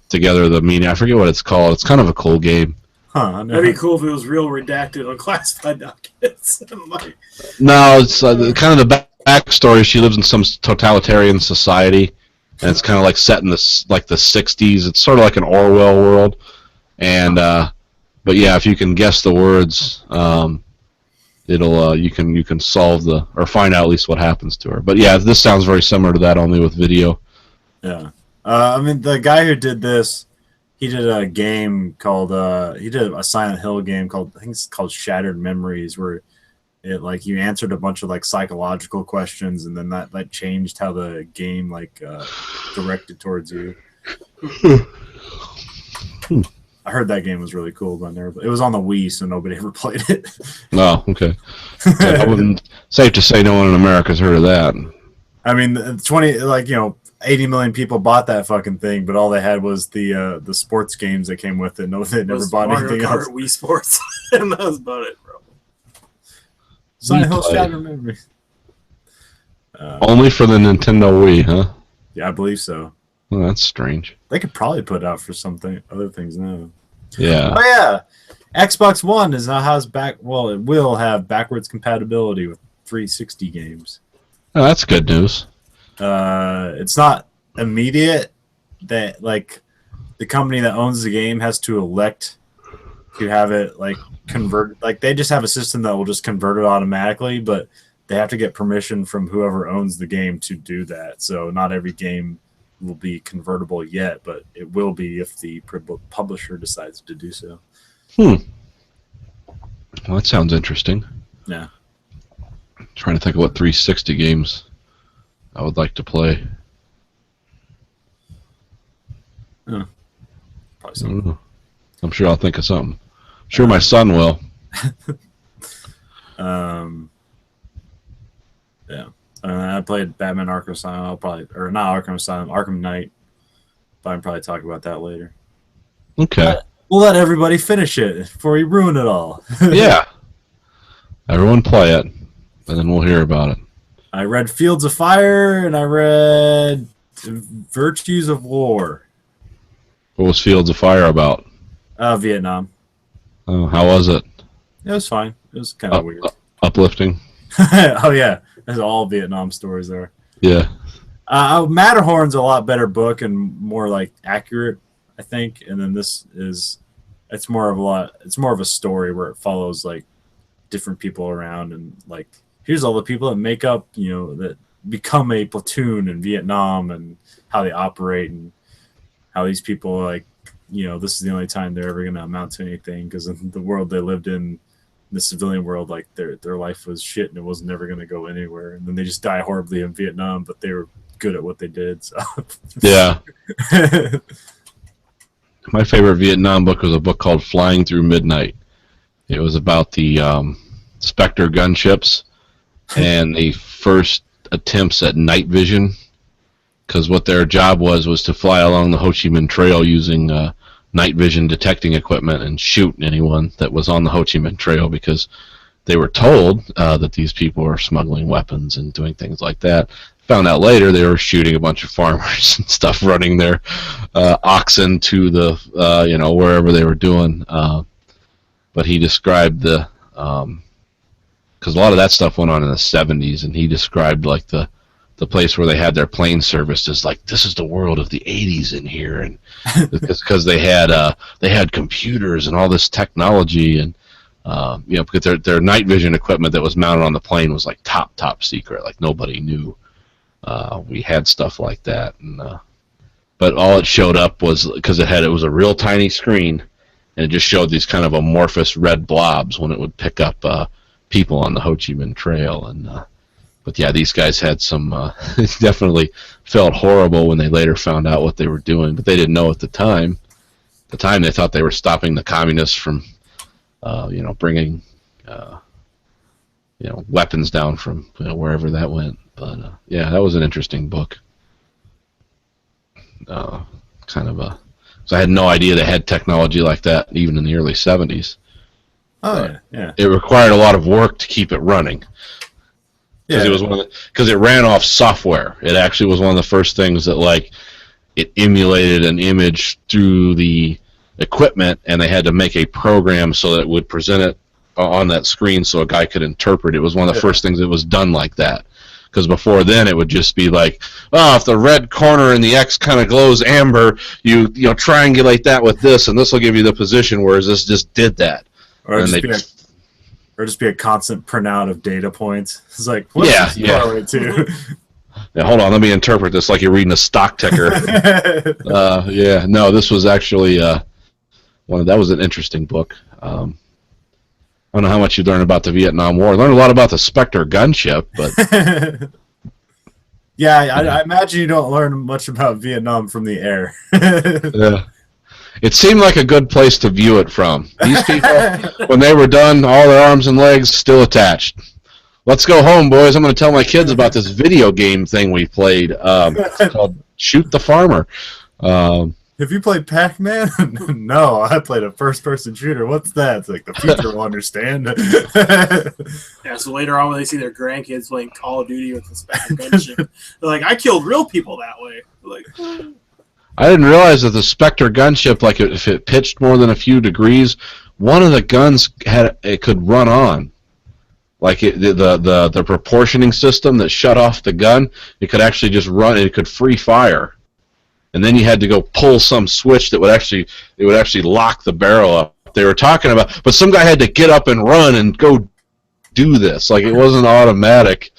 Together the meaning. I forget what it's called. It's kind of a cool game.
Huh?
That'd be cool if it was real redacted on classified documents.
No, it's kind of the backstory. She lives in some totalitarian society, and it's kind of like set in the 60s. It's sort of like an Orwell world, and but yeah, if you can guess the words, it'll you can solve or find out at least what happens to her. But yeah, this sounds very similar to that, only with video.
Yeah, I mean the guy who did this, he did a game called he did a Silent Hill game called, I think it's called Shattered Memories, where it like you answered a bunch of like psychological questions, and then that changed how the game like directed towards you. I heard that game was really cool, but it was on the Wii, so nobody ever played it.
No, okay. I wouldn't. Safe to say, no one in America's heard of that.
I mean, 80 million people bought that fucking thing, but all they had was the sports games that came with it. No, they never bought anything else.
Wii Sports, and that was about it, bro.
Silent Hill Shattered Memories.
Only for the Nintendo Wii, huh?
Yeah, I believe so.
Well, that's strange.
They could probably put it out for other things now.
Yeah.
Oh yeah, Xbox One is now it will have backwards compatibility with 360 games.
Oh, that's good news.
It's not immediate. That like the company that owns the game has to elect to have it like convert. Like they just have a system that will just convert it automatically, but they have to get permission from whoever owns the game to do that. So not every game will be convertible yet, but it will be if the publisher decides to do so.
Well, that sounds interesting.
Yeah.
Trying to think of what 360 games I would like to play.
Probably something.
I'm sure I'll think of something. I'm sure my son will.
Yeah. I played Batman Arkham Asylum. I'll probably, or not Arkham Asylum, Arkham Knight. But I can probably talk about that later.
Okay.
We'll let everybody finish it before we ruin it all.
Yeah. Everyone play it, and then we'll hear about it.
I read Fields of Fire, and I read Virtues of War.
What was Fields of Fire about?
Vietnam.
Oh, how was it?
It was fine. It was kind of weird.
Uplifting?
Oh, yeah. There's all Vietnam stories there.
Yeah.
Matterhorn's a lot better book and more like accurate, I think. And then this is, it's more of a story where it follows like different people around and like here's all the people that make up, you know, that become a platoon in Vietnam and how they operate and how these people like, you know, this is the only time they're ever going to amount to anything because in the world they lived in, the civilian world, like their life was shit and it was never going to go anywhere. And then they just die horribly in Vietnam, but they were good at what they did. So
yeah. My favorite Vietnam book was a book called Flying Through Midnight. It was about the Spectre gunships and the first attempts at night vision, because what their job was to fly along the Ho Chi Minh Trail using night vision detecting equipment and shoot anyone that was on the Ho Chi Minh Trail, because they were told that these people were smuggling weapons and doing things like that. Found out later they were shooting a bunch of farmers and stuff, running their oxen to the you know, wherever they were doing. But he described the because a lot of that stuff went on in the 70s, and he described like the place where they had their plane service as like, this is the world of the 80s in here, and because they had computers and all this technology, and you know, because their night vision equipment that was mounted on the plane was like top secret, like nobody knew we had stuff like that, and but all it showed up was because it was a real tiny screen, and it just showed these kind of amorphous red blobs when it would pick up people on the Ho Chi Minh Trail, and but yeah, these guys had some definitely felt horrible when they later found out what they were doing, but they didn't know at the time. At the time, they thought they were stopping the communists from, you know, bringing, you know, weapons down from, you know, wherever that went. But yeah, that was an interesting book. Kind of so I had no idea they had technology like that even in the early 70s.
Oh yeah.
It required a lot of work to keep it running. Because it was because it ran off software. It actually was one of the first things that like it emulated an image through the equipment, and they had to make a program so that it would present it on that screen so a guy could interpret it. It was one of the first things that was done like that. Because before then it would just be like, oh, if the red corner in the X kind of glows amber, you know, triangulate that with this, and this will give you the position. Whereas this just did that.
Or just be a constant printout of data points. It's like, what's this correlate to?
Yeah, hold on, let me interpret this like you're reading a stock ticker. Yeah, no, this was actually that was an interesting book. I don't know how much you learned about the Vietnam War. I learned a lot about the Spectre gunship, but
yeah, I imagine you don't learn much about Vietnam from the air.
Yeah. It seemed like a good place to view it from. These people, when they were done, all their arms and legs still attached. Let's go home, boys. I'm going to tell my kids about this video game thing we played. It's called Shoot the Farmer.
Have you played Pac-Man? No, I played a first-person shooter. What's that? It's like the future will understand.
Yeah, so later on when they see their grandkids playing Call of Duty with the Spectre gunship, they're like, I killed real people that way. They're like,
I didn't realize that the Spectre gunship, like if it pitched more than a few degrees, one of the guns could run on. Like the proportioning system that shut off the gun, it could actually just run. It could free fire. and then you had to go pull some switch that would actually lock the barrel up. They were talking about, but some guy had to get up and run and go do this. Like, it wasn't automatic.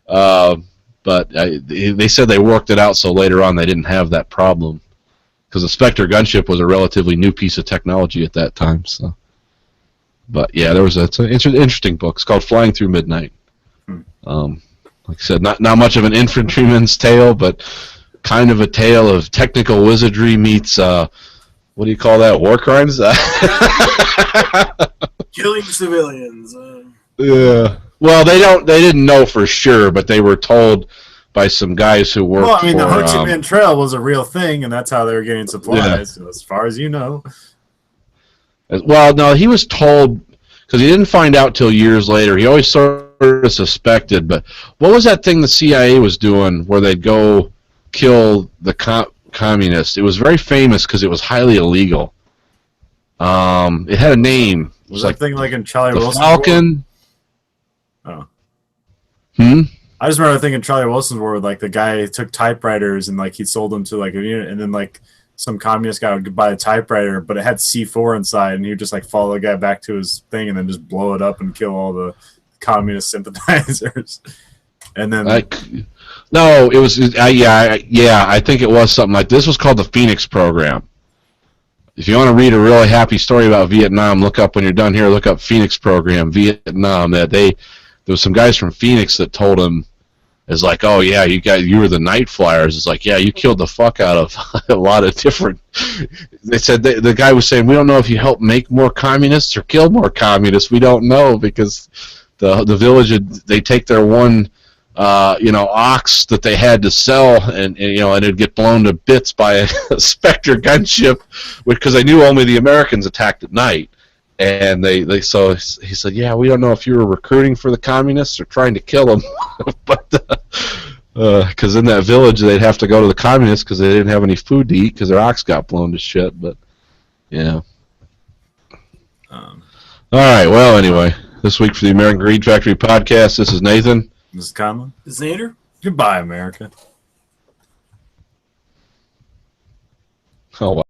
But they said they worked it out so later on they didn't have that problem, because the Spectre gunship was a relatively new piece of technology at that time. So, but yeah, it's an interesting book. It's called Flying Through Midnight. Like I said, not much of an infantryman's tale, but kind of a tale of technical wizardry meets what do you call that? War crimes?
Killing civilians.
Yeah. Well, they didn't know for sure, but they were told by some guys who worked.
Well, I mean,
for,
the Ho Chi Minh Trail was a real thing, and that's how they were getting supplies, as far as you know.
Well, no, he was told, because he didn't find out till years later. He always sort of suspected, but what was that thing the CIA was doing where they'd go kill the communists? It was very famous because it was highly illegal. It had a name. It was
like thing like in Charlie
the
Wilson's
Falcon.
War?
Oh.
I just remember thinking Charlie Wilson's War, like the guy took typewriters and like he sold them to like a unit, and then like some communist guy would buy a typewriter, but it had C4 inside, and he would just like follow the guy back to his thing and then just blow it up and kill all the communist sympathizers. And then
no, it was I think it was something like this. Was called the Phoenix Program. If you want to read a really happy story about Vietnam, look up, when you're done here, look up Phoenix Program, Vietnam. There was some guys from Phoenix that told him, it's like, oh yeah, you were the night flyers. It's like, yeah, you killed the fuck out of a lot of different. They said the guy was saying, we don't know if you helped make more communists or kill more communists. We don't know, because the village, they take their one ox that they had to sell, and it'd get blown to bits by a Spectre gunship, because they knew only the Americans attacked at night. And so he said, yeah, we don't know if you were recruiting for the communists or trying to kill them, but because in that village they'd have to go to the communists because they didn't have any food to eat because their ox got blown to shit. But yeah. All right. Well, anyway, this week for the American Greed Factory podcast, this is Nathan.
This is Conlon.
This is Nader.
Goodbye, America.
Oh, wow.